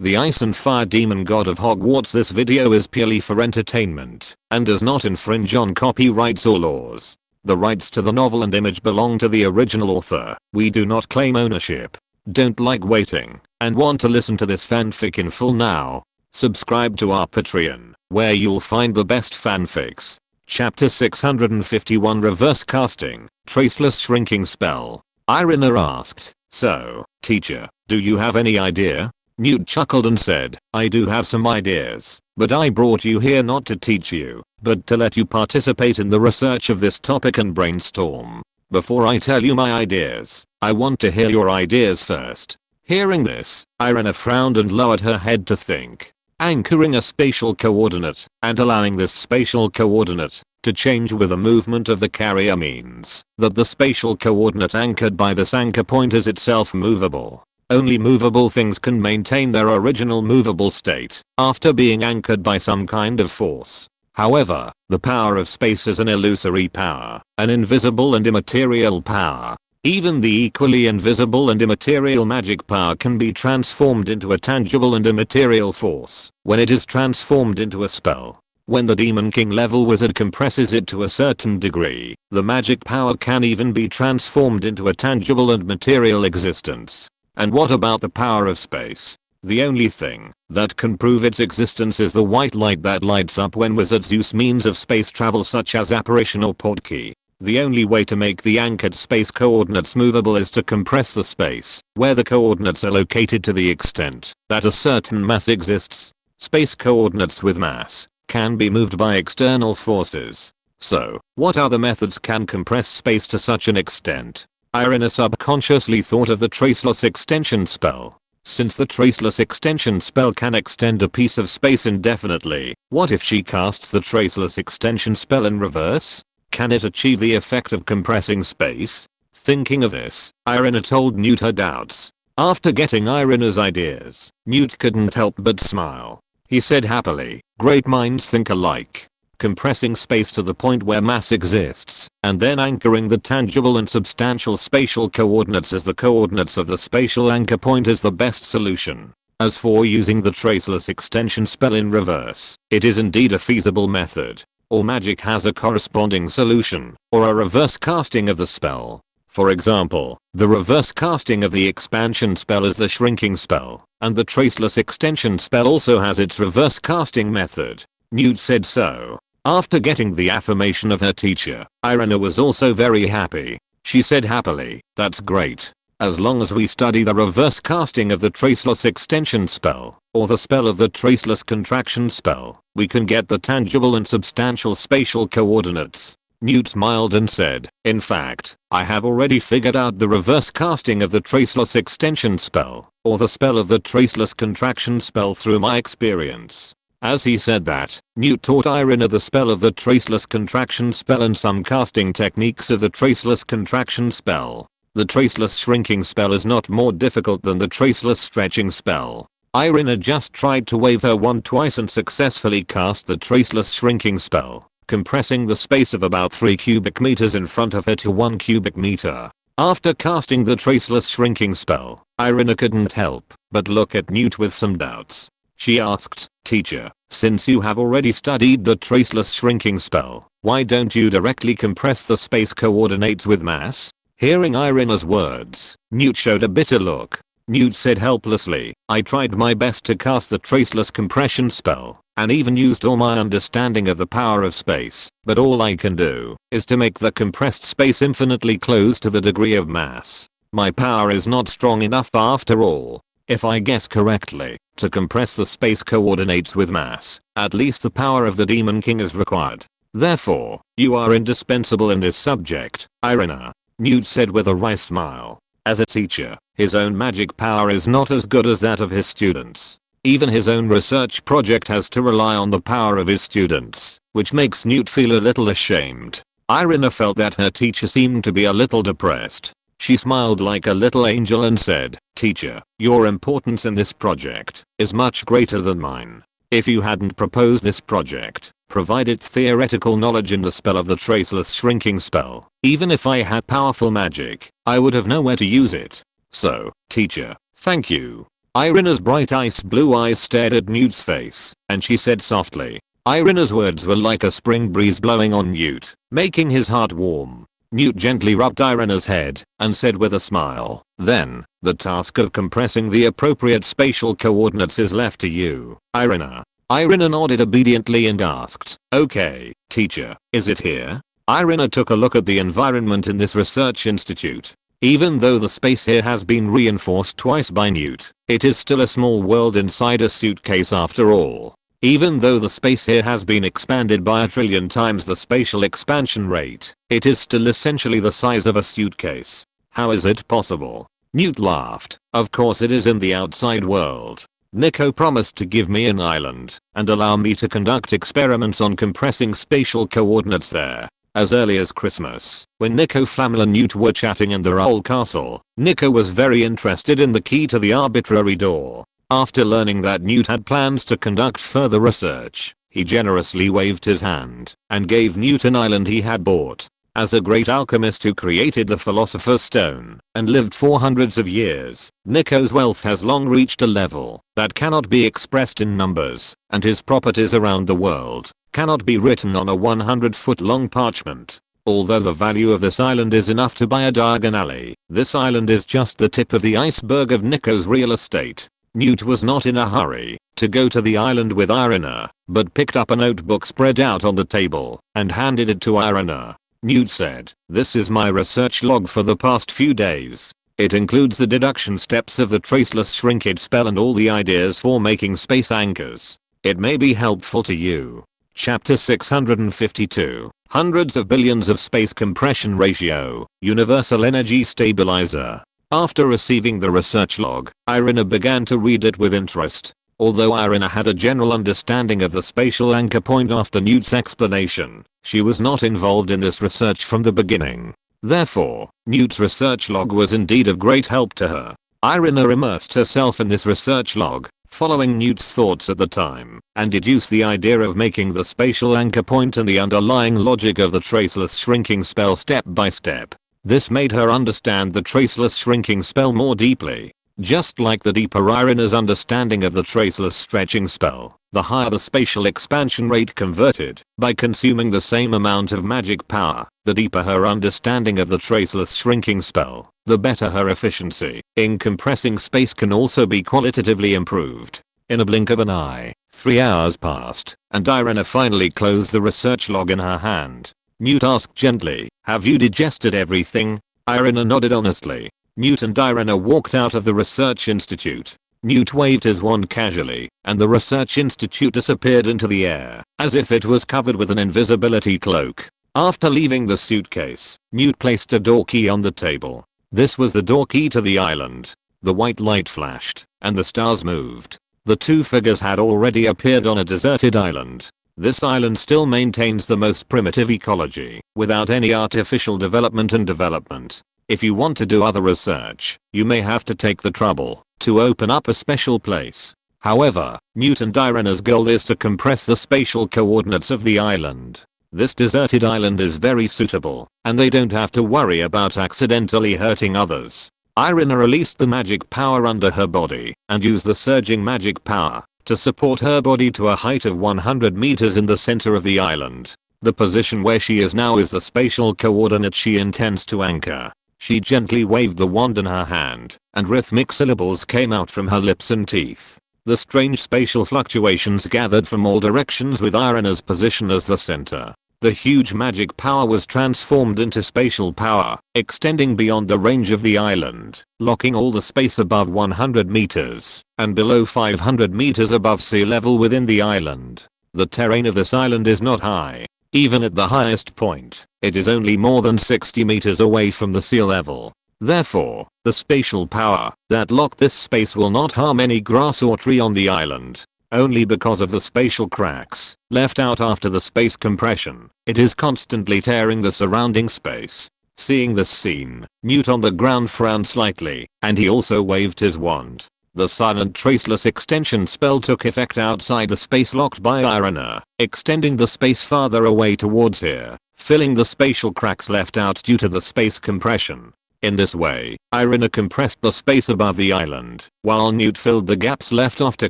the ice and fire demon god of Hogwarts. This video is purely for entertainment and does not infringe on copyrights or laws. The rights to the novel and image belong to the original author. We do not claim ownership. Don't like waiting and want to listen to this fanfic in full now? Subscribe to our Patreon, where you'll find the best fanfics. Chapter 651, Reverse Casting, Traceless Shrinking Spell. Irina asked, "So, teacher, do you have any idea?" Newt chuckled and said, "I do have some ideas, but I brought you here not to teach you, but to let you participate in the research of this topic and brainstorm. Before I tell you my ideas, I want to hear your ideas first." Hearing this, Irina frowned and lowered her head to think. Anchoring a spatial coordinate and allowing this spatial coordinate to change with the movement of the carrier means that the spatial coordinate anchored by this anchor point is itself movable. Only movable things can maintain their original movable state after being anchored by some kind of force. However, the power of space is an illusory power, an invisible and immaterial power. Even the equally invisible and immaterial magic power can be transformed into a tangible and immaterial force when it is transformed into a spell. When the Demon King level wizard compresses it to a certain degree, the magic power can even be transformed into a tangible and material existence. And what about the power of space? The only thing that can prove its existence is the white light that lights up when wizards use means of space travel such as apparition or portkey. The only way to make the anchored space coordinates movable is to compress the space where the coordinates are located to the extent that a certain mass exists. Space coordinates with mass can be moved by external forces. So, what other methods can compress space to such an extent? Irina subconsciously thought of the traceless extension spell. Since the traceless extension spell can extend a piece of space indefinitely, what if she casts the traceless extension spell in reverse? Can it achieve the effect of compressing space? Thinking of this, Irina told Newt her doubts. After getting Irina's ideas, Newt couldn't help but smile. He said happily, "Great minds think alike." Compressing space to the point where mass exists, and then anchoring the tangible and substantial spatial coordinates as the coordinates of the spatial anchor point is the best solution. As for using the traceless extension spell in reverse, it is indeed a feasible method. All magic has a corresponding solution, or a reverse casting of the spell. For example, the reverse casting of the expansion spell is the shrinking spell, and the traceless extension spell also has its reverse casting method. Newt said so. After getting the affirmation of her teacher, Irina was also very happy. She said happily, "That's great. As long as we study the reverse casting of the traceless extension spell, or the spell of the traceless contraction spell, we can get the tangible and substantial spatial coordinates." Newt smiled and said, "In fact, I have already figured out the reverse casting of the traceless extension spell, or the spell of the traceless contraction spell through my experience." As he said that, Newt taught Irina the spell of the traceless contraction spell and some casting techniques of the traceless contraction spell. The traceless shrinking spell is not more difficult than the traceless stretching spell. Irina just tried to wave her wand twice and successfully cast the traceless shrinking spell, compressing the space of about 3 cubic meters in front of her to 1 cubic meter. After casting the traceless shrinking spell, Irina couldn't help but look at Newt with some doubts. She asked, "Teacher, since you have already studied the traceless shrinking spell, why don't you directly compress the space coordinates with mass?" Hearing Irina's words, Newt showed a bitter look. Newt said helplessly, "I tried my best to cast the traceless compression spell, and even used all my understanding of the power of space, but all I can do is to make the compressed space infinitely close to the degree of mass. My power is not strong enough after all. If I guess correctly, to compress the space coordinates with mass, at least the power of the Demon King is required. Therefore, you are indispensable in this subject, Irina," Newt said with a wry smile. As a teacher, his own magic power is not as good as that of his students. Even his own research project has to rely on the power of his students, which makes Newt feel a little ashamed. Irina felt that her teacher seemed to be a little depressed. She smiled like a little angel and said, "Teacher, your importance in this project is much greater than mine. If you hadn't proposed this project, provided theoretical knowledge in the spell of the traceless shrinking spell, even if I had powerful magic, I would have nowhere to use it. So, teacher, thank you." Irina's bright ice blue eyes stared at Newt's face, and she said softly. Irina's words were like a spring breeze blowing on Newt, making his heart warm. Newt gently rubbed Irina's head and said with a smile, "Then, the task of compressing the appropriate spatial coordinates is left to you, Irina." Irina nodded obediently and asked, "Okay, teacher, is it here?" Irina took a look at the environment in this research institute. Even though the space here has been reinforced twice by Newt, it is still a small world inside a suitcase after all. Even though the space here has been expanded by 1,000,000,000 times the spatial expansion rate, it is still essentially the size of a suitcase. How is it possible? Newt laughed. Of course it is in the outside world. Nico promised to give me an island and allow me to conduct experiments on compressing spatial coordinates there. As early as Christmas, when Nico, Flamel and Newt were chatting in the old castle, Nico was very interested in the key to the arbitrary door. After learning that Newt had plans to conduct further research, he generously waved his hand and gave Newt an island he had bought. As a great alchemist who created the Philosopher's Stone and lived for hundreds of years, Nico's wealth has long reached a level that cannot be expressed in numbers, and his properties around the world cannot be written on a 100-foot long parchment. Although the value of this island is enough to buy a Diagon Alley, this island is just the tip of the iceberg of Nico's real estate. Newt was not in a hurry to go to the island with Irina, but picked up a notebook spread out on the table and handed it to Irina. Newt said, "This is my research log for the past few days. It includes the deduction steps of the traceless shrinkage spell and all the ideas for making space anchors. It may be helpful to you." Chapter 652, Hundreds of Billions of Space Compression Ratio, Universal Energy Stabilizer. After receiving the research log, Irina began to read it with interest. Although Irina had a general understanding of the spatial anchor point after Newt's explanation, she was not involved in this research from the beginning. Therefore, Newt's research log was indeed of great help to her. Irina immersed herself in this research log, following Newt's thoughts at the time, and deduced the idea of making the spatial anchor point and the underlying logic of the traceless shrinking spell step by step. This made her understand the traceless shrinking spell more deeply. Just like the deeper Irina's understanding of the traceless stretching spell, the higher the spatial expansion rate converted by consuming the same amount of magic power, the deeper her understanding of the traceless shrinking spell, the better her efficiency in compressing space can also be qualitatively improved. In a blink of an eye, 3 hours passed, and Irina finally closed the research log in her hand. Newt asked gently, "Have you digested everything?" Irina nodded honestly. Newt and Irina walked out of the research institute. Newt waved his wand casually, and the research institute disappeared into the air, as if it was covered with an invisibility cloak. After leaving the suitcase, Newt placed a door key on the table. This was the door key to the island. The white light flashed, and the stars moved. The two figures had already appeared on a deserted island. This island still maintains the most primitive ecology, without any artificial development. If you want to do other research, you may have to take the trouble to open up a special place. However, Newt and Irina's goal is to compress the spatial coordinates of the island. This deserted island is very suitable, and they don't have to worry about accidentally hurting others. Irina released the magic power under her body and used the surging magic power to support her body to a height of 100 meters in the center of the island. The position where she is now is the spatial coordinate she intends to anchor. She gently waved the wand in her hand, and rhythmic syllables came out from her lips and teeth. The strange spatial fluctuations gathered from all directions with Irina's position as the center. The huge magic power was transformed into spatial power, extending beyond the range of the island, locking all the space above 100 meters and below 500 meters above sea level within the island. The terrain of this island is not high. Even at the highest point, it is only more than 60 meters away from the sea level. Therefore, the spatial power that locked this space will not harm any grass or tree on the island. Only because of the spatial cracks left out after the space compression, it is constantly tearing the surrounding space. Seeing this scene, Newt on the ground frowned slightly, and he also waved his wand. The silent traceless extension spell took effect outside the space locked by Irina, extending the space farther away towards here, filling the spatial cracks left out due to the space compression. In this way, Irina compressed the space above the island, while Newt filled the gaps left after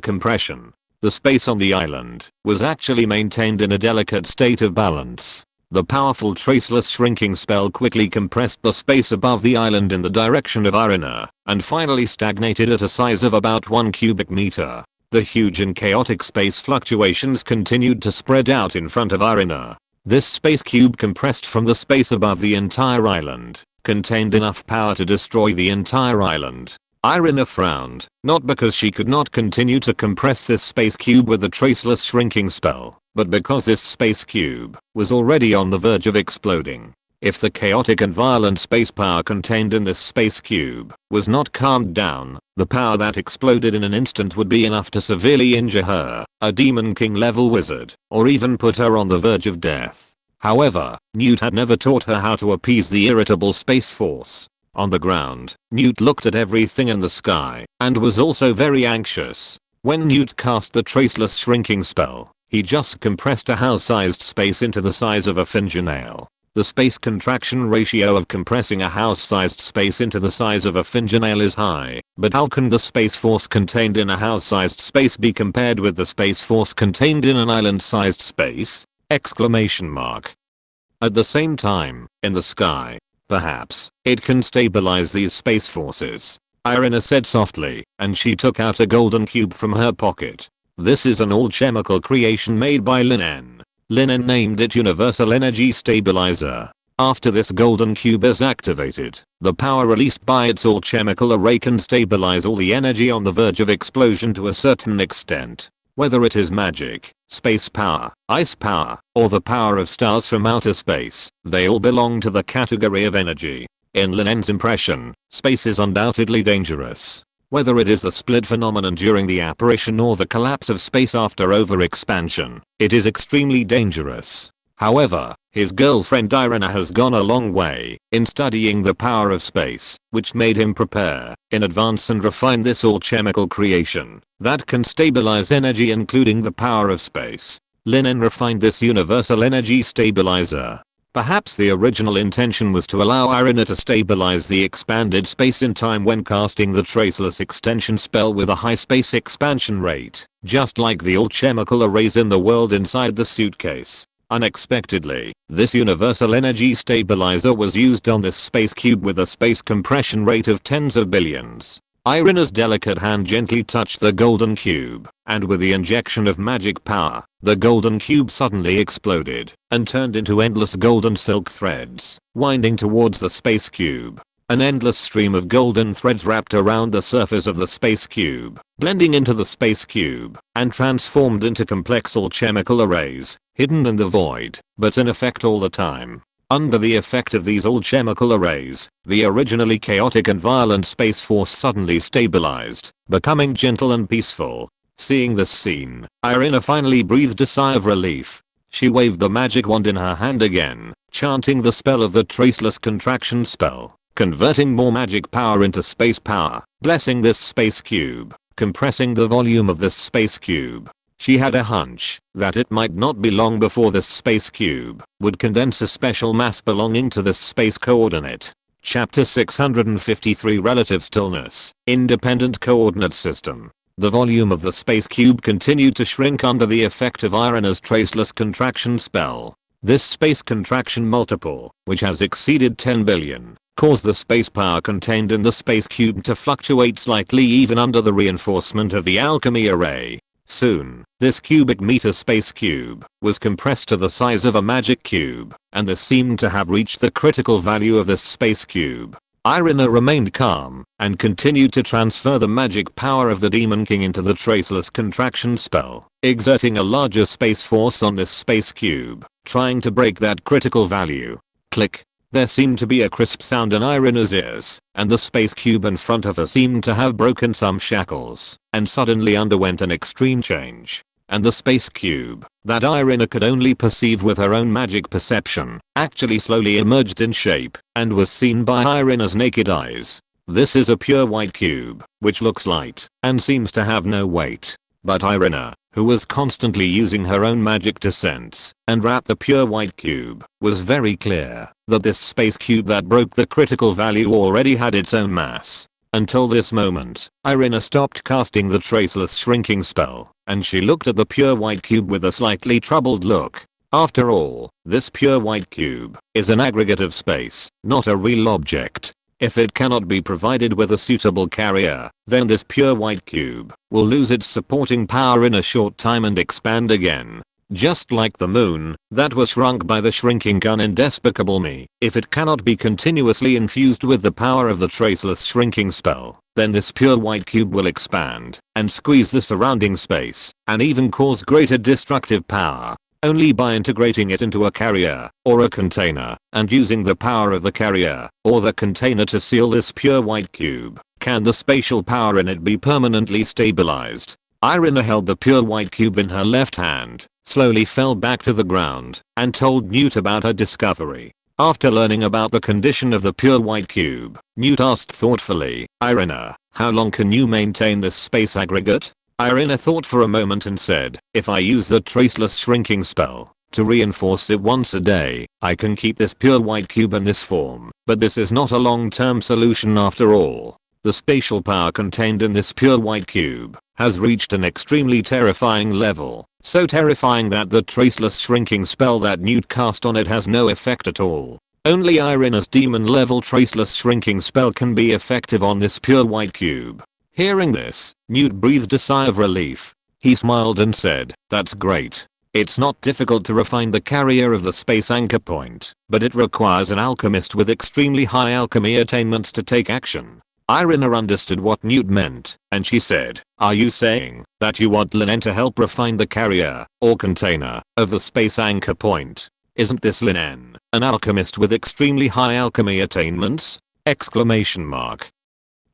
compression. The space on the island was actually maintained in a delicate state of balance. The powerful traceless shrinking spell quickly compressed the space above the island in the direction of Irina, and finally stagnated at a size of about 1 cubic meter. The huge and chaotic space fluctuations continued to spread out in front of Irina. This space cube compressed from the space above the entire island, contained enough power to destroy the entire island. Irina frowned, not because she could not continue to compress this space cube with the traceless shrinking spell, but because this space cube was already on the verge of exploding. If the chaotic and violent space power contained in this space cube was not calmed down, the power that exploded in an instant would be enough to severely injure her, a Demon King level wizard, or even put her on the verge of death. However, Newt had never taught her how to appease the irritable space force. On the ground, Newt looked at everything in the sky, and was also very anxious. When Newt cast the traceless shrinking spell, he just compressed a house-sized space into the size of a fingernail. The space contraction ratio of compressing a house-sized space into the size of a fingernail is high, but how can the space force contained in a house-sized space be compared with the space force contained in an island-sized space? Exclamation mark. At the same time, in the sky, perhaps, it can stabilize these space forces, Irina said softly, and she took out a golden cube from her pocket. This is an all-chemical creation made by Lin En. Lin En named it Universal Energy Stabilizer. After this golden cube is activated, the power released by its all-chemical array can stabilize all the energy on the verge of explosion to a certain extent. Whether it is magic, space power, ice power, or the power of stars from outer space, they all belong to the category of energy. In Lin En's impression, space is undoubtedly dangerous. Whether it is the split phenomenon during the apparition or the collapse of space after overexpansion, it is extremely dangerous. However, his girlfriend Irina has gone a long way in studying the power of space, which made him prepare in advance and refine this all-chemical creation that can stabilize energy, including the power of space. Lin En refined this universal energy stabilizer. Perhaps the original intention was to allow Irina to stabilize the expanded space in time when casting the traceless extension spell with a high space expansion rate, just like the all-chemical arrays in the world inside the suitcase. Unexpectedly, this universal energy stabilizer was used on this space cube with a space compression rate of tens of billions. Irina's delicate hand gently touched the golden cube, and with the injection of magic power, the golden cube suddenly exploded and turned into endless golden silk threads, winding towards the space cube. An endless stream of golden threads wrapped around the surface of the space cube, blending into the space cube, and transformed into complex all-chemical arrays, hidden in the void, but in effect all the time. Under the effect of these all-chemical arrays, the originally chaotic and violent space force suddenly stabilized, becoming gentle and peaceful. Seeing this scene, Irina finally breathed a sigh of relief. She waved the magic wand in her hand again, chanting the spell of the traceless contraction spell, converting more magic power into space power, blessing this space cube, compressing the volume of this space cube. She had a hunch that it might not be long before this space cube would condense a special mass belonging to this space coordinate. Chapter 653 Relative Stillness, Independent Coordinate System. The volume of the space cube continued to shrink under the effect of Irina's traceless contraction spell. This space contraction multiple, which has exceeded 10 billion, caused the space power contained in the space cube to fluctuate slightly even under the reinforcement of the alchemy array. Soon, this cubic meter space cube was compressed to the size of a magic cube, and this seemed to have reached the critical value of this space cube. Irina remained calm and continued to transfer the magic power of the Demon King into the traceless contraction spell, exerting a larger space force on this space cube, trying to break that critical value. Click. There seemed to be a crisp sound in Irina's ears, and the space cube in front of her seemed to have broken some shackles, and suddenly underwent an extreme change. And the space cube, that Irina could only perceive with her own magic perception, actually slowly emerged in shape, and was seen by Irina's naked eyes. This is a pure white cube, which looks light, and seems to have no weight. But Irina, who was constantly using her own magic to sense and wrap the pure white cube, was very clear that this space cube that broke the critical value already had its own mass. Until this moment, Irina stopped casting the traceless shrinking spell, and she looked at the pure white cube with a slightly troubled look. After all, this pure white cube is an aggregate of space, not a real object. If it cannot be provided with a suitable carrier, then this pure white cube will lose its supporting power in a short time and expand again. Just like the moon that was shrunk by the shrinking gun in Despicable Me. If it cannot be continuously infused with the power of the traceless shrinking spell, then this pure white cube will expand and squeeze the surrounding space and even cause greater destructive power. Only by integrating it into a carrier or a container and using the power of the carrier or the container to seal this pure white cube can the spatial power in it be permanently stabilized. Irina held the pure white cube in her left hand, slowly fell back to the ground, and told Newt about her discovery. After learning about the condition of the pure white cube, Newt asked thoughtfully, "Irina, how long can you maintain this space aggregate?" Irina thought for a moment and said, "If I use the traceless shrinking spell to reinforce it once a day, I can keep this pure white cube in this form, but this is not a long-term solution after all. The spatial power contained in this pure white cube has reached an extremely terrifying level, so terrifying that the traceless shrinking spell that Newt cast on it has no effect at all. Only Irina's demon-level traceless shrinking spell can be effective on this pure white cube." Hearing this, Newt breathed a sigh of relief. He smiled and said, "That's great. It's not difficult to refine the carrier of the space anchor point, but it requires an alchemist with extremely high alchemy attainments to take action." Irina understood what Newt meant, and she said, "Are you saying that you want Lin En to help refine the carrier or container of the space anchor point? Isn't this Lin En, an alchemist with extremely high alchemy attainments?" Exclamation mark.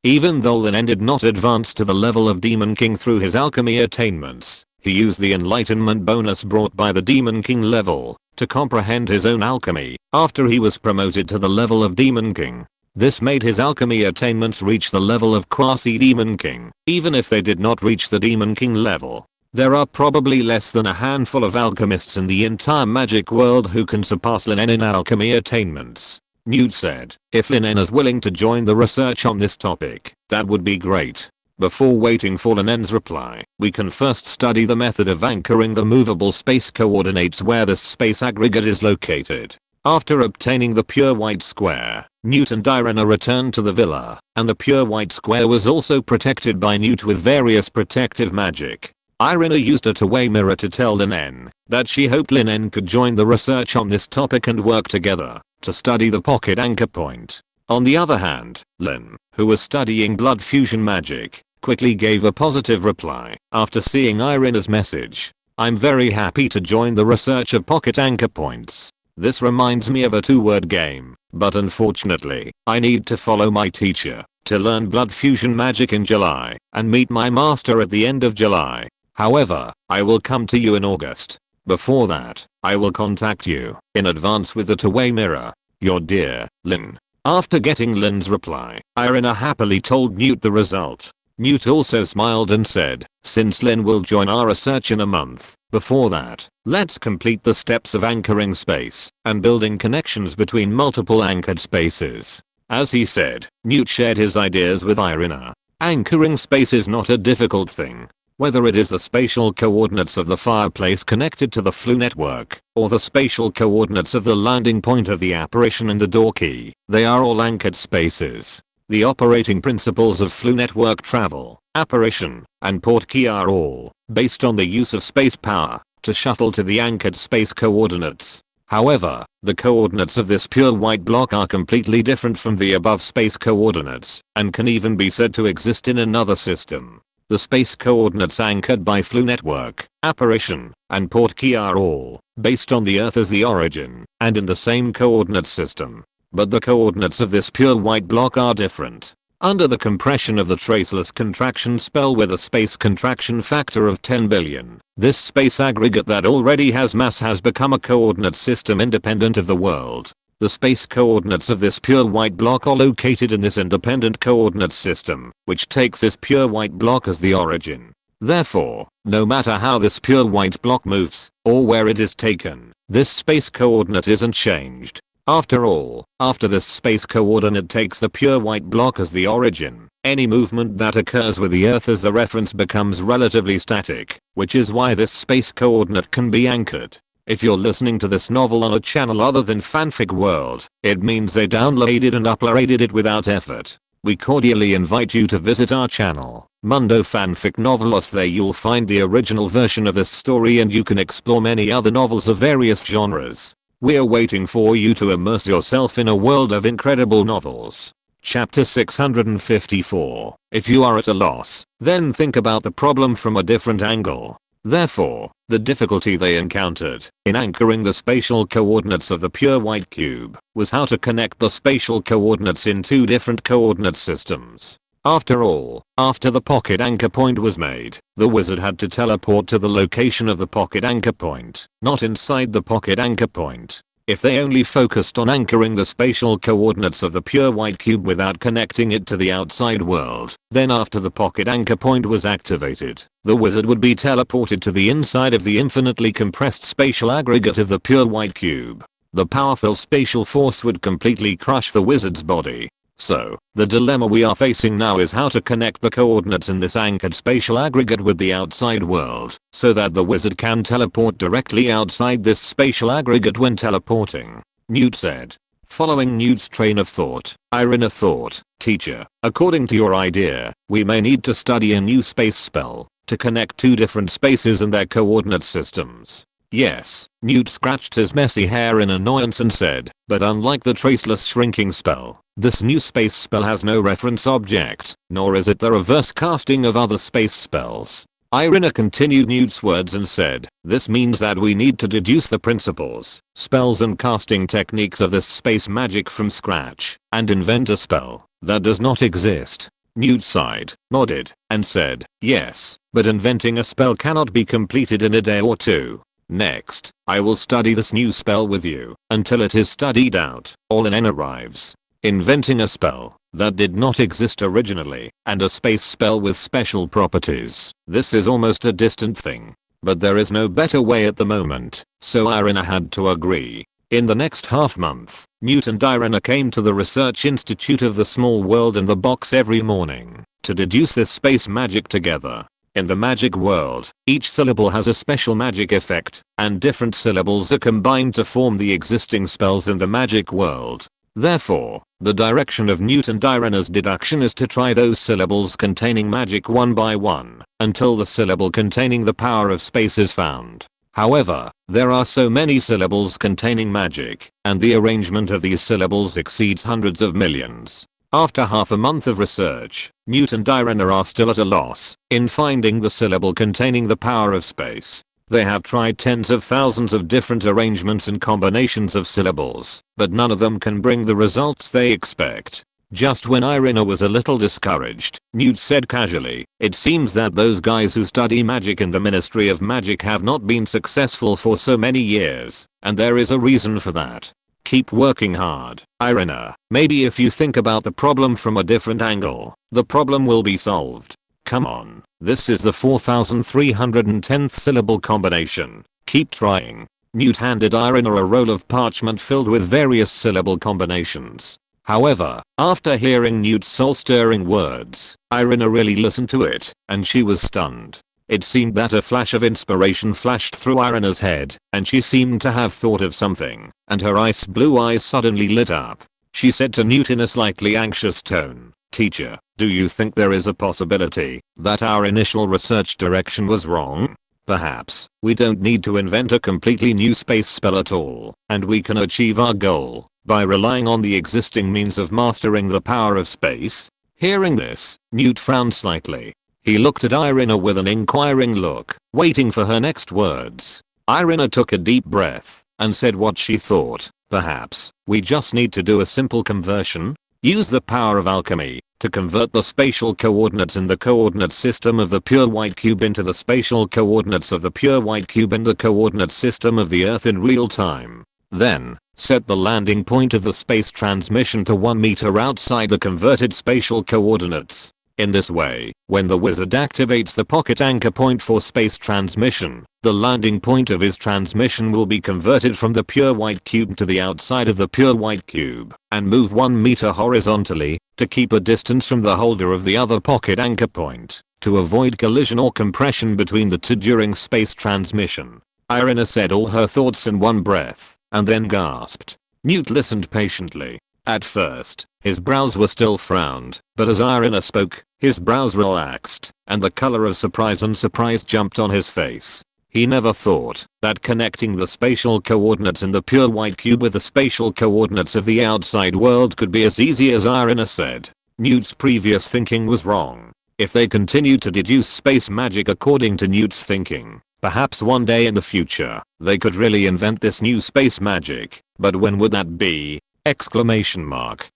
Even though Lin En did not advance to the level of Demon King through his alchemy attainments, he used the enlightenment bonus brought by the Demon King level to comprehend his own alchemy after he was promoted to the level of Demon King. This made his alchemy attainments reach the level of Quasi-Demon King, even if they did not reach the Demon King level. There are probably less than a handful of alchemists in the entire magic world who can surpass Lin En in alchemy attainments. Newt said, "If Lin En is willing to join the research on this topic, that would be great. Before waiting for Lin En's reply, we can first study the method of anchoring the movable space coordinates where this space aggregate is located." After obtaining the pure white square, Newt and Irina returned to the villa, and the pure white square was also protected by Newt with various protective magic. Irina used a two-way mirror to tell Lin En that she hoped Lin En could join the research on this topic and work together to study the pocket anchor point. On the other hand, Lin, who was studying blood fusion magic, quickly gave a positive reply after seeing Irina's message. "I'm very happy to join the research of pocket anchor points. This reminds me of a two-word game, but unfortunately, I need to follow my teacher to learn blood fusion magic in July and meet my master at the end of July. However, I will come to you in August. Before that, I will contact you in advance with the two-way mirror. Your dear, Lin." After getting Lin's reply, Irina happily told Newt the result. Newt also smiled and said, "Since Lin will join our research in a month, before that, let's complete the steps of anchoring space and building connections between multiple anchored spaces." As he said, Newt shared his ideas with Irina. Anchoring space is not a difficult thing. Whether it is the spatial coordinates of the fireplace connected to the flue network, or the spatial coordinates of the landing point of the apparition in the door key, they are all anchored spaces. The operating principles of flue network travel, apparition, and port key are all based on the use of space power to shuttle to the anchored space coordinates. However, the coordinates of this pure white block are completely different from the above space coordinates and can even be said to exist in another system. The space coordinates anchored by flue network, apparition, and port key are all based on the Earth as the origin and in the same coordinate system. But the coordinates of this pure white block are different. Under the compression of the traceless contraction spell with a space contraction factor of 10 billion, this space aggregate that already has mass has become a coordinate system independent of the world. The space coordinates of this pure white block are located in this independent coordinate system, which takes this pure white block as the origin. Therefore, no matter how this pure white block moves, or where it is taken, this space coordinate isn't changed. After all, after this space coordinate takes the pure white block as the origin, any movement that occurs with the Earth as the reference becomes relatively static, which is why this space coordinate can be anchored. If you're listening to this novel on a channel other than Fanfic World, it means they downloaded and uploaded it without effort. We cordially invite you to visit our channel, Mundo Fanfic Novelos. There you'll find the original version of this story and you can explore many other novels of various genres. We're waiting for you to immerse yourself in a world of incredible novels. Chapter 654. If you are at a loss, then think about the problem from a different angle. Therefore, the difficulty they encountered in anchoring the spatial coordinates of the pure white cube was how to connect the spatial coordinates in two different coordinate systems. After all, after the pocket anchor point was made, the wizard had to teleport to the location of the pocket anchor point, not inside the pocket anchor point. If they only focused on anchoring the spatial coordinates of the pure white cube without connecting it to the outside world, then after the pocket anchor point was activated, the wizard would be teleported to the inside of the infinitely compressed spatial aggregate of the pure white cube. The powerful spatial force would completely crush the wizard's body. So, the dilemma we are facing now is how to connect the coordinates in this anchored spatial aggregate with the outside world, so that the wizard can teleport directly outside this spatial aggregate when teleporting. Newt said. Following Newt's train of thought, Irina thought, "Teacher, according to your idea, we may need to study a new space spell to connect two different spaces and their coordinate systems." Yes, Newt scratched his messy hair in annoyance and said, "But unlike the traceless shrinking spell, this new space spell has no reference object, nor is it the reverse casting of other space spells." Irina continued Newt's words and said, "This means that we need to deduce the principles, spells and casting techniques of this space magic from scratch, and invent a spell that does not exist." Newt sighed, nodded, and said, "Yes, but inventing a spell cannot be completed in a day or two. Next, I will study this new spell with you until it is studied out." Lin En arrives. Inventing a spell that did not exist originally, and a space spell with special properties. This is almost a distant thing. But there is no better way at the moment, so Irina had to agree. In the next half month, Newt and Irina came to the Research Institute of the Small World in the Box every morning to deduce this space magic together. In the magic world, each syllable has a special magic effect, and different syllables are combined to form the existing spells in the magic world. Therefore, the direction of Newt and Irina's deduction is to try those syllables containing magic one by one, until the syllable containing the power of space is found. However, there are so many syllables containing magic, and the arrangement of these syllables exceeds hundreds of millions. After half a month of research, Newt and Irina are still at a loss in finding the syllable containing the power of space. They have tried tens of thousands of different arrangements and combinations of syllables, but none of them can bring the results they expect. Just when Irina was a little discouraged, Newt said casually, "It seems that those guys who study magic in the Ministry of Magic have not been successful for so many years, and there is a reason for that. Keep working hard, Irina. Maybe if you think about the problem from a different angle, the problem will be solved. Come on, this is the 4310th syllable combination. Keep trying." Newt handed Irina a roll of parchment filled with various syllable combinations. However, after hearing Newt's soul-stirring words, Irina really listened to it, and she was stunned. It seemed that a flash of inspiration flashed through Irina's head, and she seemed to have thought of something, and her ice blue eyes suddenly lit up. She said to Newt in a slightly anxious tone, "Teacher, do you think there is a possibility that our initial research direction was wrong? Perhaps we don't need to invent a completely new space spell at all, and we can achieve our goal by relying on the existing means of mastering the power of space?" Hearing this, Newt frowned slightly. He looked at Irina with an inquiring look, waiting for her next words. Irina took a deep breath and said what she thought. "Perhaps we just need to do a simple conversion. Use the power of alchemy to convert the spatial coordinates in the coordinate system of the pure white cube into the spatial coordinates of the pure white cube in the coordinate system of the Earth in real time. Then, set the landing point of the space transmission to 1 meter outside the converted spatial coordinates. In this way, when the wizard activates the pocket anchor point for space transmission, the landing point of his transmission will be converted from the pure white cube to the outside of the pure white cube and move 1 meter horizontally to keep a distance from the holder of the other pocket anchor point to avoid collision or compression between the two during space transmission. Irina said all her thoughts in one breath and then gasped. Newt listened patiently. At first, his brows were still frowned, but as Irina spoke, his brows relaxed, and the color of surprise and surprise jumped on his face. He never thought that connecting the spatial coordinates in the pure white cube with the spatial coordinates of the outside world could be as easy as Irina said. Newt's previous thinking was wrong. If they continued to deduce space magic according to Newt's thinking, perhaps one day in the future, they could really invent this new space magic, but when would that be? Exclamation mark.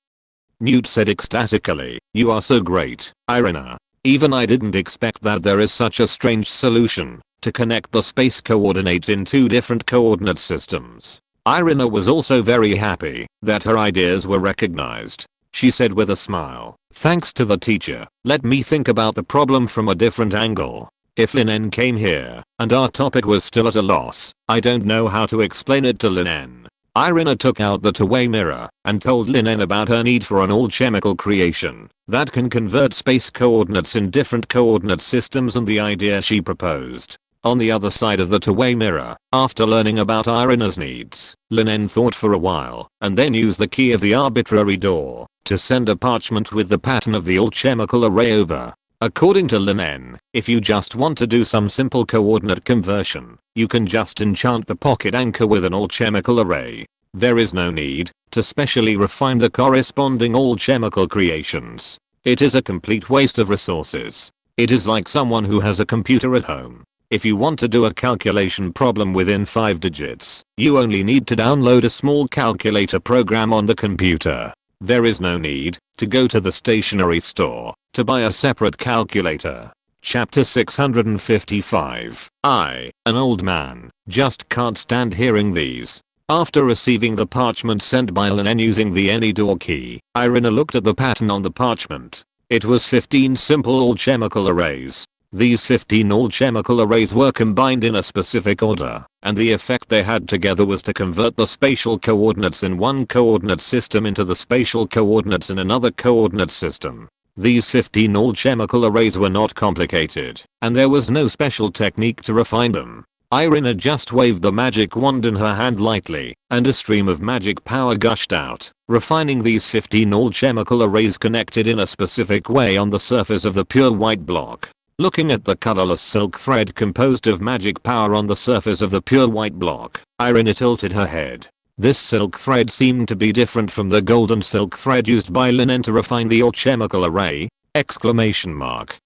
Newt said ecstatically, "You are so great, Irina. Even I didn't expect that there is such a strange solution to connect the space coordinates in two different coordinate systems." Irina was also very happy that her ideas were recognized. She said with a smile, "Thanks to the teacher, let me think about the problem from a different angle. If Lin En came here and our topic was still at a loss, I don't know how to explain it to Lin En." Irina took out the two-way mirror and told Lin En about her need for an all-chemical creation that can convert space coordinates in different coordinate systems and the idea she proposed. On the other side of the two-way mirror, after learning about Irina's needs, Lin En thought for a while and then used the key of the arbitrary door to send a parchment with the pattern of the all-chemical array over. According to Lin En, if you just want to do some simple coordinate conversion, you can just enchant the pocket anchor with an all-chemical array. There is no need to specially refine the corresponding all-chemical creations. It is a complete waste of resources. It is like someone who has a computer at home. If you want to do a calculation problem within 5 digits, you only need to download a small calculator program on the computer. There is no need to go to the stationery store to buy a separate calculator. Chapter 655. I, an old man, just can't stand hearing these. After receiving the parchment sent by Lin En using the any door key, Irina looked at the pattern on the parchment. It was 15 simple all-chemical arrays. These 15 all-chemical arrays were combined in a specific order, and the effect they had together was to convert the spatial coordinates in one coordinate system into the spatial coordinates in another coordinate system. These 15 all-chemical arrays were not complicated, and there was no special technique to refine them. Irina just waved the magic wand in her hand lightly, and a stream of magic power gushed out, refining these 15 all-chemical arrays connected in a specific way on the surface of the pure white block. Looking at the colorless silk thread composed of magic power on the surface of the pure white block, Irina tilted her head. This silk thread seemed to be different from the golden silk thread used by Lin En to refine the all-chemical array! Exclamation mark.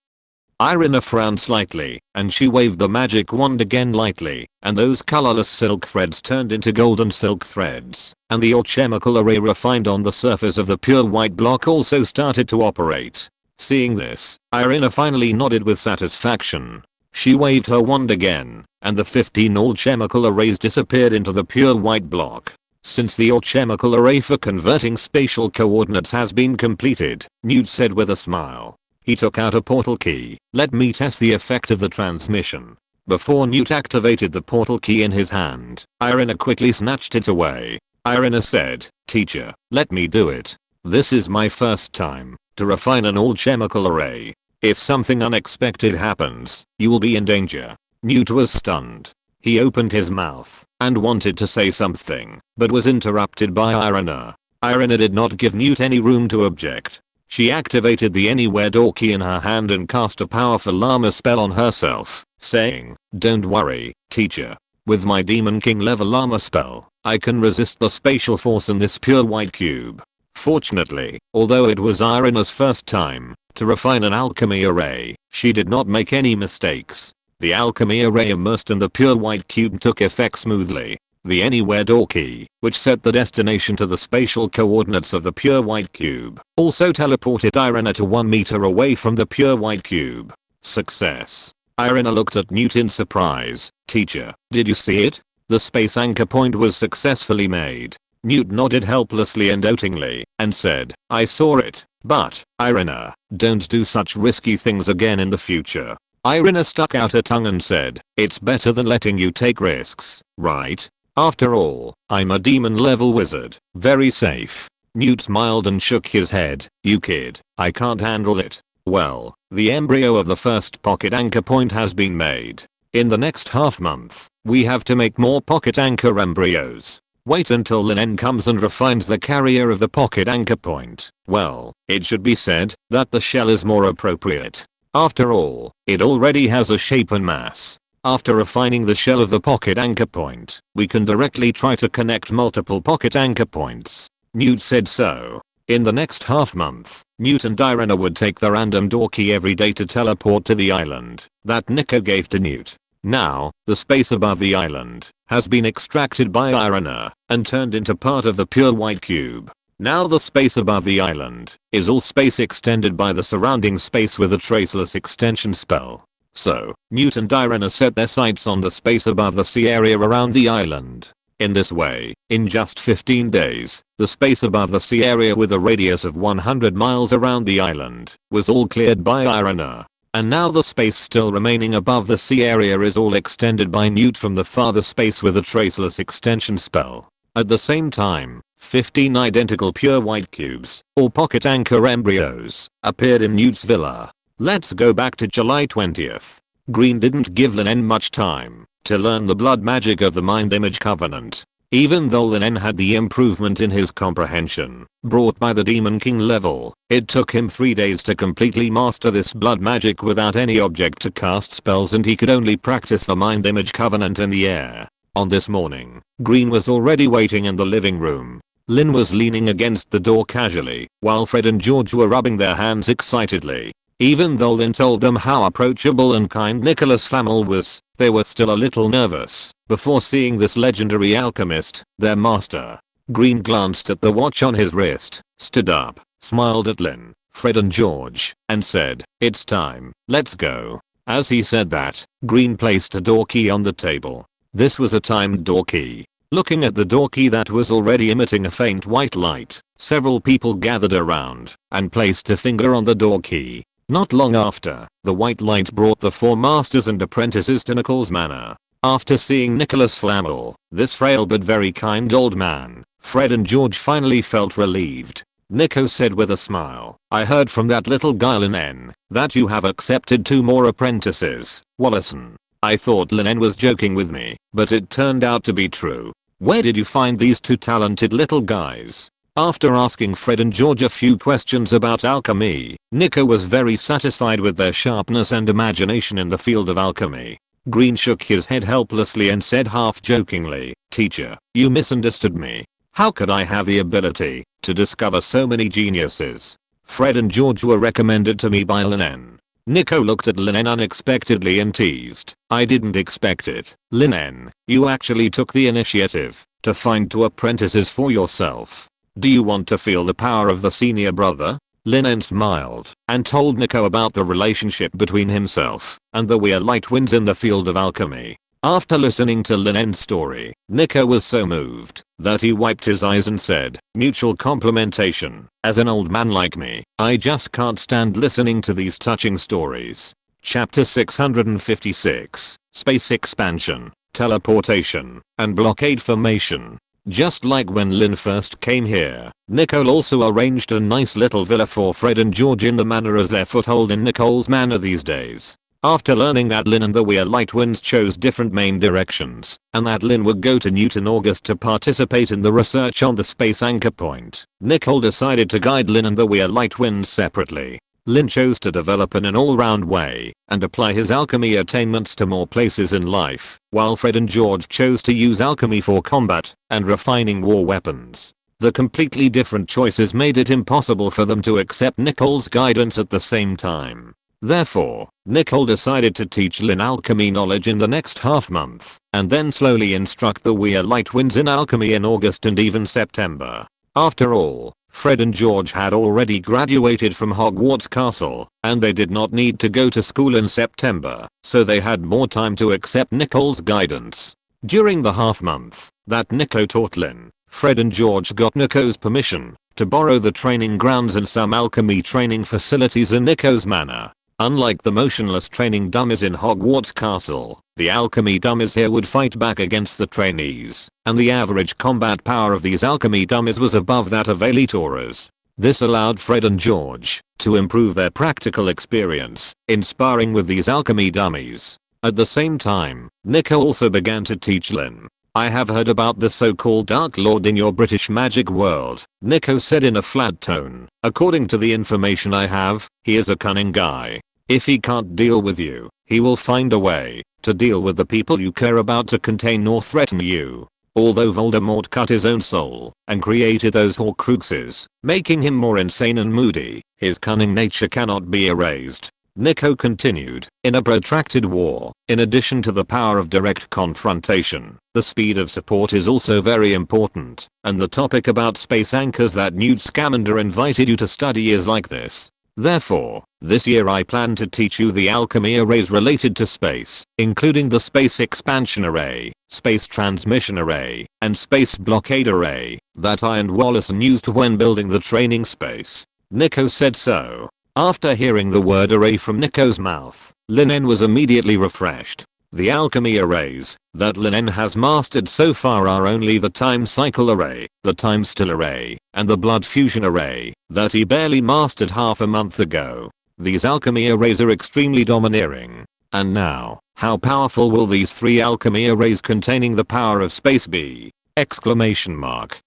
Irina frowned slightly, and she waved the magic wand again lightly, and those colorless silk threads turned into golden silk threads, and the all-chemical array refined on the surface of the pure white block also started to operate. Seeing this, Irina finally nodded with satisfaction. She waved her wand again, and the 15 all-chemical arrays disappeared into the pure white block. Since the all-chemical array for converting spatial coordinates has been completed, Newt said with a smile. He took out a portal key. "Let me test the effect of the transmission." Before Newt activated the portal key in his hand, Irina quickly snatched it away. Irina said, "Teacher, let me do it. This is my first time to refine an all-chemical array. If something unexpected happens, you will be in danger." Newt was stunned. He opened his mouth and wanted to say something, but was interrupted by Irina. Irina did not give Newt any room to object. She activated the anywhere door key in her hand and cast a powerful llama spell on herself, saying, "Don't worry, teacher. With my Demon King level llama spell, I can resist the spatial force in this pure white cube." Fortunately, although it was Irina's first time to refine an alchemy array, she did not make any mistakes. The alchemy array immersed in the pure white cube took effect smoothly. The anywhere door key, which set the destination to the spatial coordinates of the pure white cube, also teleported Irina to 1 meter away from the pure white cube. Success. Irina looked at Newt in surprise. "Teacher, did you see it? The space anchor point was successfully made." Newt nodded helplessly and doubtingly and said, I saw it, but, Irina, don't do such risky things again in the future. Irina stuck out her tongue and said, it's better than letting you take risks, right? After all, I'm a demon level wizard, very safe. Newt smiled and shook his head, you kid, I can't handle it. Well, the embryo of the first pocket anchor point has been made. In the next half month, we have to make more pocket anchor embryos. Wait until Lin En comes and refines the carrier of the pocket anchor point. Well, it should be said that the shell is more appropriate. After all, it already has a shape and mass. After refining the shell of the pocket anchor point, we can directly try to connect multiple pocket anchor points. Newt said so. In the next half month, Newt and Irina would take the random door key every day to teleport to the island that Nico gave to Newt. Now, the space above the island has been extracted by Irina and turned into part of the pure white cube. Now the space above the island is all space extended by the surrounding space with a traceless extension spell. So, Newt and Irina set their sights on the space above the sea area around the island. In this way, in just 15 days, the space above the sea area with a radius of 100 miles around the island was all cleared by Irina. And now the space still remaining above the sea area is all extended by Newt from the farther space with a traceless extension spell. At the same time, 15 identical pure white cubes, or pocket anchor embryos, appeared in Newt's villa. Let's go back to July 20th. Green didn't give Lin En much time to learn the blood magic of the mind image covenant. Even though Lin En had the improvement in his comprehension brought by the Demon King level, it took him 3 days to completely master this blood magic without any object to cast spells, and he could only practice the mind image covenant in the air. On this morning, Green was already waiting in the living room. Lin was leaning against the door casually, while Fred and George were rubbing their hands excitedly. Even though Lin told them how approachable and kind Nicholas Flamel was, they were still a little nervous before seeing this legendary alchemist, their master. Green glanced at the watch on his wrist, stood up, smiled at Lin, Fred and George, and said, it's time, let's go. As he said that, Green placed a door key on the table. This was a timed door key. Looking at the door key that was already emitting a faint white light, several people gathered around and placed a finger on the door key. Not long after, the white light brought the 4 masters and apprentices to Nicholas Manor. After seeing Nicholas Flamel, this frail but very kind old man, Fred and George finally felt relieved. Nico said with a smile, I heard from that little guy Lin En that you have accepted 2 more apprentices, Wallison. I thought Lin En was joking with me, but it turned out to be true. Where did you find these 2 talented little guys? After asking Fred and George a few questions about alchemy, Nico was very satisfied with their sharpness and imagination in the field of alchemy. Green shook his head helplessly and said half jokingly, Teacher, you misunderstood me. How could I have the ability to discover so many geniuses? Fred and George were recommended to me by Lin En. Nico looked at Lin En unexpectedly and teased, I didn't expect it. Lin En, you actually took the initiative to find 2 apprentices for yourself. Do you want to feel the power of the senior brother? Lin En smiled and told Nico about the relationship between himself and the Weir Light Winds in the field of alchemy. After listening to Lin En's story, Nico was so moved that he wiped his eyes and said, mutual complementation. As an old man like me, I just can't stand listening to these touching stories. Chapter 656, Space Expansion, Teleportation, and Blockade Formation. Just like when Lin first came here, Nicole also arranged a nice little villa for Fred and George in the manor as their foothold in Nicole's manor these days. After learning that Lin and the Weir Light Winds chose different main directions, and that Lin would go to Newt in August to participate in the research on the space anchor point, Nicole decided to guide Lin and the Weir Light Winds separately. Lin chose to develop in an all-round way and apply his alchemy attainments to more places in life, while Fred and George chose to use alchemy for combat and refining war weapons. The completely different choices made it impossible for them to accept Nicole's guidance at the same time. Therefore, Nicole decided to teach Lin alchemy knowledge in the next half month, and then slowly instruct the Weir Light Winds in alchemy in August and even September. After all, Fred and George had already graduated from Hogwarts Castle, and they did not need to go to school in September, so they had more time to accept Nicole's guidance. During the half month that Nico taught Lin, Fred and George got Nico's permission to borrow the training grounds and some alchemy training facilities in Nico's manor. Unlike the motionless training dummies in Hogwarts Castle, the alchemy dummies here would fight back against the trainees, and the average combat power of these alchemy dummies was above that of elite aurors. This allowed Fred and George to improve their practical experience in sparring with these alchemy dummies. At the same time, Nico also began to teach Lin. "I have heard about the so-called Dark Lord in your British magic world," Nico said in a flat tone. "According to the information I have, he is a cunning guy. If he can't deal with you, he will find a way to deal with the people you care about to contain or threaten you." Although Voldemort cut his own soul and created those Horcruxes, making him more insane and moody, his cunning nature cannot be erased. Nico continued, "In a protracted war, in addition to the power of direct confrontation, the speed of support is also very important, and the topic about space anchors that Newt Scamander invited you to study is like this. Therefore, this year I plan to teach you the alchemy arrays related to space, including the space expansion array, space transmission array, and space blockade array that I and Wallison used when building the training space." Nico said so. After hearing the word array from Nico's mouth, Lin En was immediately refreshed. The alchemy arrays that Lin En has mastered so far are only the time cycle array, the time still array, and the blood fusion array that he barely mastered half a month ago. These alchemy arrays are extremely domineering. And now, how powerful will these 3 alchemy arrays containing the power of space be? Exclamation mark.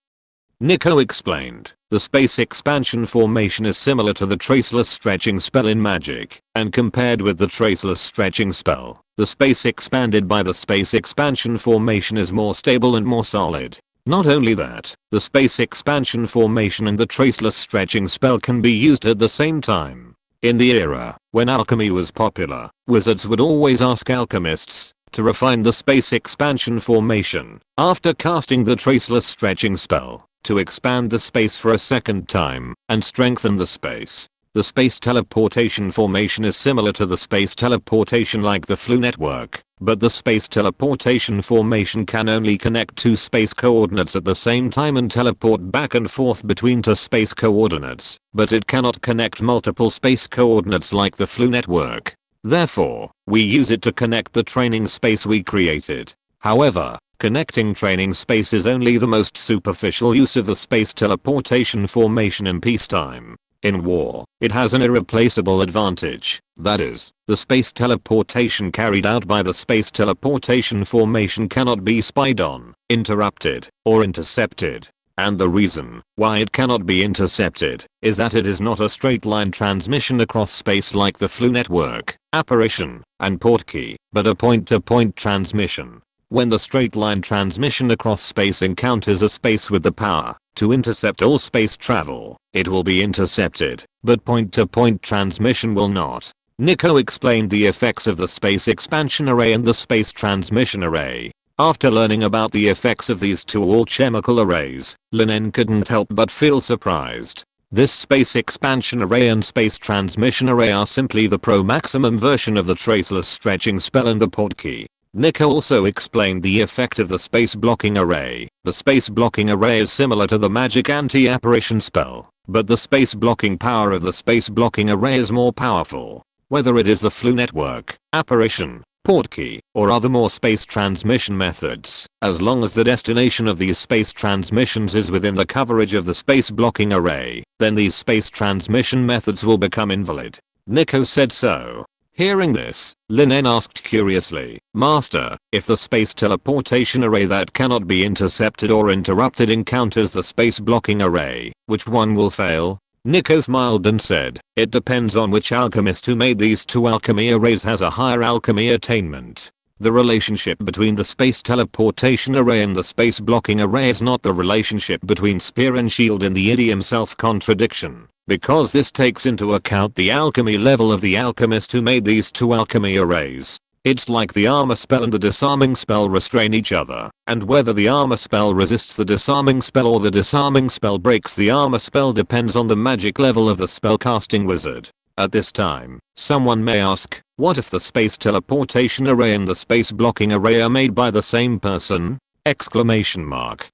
Nico explained, "The space expansion formation is similar to the traceless stretching spell in magic, and compared with the traceless stretching spell, the space expanded by the space expansion formation is more stable and more solid. Not only that, the space expansion formation and the traceless stretching spell can be used at the same time." In the era when alchemy was popular, wizards would always ask alchemists to refine the space expansion formation after casting the traceless stretching spell, to expand the space for a second time and strengthen the space. The space teleportation formation is similar to the space teleportation like the flu network, but the space teleportation formation can only connect 2 space coordinates at the same time and teleport back and forth between 2 space coordinates, but it cannot connect multiple space coordinates like the flu network. Therefore, we use it to connect the training space we created. However, connecting training space is only the most superficial use of the space teleportation formation in peacetime. In war, it has an irreplaceable advantage, that is, the space teleportation carried out by the space teleportation formation cannot be spied on, interrupted, or intercepted. And the reason why it cannot be intercepted is that it is not a straight line transmission across space like the flu network, apparition, and portkey, but a point-to-point transmission. When the straight line transmission across space encounters a space with the power to intercept all space travel, it will be intercepted, but point-to-point transmission will not. Nico explained the effects of the space expansion array and the space transmission array. After learning about the effects of these 2 all-chemical arrays, Lin En couldn't help but feel surprised. This space expansion array and space transmission array are simply the pro-maximum version of the traceless stretching spell and the portkey. Nico also explained the effect of the space blocking array. The space blocking array is similar to the magic anti-apparition spell, but the space blocking power of the space blocking array is more powerful. Whether it is the flu network, apparition, portkey, or other more space transmission methods, as long as the destination of these space transmissions is within the coverage of the space blocking array, then these space transmission methods will become invalid. Nico said so. Hearing this, Lin En asked curiously, "Master, if the space teleportation array that cannot be intercepted or interrupted encounters the space blocking array, which one will fail?" Nico smiled and said, "It depends on which alchemist who made these 2 alchemy arrays has a higher alchemy attainment. The relationship between the space teleportation array and the space blocking array is not the relationship between spear and shield in the idiom self-contradiction, because this takes into account the alchemy level of the alchemist who made these 2 alchemy arrays. It's like the armor spell and the disarming spell restrain each other, and whether the armor spell resists the disarming spell or the disarming spell breaks the armor spell depends on the magic level of the spellcasting wizard." At this time, someone may ask, what if the space teleportation array and the space blocking array are made by the same person? Exclamation mark.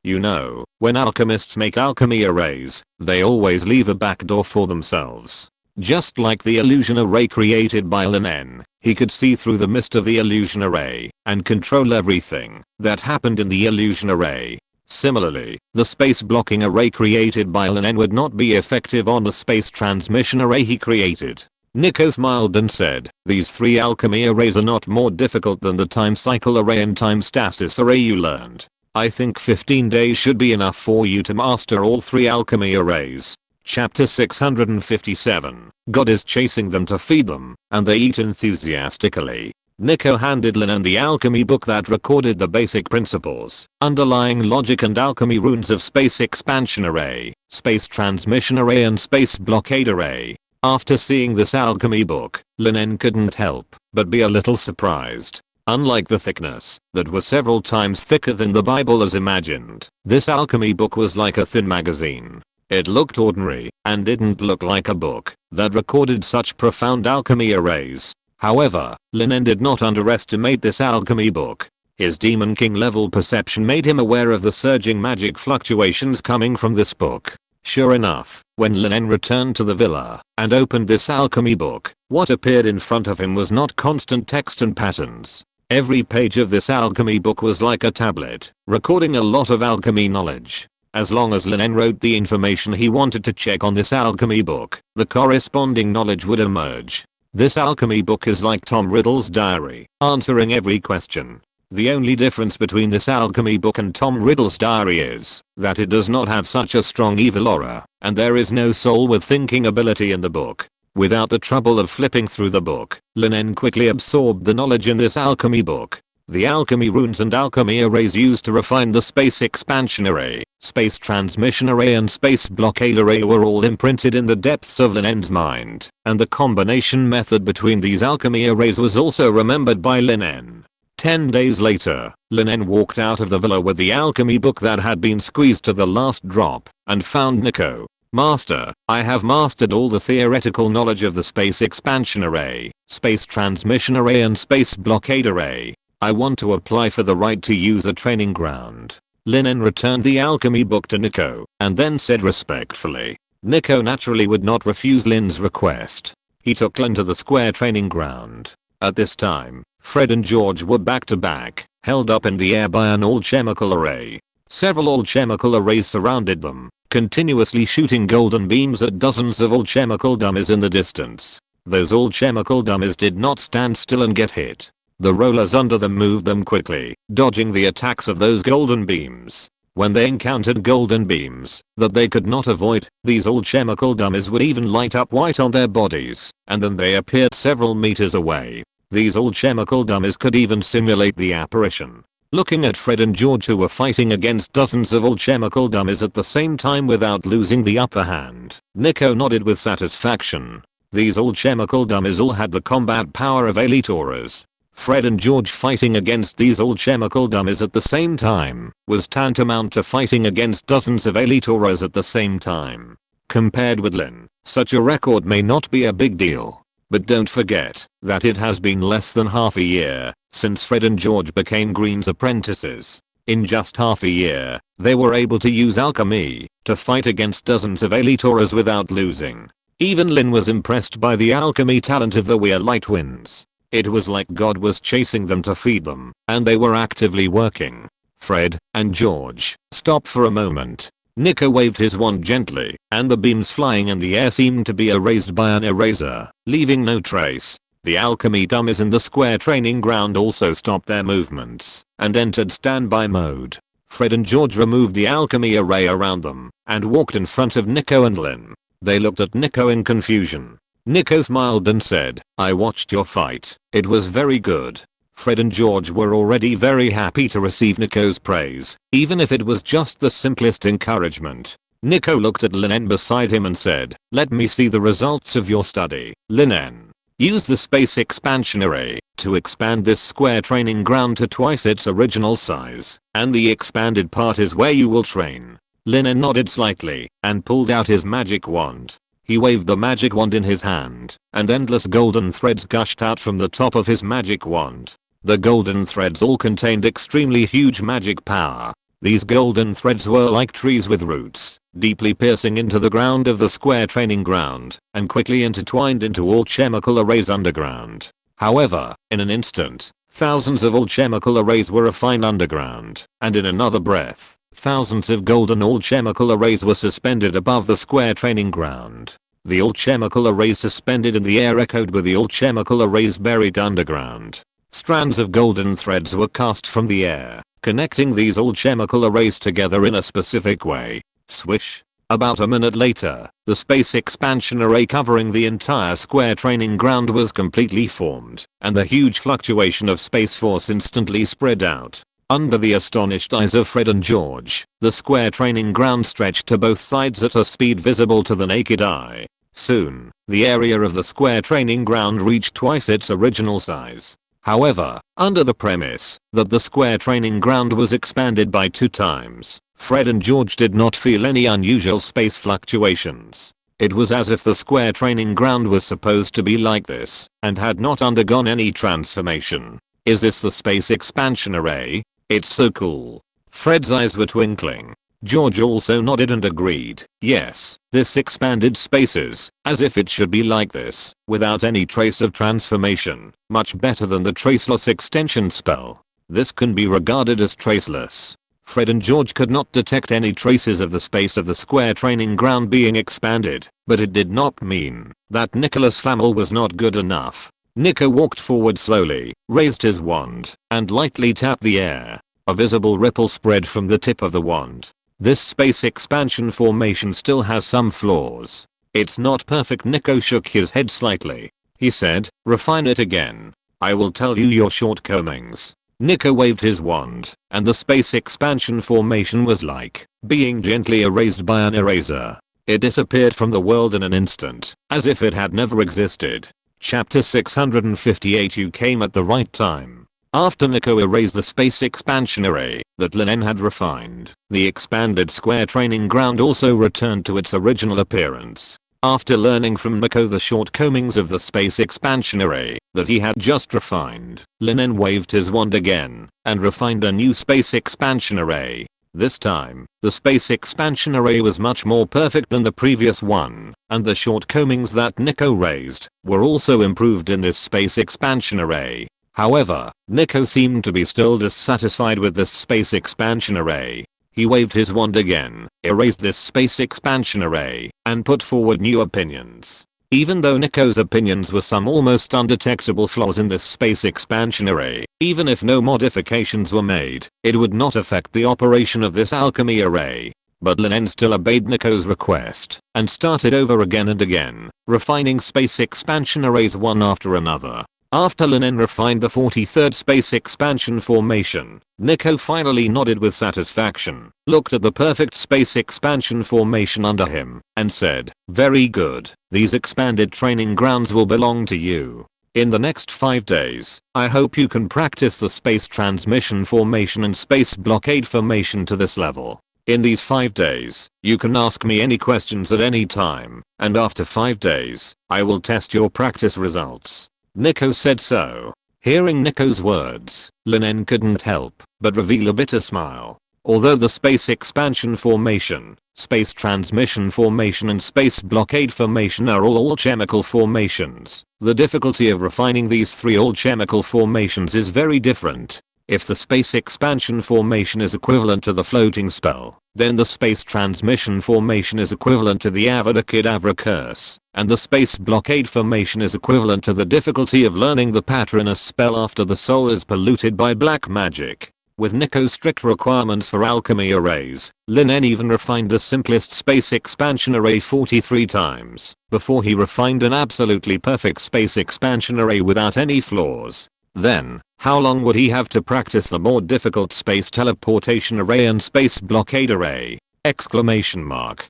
You know, when alchemists make alchemy arrays, they always leave a backdoor for themselves. Just like the illusion array created by Lin En, he could see through the mist of the illusion array and control everything that happened in the illusion array. Similarly, the space blocking array created by Lin En would not be effective on the space transmission array he created. Nico smiled and said, these 3 alchemy arrays are not more difficult than the time cycle array and time stasis array you learned. I think 15 days should be enough for you to master all 3 alchemy arrays. Chapter 657. God is chasing them to feed them, and they eat enthusiastically. Nico handed Lin En the alchemy book that recorded the basic principles, underlying logic and alchemy runes of space expansion array, space transmission array and space blockade array. After seeing this alchemy book, Lin En couldn't help but be a little surprised. Unlike the thickness that was several times thicker than the Bible as imagined, this alchemy book was like a thin magazine. It looked ordinary and didn't look like a book that recorded such profound alchemy arrays. However, Lin En did not underestimate this alchemy book. His Demon King level perception made him aware of the surging magic fluctuations coming from this book. Sure enough, when Lin En returned to the villa and opened this alchemy book, what appeared in front of him was not constant text and patterns. Every page of this alchemy book was like a tablet, recording a lot of alchemy knowledge. As long as Lin En wrote the information he wanted to check on this alchemy book, the corresponding knowledge would emerge. This alchemy book is like Tom Riddle's diary, answering every question. The only difference between this alchemy book and Tom Riddle's diary is that it does not have such a strong evil aura, and there is no soul with thinking ability in the book. Without the trouble of flipping through the book, Lin En quickly absorbed the knowledge in this alchemy book. The alchemy runes and alchemy arrays used to refine the space expansion array, space transmission array and space blockade array were all imprinted in the depths of Lin En's mind, and the combination method between these alchemy arrays was also remembered by Lin En. 10 days later, Lin En walked out of the villa with the alchemy book that had been squeezed to the last drop, and found Nico. Master, I have mastered all the theoretical knowledge of the space expansion array, space transmission array and space blockade array. I want to apply for the right to use a training ground. Lin En returned the alchemy book to Nico, and then said respectfully. Nico naturally would not refuse Lin's request. He took Lin to the square training ground. At this time, Fred and George were back to back, held up in the air by an all-chemical array. Several all-chemical arrays surrounded them, continuously shooting golden beams at dozens of all-chemical dummies in the distance. Those all-chemical dummies did not stand still and get hit. The rollers under them moved them quickly, dodging the attacks of those golden beams. When they encountered golden beams that they could not avoid, these all-chemical dummies would even light up white on their bodies, and then they appeared several meters away. These all-chemical dummies could even simulate the apparition. Looking at Fred and George who were fighting against dozens of all-chemical dummies at the same time without losing the upper hand, Nico nodded with satisfaction. These all-chemical dummies all had the combat power of elite auras. Fred and George fighting against these all-chemical dummies at the same time was tantamount to fighting against dozens of elite auras at the same time. Compared with Lin, such a record may not be a big deal. But don't forget that it has been less than half a year since Fred and George became Green's apprentices. In just half a year, they were able to use alchemy to fight against dozens of elite auras without losing. Even Lin was impressed by the alchemy talent of the Weir Light Winds. It was like God was chasing them to feed them, and they were actively working. Fred and George stopped for a moment. Nico waved his wand gently, and the beams flying in the air seemed to be erased by an eraser, leaving no trace. The alchemy dummies in the square training ground also stopped their movements and entered standby mode. Fred and George removed the alchemy array around them and walked in front of Nico and Lin. They looked at Nico in confusion. Nico smiled and said, I watched your fight. It was very good. Fred and George were already very happy to receive Nico's praise, even if it was just the simplest encouragement. Nico looked at Lin En beside him and said, let me see the results of your study. Lin En, use the space expansion array to expand this square training ground to twice its original size, and the expanded part is where you will train. Lin En nodded slightly and pulled out his magic wand. He waved the magic wand in his hand, and endless golden threads gushed out from the top of his magic wand. The golden threads all contained extremely huge magic power. These golden threads were like trees with roots, deeply piercing into the ground of the square training ground, and quickly intertwined into alchemical arrays underground. However, in an instant, thousands of alchemical arrays were refined underground, and in another breath, thousands of golden alchemical arrays were suspended above the square training ground. The alchemical arrays suspended in the air echoed with the alchemical arrays buried underground. Strands of golden threads were cast from the air, connecting these alchemical arrays together in a specific way. Swish. About a minute later, the space expansion array covering the entire square training ground was completely formed, and the huge fluctuation of space force instantly spread out. Under the astonished eyes of Fred and George, the square training ground stretched to both sides at a speed visible to the naked eye. Soon, the area of the square training ground reached twice its original size. However, under the premise that the square training ground was expanded by 2 times, Fred and George did not feel any unusual space fluctuations. It was as if the square training ground was supposed to be like this, and had not undergone any transformation. Is this the space expansion array? It's so cool. Fred's eyes were twinkling. George also nodded and agreed. Yes, this expanded spaces, as if it should be like this, without any trace of transformation, much better than the traceless extension spell. This can be regarded as traceless. Fred and George could not detect any traces of the space of the square training ground being expanded, but it did not mean that Nicholas Flamel was not good enough. Nico walked forward slowly, raised his wand, and lightly tapped the air. A visible ripple spread from the tip of the wand. This space expansion formation still has some flaws. It's not perfect. Nico shook his head slightly. He said, refine it again. I will tell you your shortcomings. Nico waved his wand, and the space expansion formation was like being gently erased by an eraser. It disappeared from the world in an instant, as if it had never existed. Chapter 658. You came at the right time. After Nico erased the space expansion array that Lin En had refined, the expanded square training ground also returned to its original appearance. After learning from Nico the shortcomings of the space expansion array that he had just refined, Lin En waved his wand again and refined a new space expansion array. This time, the space expansion array was much more perfect than the previous one, and the shortcomings that Nico raised were also improved in this space expansion array. However, Nico seemed to be still dissatisfied with this space expansion array. He waved his wand again, erased this space expansion array, and put forward new opinions. Even though Nico's opinions were some almost undetectable flaws in this space expansion array, even if no modifications were made, it would not affect the operation of this alchemy array. But Lin En still obeyed Nico's request, and started over again and again, refining space expansion arrays one after another. After Lin En refined the 43rd space expansion formation, Nico finally nodded with satisfaction, looked at the perfect space expansion formation under him, and said, very good, these expanded training grounds will belong to you. In the next 5 days, I hope you can practice the space transmission formation and space blockade formation to this level. In these 5 days, you can ask me any questions at any time, and after 5 days, I will test your practice results. Nico said so. Hearing Nico's words, Lin En couldn't help but reveal a bitter smile. Although the space expansion formation, space transmission formation and space blockade formation are all alchemical formations, the difficulty of refining these 3 alchemical formations is very different. If the space expansion formation is equivalent to the floating spell, then the space transmission formation is equivalent to the Avada Kedavra curse, and the space blockade formation is equivalent to the difficulty of learning the Patronus spell after the soul is polluted by black magic. With Nico's strict requirements for alchemy arrays, Lin En even refined the simplest space expansion array 43 times, before he refined an absolutely perfect space expansion array without any flaws. Then, how long would he have to practice the more difficult space teleportation array and space blockade array? Exclamation mark.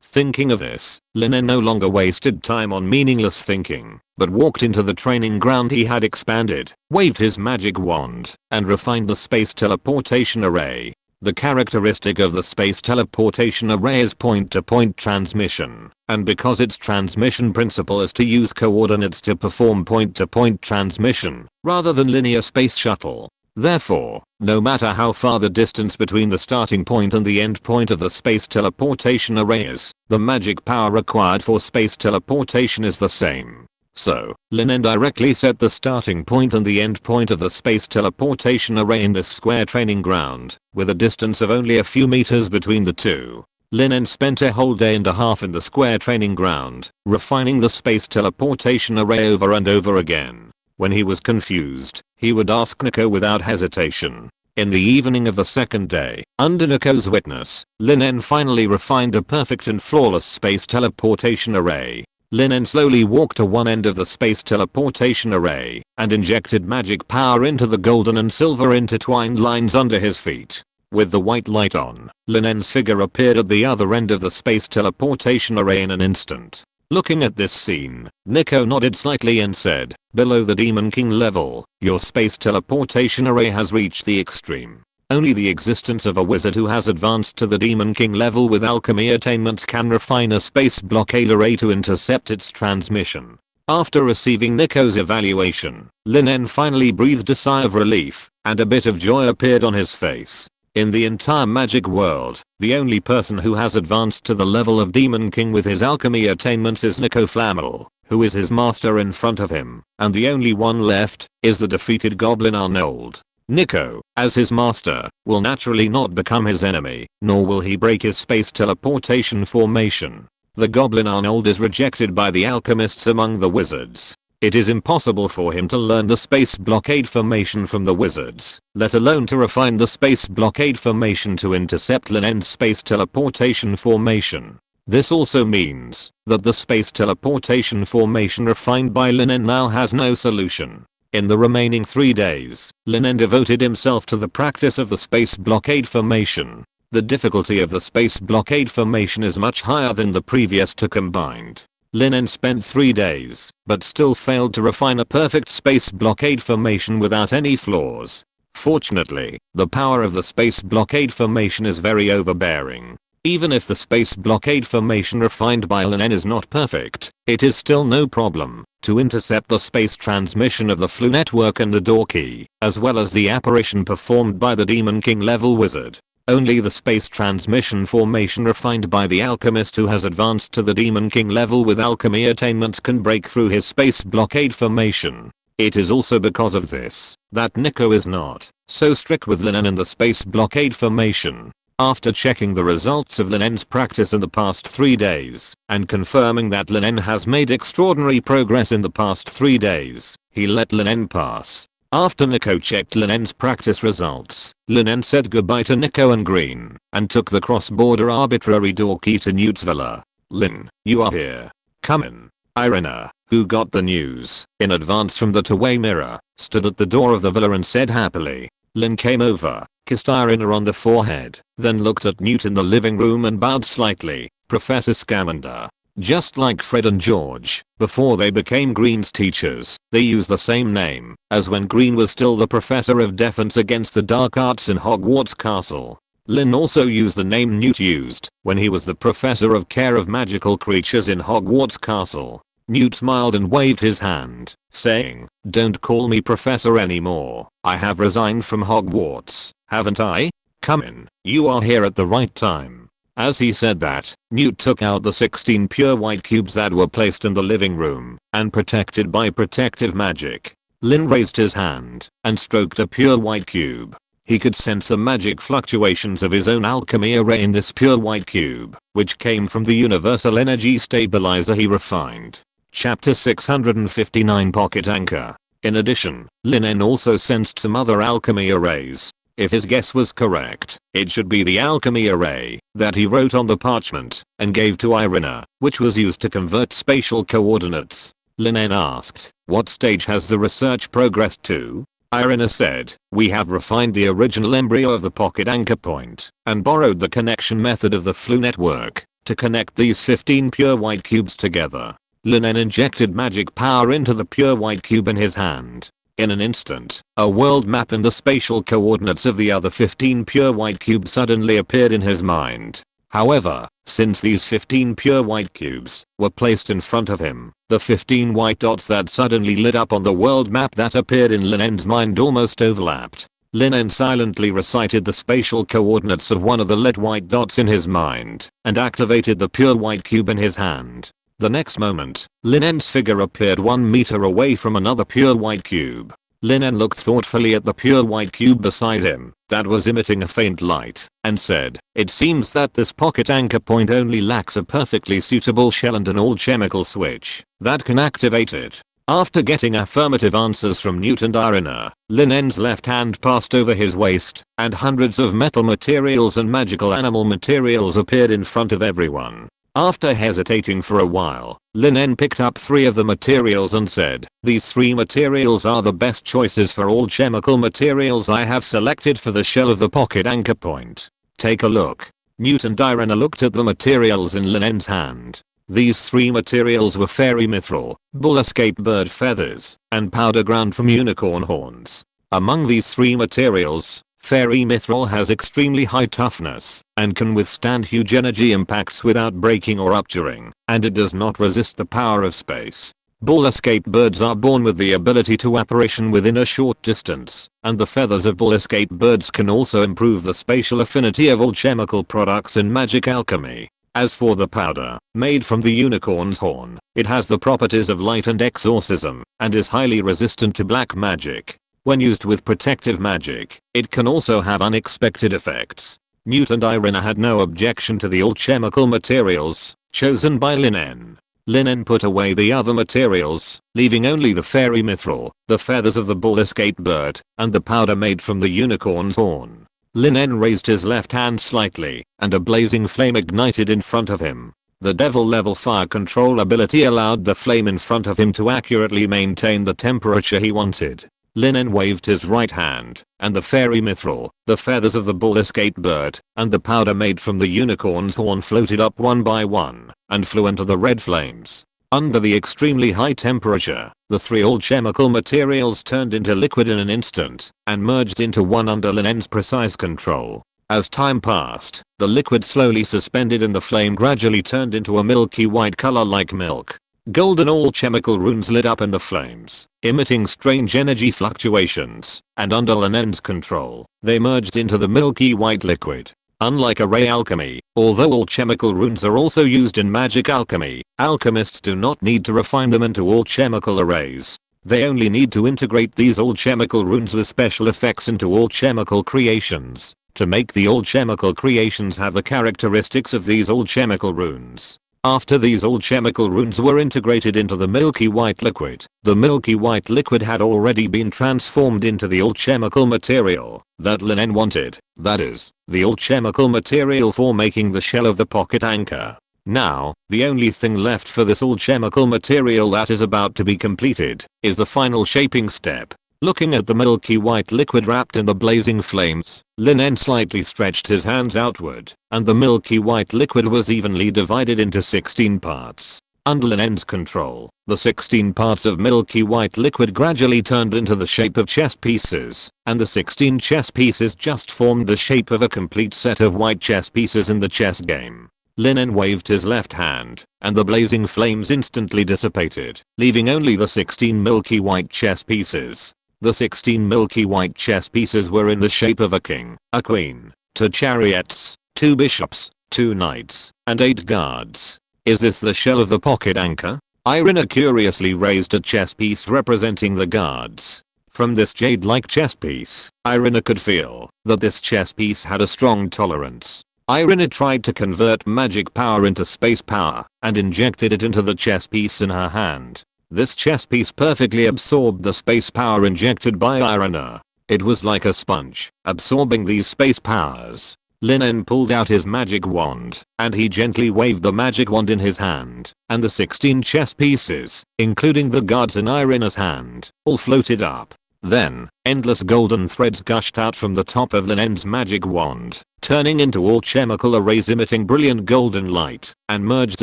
Thinking of this, Lin En no longer wasted time on meaningless thinking, but walked into the training ground he had expanded, waved his magic wand, and refined the space teleportation array. The characteristic of the space teleportation array is point-to-point transmission, and because its transmission principle is to use coordinates to perform point-to-point transmission, rather than linear space shuttle, Therefore, no matter how far the distance between the starting point and the end point of the space teleportation array is, the magic power required for space teleportation is the same. So, Lin En directly set the starting point and the end point of the space teleportation array in this square training ground, with a distance of only a few meters between the two. Lin En spent a whole day and a half in the square training ground, refining the space teleportation array over and over again. When he was confused, he would ask Nico without hesitation. In the evening of the second day, under Nico's witness, Lin En finally refined a perfect and flawless space teleportation array. Lin En slowly walked to one end of the space teleportation array and injected magic power into the golden and silver intertwined lines under his feet. With the white light on, Lin En's figure appeared at the other end of the space teleportation array in an instant. Looking at this scene, Nico nodded slightly and said, "Below the Demon King level, your space teleportation array has reached the extreme. Only the existence of a wizard who has advanced to the Demon King level with alchemy attainments can refine a space blockade array to intercept its transmission." After receiving Nico's evaluation, Lin En finally breathed a sigh of relief, and a bit of joy appeared on his face. In the entire magic world, the only person who has advanced to the level of Demon King with his alchemy attainments is Nico Flamel, who is his master in front of him, and the only one left is the defeated Goblin Arnold. Nico, as his master, will naturally not become his enemy, nor will he break his space teleportation formation. The Goblin Arnold is rejected by the alchemists among the wizards. It is impossible for him to learn the space blockade formation from the wizards, let alone to refine the space blockade formation to intercept Lin En's space teleportation formation. This also means that the space teleportation formation refined by Lin En now has no solution. In the remaining 3 days, Lin En devoted himself to the practice of the space blockade formation. The difficulty of the space blockade formation is much higher than the previous two combined. Lin En spent 3 days, but still failed to refine a perfect space blockade formation without any flaws. Fortunately, the power of the space blockade formation is very overbearing. Even if the space blockade formation refined by Lin En is not perfect, it is still no problem to intercept the space transmission of the Flu network and the door key, as well as the apparition performed by the Demon King level wizard. Only the space transmission formation refined by the alchemist who has advanced to the Demon King level with alchemy attainments can break through his space blockade formation. It is also because of this that Nico is not so strict with Lin En and the space blockade formation. After checking the results of Lin En's practice in the past 3 days, and confirming that Lin En has made extraordinary progress in the past 3 days, he let Lin En pass. After Nico checked Lin En's practice results, Lin En said goodbye to Nico and Green, and took the cross-border arbitrary door key to Newt's villa. "Lin, you are here. Come in." Irina, who got the news in advance from the two-way mirror, stood at the door of the villa and said happily. Lin came over, kissed Irina on the forehead, then looked at Newt in the living room and bowed slightly. "Professor Scamander." Just like Fred and George, before they became Green's teachers, they use the same name as when Green was still the professor of defense against the dark arts in Hogwarts Castle. Lin also used the name Newt used when he was the professor of care of magical creatures in Hogwarts Castle. Newt smiled and waved his hand, saying, "Don't call me professor anymore. I have resigned from Hogwarts, haven't I? Come in, you are here at the right time." As he said that, Newt took out the 16 pure white cubes that were placed in the living room and protected by protective magic. Lin raised his hand and stroked a pure white cube. He could sense the magic fluctuations of his own alchemy array in this pure white cube, which came from the universal energy stabilizer he refined. Chapter 659 Pocket Anchor. In addition, Lin En also sensed some other alchemy arrays. If his guess was correct, it should be the alchemy array that he wrote on the parchment and gave to Irina, which was used to convert spatial coordinates. Lin En asked, "What stage has the research progressed to?" Irina said, "We have refined the original embryo of the pocket anchor point and borrowed the connection method of the Flu network to connect these 15 pure white cubes together." Lin En injected magic power into the pure white cube in his hand. In an instant, a world map and the spatial coordinates of the other 15 pure white cubes suddenly appeared in his mind. However, since these 15 pure white cubes were placed in front of him, the 15 white dots that suddenly lit up on the world map that appeared in Lin En's mind almost overlapped. Lin En silently recited the spatial coordinates of one of the lit white dots in his mind and activated the pure white cube in his hand. The next moment, Lin En's figure appeared 1 meter away from another pure white cube. Lin En looked thoughtfully at the pure white cube beside him that was emitting a faint light and said, "It seems that this pocket anchor point only lacks a perfectly suitable shell and an all-chemical switch that can activate it." After getting affirmative answers from Newt and Irina, Lin En's left hand passed over his waist, and hundreds of metal materials and magical animal materials appeared in front of everyone. After hesitating for a while, Lin En picked up 3 of the materials and said, "These 3 materials are the best choices for all chemical materials I have selected for the shell of the pocket anchor point. Take a look." Newt and Irina looked at the materials in Lin En's hand. These 3 materials were fairy mithril, bull escape bird feathers, and powder ground from unicorn horns. Among these 3 materials, fairy mithril has extremely high toughness and can withstand huge energy impacts without breaking or rupturing, and it does not resist the power of space. Bull escape birds are born with the ability to apparition within a short distance, and the feathers of bull escape birds can also improve the spatial affinity of all chemical products in magic alchemy. As for the powder, made from the unicorn's horn, it has the properties of light and exorcism, and is highly resistant to black magic. When used with protective magic, it can also have unexpected effects. Newt and Irina had no objection to the all-chemical materials chosen by Lin En. Lin En put away the other materials, leaving only the fairy mithril, the feathers of the bull escape bird, and the powder made from the unicorn's horn. Lin En raised his left hand slightly, and a blazing flame ignited in front of him. The devil level fire control ability allowed the flame in front of him to accurately maintain the temperature he wanted. Lin En waved his right hand, and the fairy mithril, the feathers of the bull escape bird, and the powder made from the unicorn's horn floated up one by one, and flew into the red flames. Under the extremely high temperature, the 3 all-chemical materials turned into liquid in an instant, and merged into one under Lin En's precise control. As time passed, the liquid slowly suspended in the flame gradually turned into a milky white color like milk. Golden all-chemical runes lit up in the flames, emitting strange energy fluctuations, and under Lin En's control, they merged into the milky white liquid. Unlike array alchemy, although all chemical runes are also used in magic alchemy, alchemists do not need to refine them into all chemical arrays. They only need to integrate these all chemical runes with special effects into all chemical creations, to make the all chemical creations have the characteristics of these all chemical runes. After these all chemical runes were integrated into the milky white liquid, the milky white liquid had already been transformed into the all chemical material that Lin En wanted, that is, the all chemical material for making the shell of the pocket anchor. Now, the only thing left for this all chemical material that is about to be completed is the final shaping step. Looking at the milky white liquid wrapped in the blazing flames, Lin En slightly stretched his hands outward, and the milky white liquid was evenly divided into 16 parts. Under Lin En's control, the 16 parts of milky white liquid gradually turned into the shape of chess pieces, and the 16 chess pieces just formed the shape of a complete set of white chess pieces in the chess game. Lin En waved his left hand, and the blazing flames instantly dissipated, leaving only the 16 milky white chess pieces. The 16 milky white chess pieces were in the shape of a king, a queen, 2 chariots, 2 bishops, 2 knights, and 8 guards. Is this the shell of the pocket anchor? Irina curiously raised a chess piece representing the guards. From this jade-like chess piece, Irina could feel that this chess piece had a strong tolerance. Irina tried to convert magic power into space power and injected it into the chess piece in her hand. This chess piece perfectly absorbed the space power injected by Irina. It was like a sponge, absorbing these space powers. Lin En pulled out his magic wand, and he gently waved the magic wand in his hand, and the 16 chess pieces, including the guards in Irina's hand, all floated up. Then, endless golden threads gushed out from the top of Lin En's magic wand, turning into all chemical arrays emitting brilliant golden light, and merged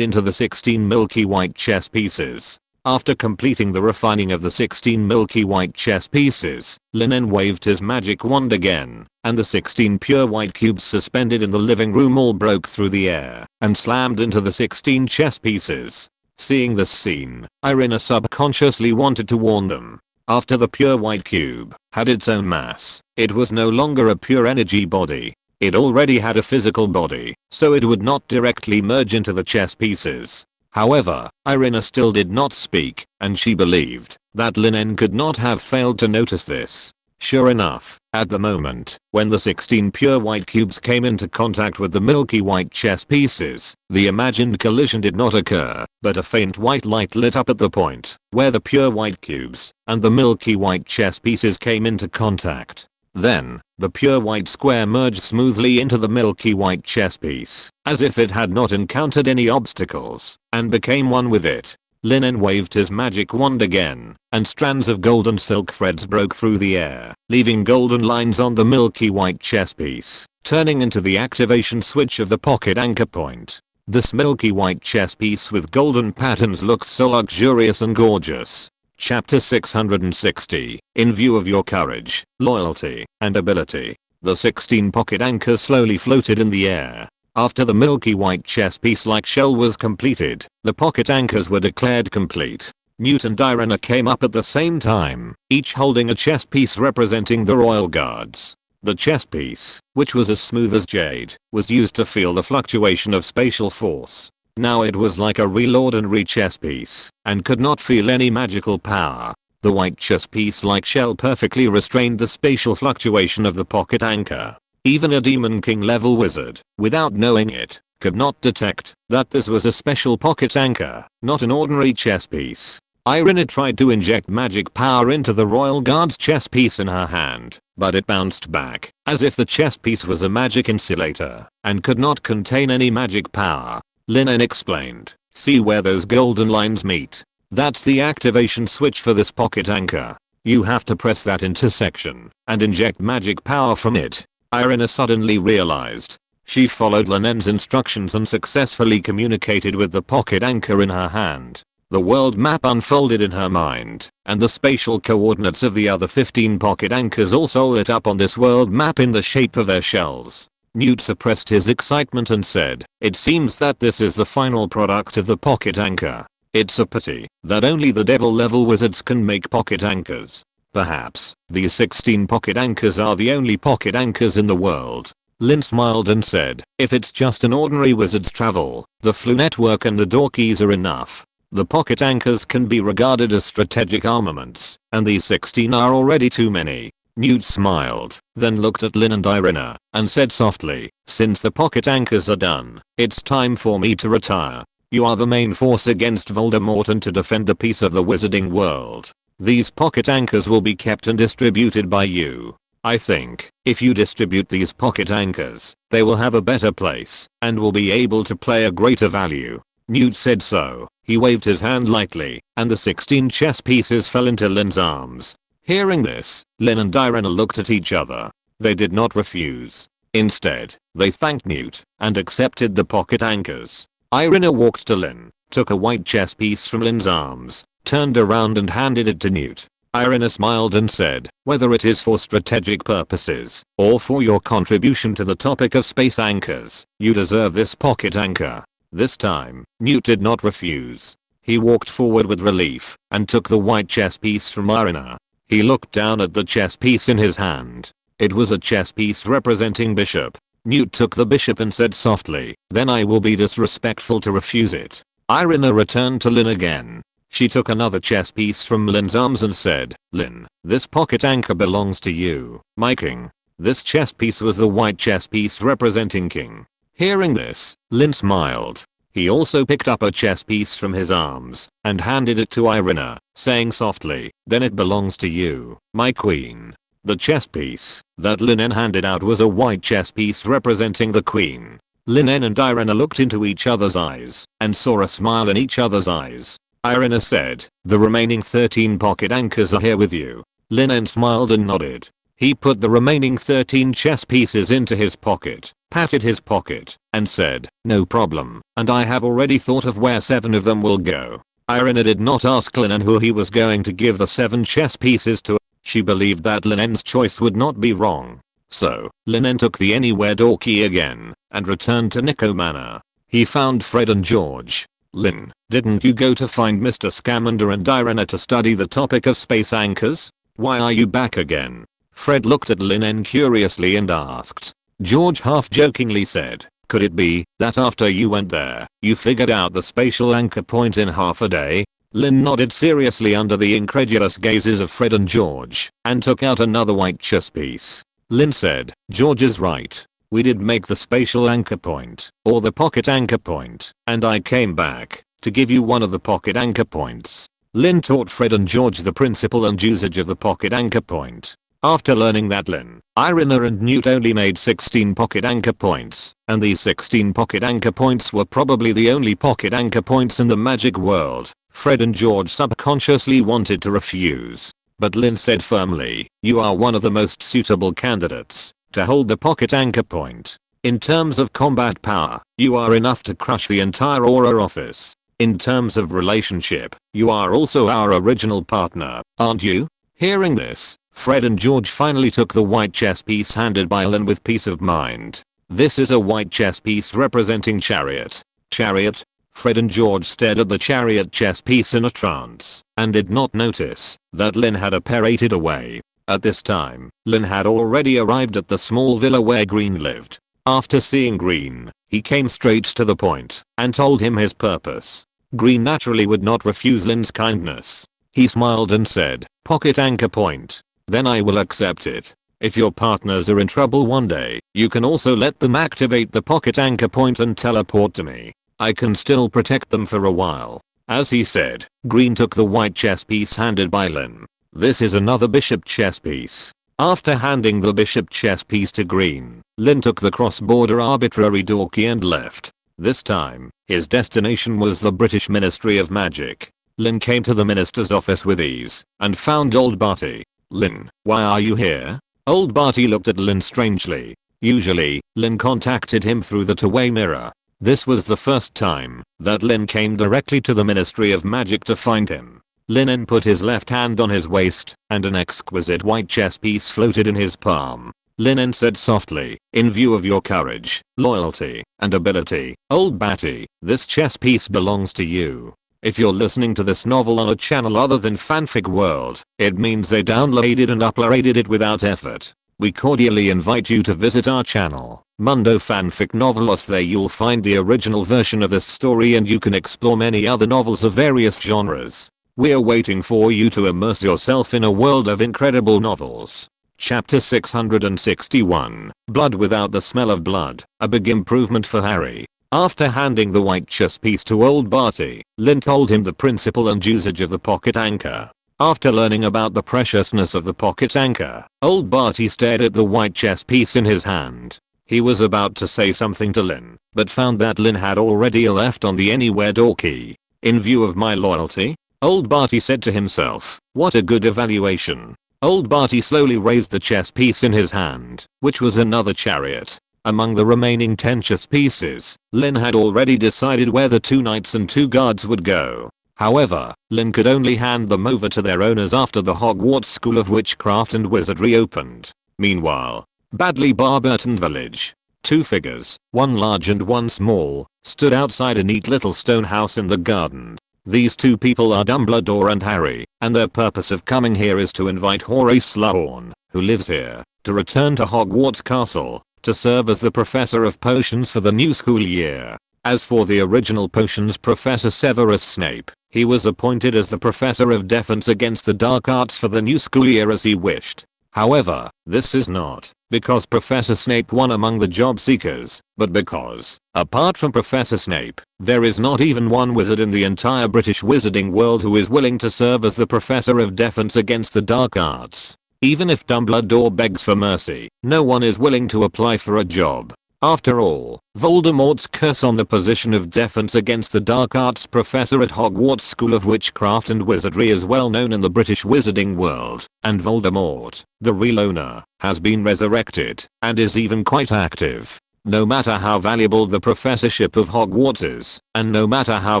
into the 16 milky white chess pieces. After completing the refining of the 16 milky white chess pieces, Lin En waved his magic wand again, and the 16 pure white cubes suspended in the living room all broke through the air and slammed into the 16 chess pieces. Seeing this scene, Irina subconsciously wanted to warn them. After the pure white cube had its own mass, it was no longer a pure energy body. It already had a physical body, so it would not directly merge into the chess pieces. However, Irina still did not speak, and she believed that Lin En could not have failed to notice this. Sure enough, at the moment when the 16 pure white cubes came into contact with the milky white chess pieces, the imagined collision did not occur, but a faint white light lit up at the point where the pure white cubes and the milky white chess pieces came into contact. Then, the pure white square merged smoothly into the milky white chess piece, as if it had not encountered any obstacles, and became one with it. Lin En waved his magic wand again, and strands of golden silk threads broke through the air, leaving golden lines on the milky white chess piece, turning into the activation switch of the pocket anchor point. This milky white chess piece with golden patterns looks so luxurious and gorgeous. Chapter 660. In view of your courage, loyalty, and ability, the 16 pocket anchors slowly floated in the air. After the milky white chess piece-like shell was completed, the pocket anchors were declared complete. Newt and Irina came up at the same time, each holding a chess piece representing the royal guards. The chess piece, which was as smooth as jade, was used to feel the fluctuation of spatial force. Now it was like a real ordinary chess piece, and could not feel any magical power. The white chess piece-like shell perfectly restrained the spatial fluctuation of the pocket anchor. Even a Demon King level wizard, without knowing it, could not detect that this was a special pocket anchor, not an ordinary chess piece. Irina tried to inject magic power into the royal guard's chess piece in her hand, but it bounced back, as if the chess piece was a magic insulator, and could not contain any magic power. Lin En explained, see where those golden lines meet? That's the activation switch for this pocket anchor. You have to press that intersection, and inject magic power from it. Irina suddenly realized. She followed Lin En's instructions and successfully communicated with the pocket anchor in her hand. The world map unfolded in her mind, and the spatial coordinates of the other 15 pocket anchors also lit up on this world map in the shape of their shells. Newt suppressed his excitement and said, it seems that this is the final product of the pocket anchor. It's a pity that only the devil level wizards can make pocket anchors. Perhaps these 16 pocket anchors are the only pocket anchors in the world. Lin smiled and said, if it's just an ordinary wizard's travel, the flu network and the door keys are enough. The pocket anchors can be regarded as strategic armaments, and these 16 are already too many. Newt smiled, then looked at Lin and Irina, and said softly, since the pocket anchors are done, it's time for me to retire. You are the main force against Voldemort and to defend the peace of the wizarding world. These pocket anchors will be kept and distributed by you. I think, if you distribute these pocket anchors, they will have a better place, and will be able to play a greater value. Newt said so. He waved his hand lightly, and the 16 chess pieces fell into Lin's arms. Hearing this, Lin and Irina looked at each other. They did not refuse. Instead, they thanked Newt, and accepted the pocket anchors. Irina walked to Lin, took a white chess piece from Lin's arms, turned around and handed it to Newt. Irina smiled and said, whether it is for strategic purposes, or for your contribution to the topic of space anchors, you deserve this pocket anchor. This time, Newt did not refuse. He walked forward with relief, and took the white chess piece from Irina. He looked down at the chess piece in his hand. It was a chess piece representing bishop. Newt took the bishop and said softly, then I will be disrespectful to refuse it. Irina returned to Lin again. She took another chess piece from Lin's arms and said, Lin, this pocket anchor belongs to you, my king. This chess piece was the white chess piece representing king. Hearing this, Lin smiled. He also picked up a chess piece from his arms and handed it to Irina, saying softly, then it belongs to you, my queen. The chess piece that Lin En handed out was a white chess piece representing the queen. Lin En and Irina looked into each other's eyes and saw a smile in each other's eyes. Irina said, the remaining 13 pocket anchors are here with you. Lin En smiled and nodded. He put the remaining 13 chess pieces into his pocket, patted his pocket, and said, no problem, and I have already thought of where 7 of them will go. Irina did not ask Lin En who he was going to give the 7 chess pieces to. She believed that Lin En's choice would not be wrong. So, Lin En took the anywhere door key again, and returned to Nico Manor. He found Fred and George. Lin, didn't you go to find Mr. Scamander and Irina to study the topic of space anchors? Why are you back again? Fred looked at Lin En curiously and asked. George half-jokingly said, could it be that after you went there, you figured out the spatial anchor point in half a day? Lin nodded seriously under the incredulous gazes of Fred and George, and took out another white chess piece. Lin said, George is right. We did make the spatial anchor point, or the pocket anchor point, and I came back to give you one of the pocket anchor points. Lin taught Fred and George the principle and usage of the pocket anchor point. After learning that Lin, Irina and Newt only made 16 pocket anchor points, and these 16 pocket anchor points were probably the only pocket anchor points in the magic world. Fred and George subconsciously wanted to refuse, but Lin said firmly, you are one of the most suitable candidates to hold the pocket anchor point. In terms of combat power, you are enough to crush the entire Aura office. In terms of relationship, you are also our original partner, aren't you? Hearing this, Fred and George finally took the white chess piece handed by Lin with peace of mind. This is a white chess piece representing chariot. Chariot? Fred and George stared at the chariot chess piece in a trance, and did not notice that Lin had apparated away. At this time, Lin had already arrived at the small villa where Green lived. After seeing Green, he came straight to the point, and told him his purpose. Green naturally would not refuse Lin's kindness. He smiled and said, pocket anchor point. Then I will accept it. If your partners are in trouble one day, you can also let them activate the pocket anchor point and teleport to me. I can still protect them for a while. As he said, Green took the white chess piece handed by Lin. This is another bishop chess piece. After handing the bishop chess piece to Green, Lin took the cross-border arbitrary door key and left. This time, his destination was the British Ministry of Magic. Lin came to the minister's office with ease, and found old Barty. Lin, why are you here? Old Barty looked at Lin strangely. Usually, Lin contacted him through the two-way mirror. This was the first time that Lin came directly to the Ministry of Magic to find him. Lin En put his left hand on his waist, and an exquisite white chess piece floated in his palm. Lin En said softly, in view of your courage, loyalty, and ability, old Barty, this chess piece belongs to you. If you're listening to this novel on a channel other than Fanfic World, it means they downloaded and uploaded it without effort. We cordially invite you to visit our channel, Mundo Fanfic Novelos. There you'll find the original version of this story and you can explore many other novels of various genres. We're waiting for you to immerse yourself in a world of incredible novels. Chapter 661, Blood Without the Smell of Blood, a big improvement for Harry. After handing the white chess piece to old Barty, Lin told him the principle and usage of the pocket anchor. After learning about the preciousness of the pocket anchor, old Barty stared at the white chess piece in his hand. He was about to say something to Lin, but found that Lin had already left on the anywhere door key. In view of my loyalty? Old Barty said to himself, what a good evaluation. Old Barty slowly raised the chess piece in his hand, which was another chariot. Among the remaining 10 chess pieces, Lin had already decided where the 2 knights and 2 guards would go. However, Lin could only hand them over to their owners after the Hogwarts School of Witchcraft and Wizardry opened. Meanwhile, Badley Barberton Village. 2 figures, one large and one small, stood outside a neat little stone house in the garden. These 2 people are Dumbledore and Harry, and their purpose of coming here is to invite Horace Slughorn, who lives here, to return to Hogwarts Castle, to serve as the Professor of Potions for the new school year. As for the original potions Professor Severus Snape, he was appointed as the Professor of Defense Against the Dark Arts for the new school year as he wished. However, this is not because Professor Snape won among the job seekers, but because, apart from Professor Snape, there is not even one wizard in the entire British wizarding world who is willing to serve as the Professor of Defense Against the Dark Arts. Even if Dumbledore begs for mercy, no one is willing to apply for a job. After all, Voldemort's curse on the position of Defense Against the Dark Arts Professor at Hogwarts School of Witchcraft and Wizardry is well known in the British wizarding world, and Voldemort, the real owner, has been resurrected, and is even quite active. No matter how valuable the professorship of Hogwarts is, and no matter how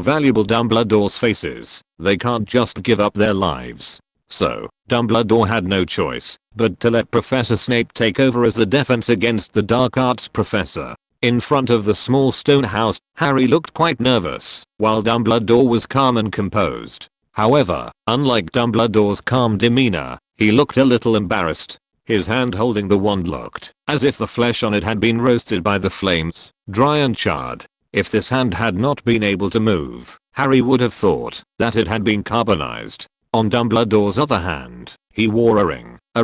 valuable Dumbledore's face is, they can't just give up their lives. So, Dumbledore had no choice but to let Professor Snape take over as the Defense Against the Dark Arts Professor. In front of the small stone house, Harry looked quite nervous, while Dumbledore was calm and composed. However, unlike Dumbledore's calm demeanor, he looked a little embarrassed. His hand holding the wand looked as if the flesh on it had been roasted by the flames, dry and charred. If this hand had not been able to move, Harry would have thought that it had been carbonized. On Dumbledore's other hand, he wore a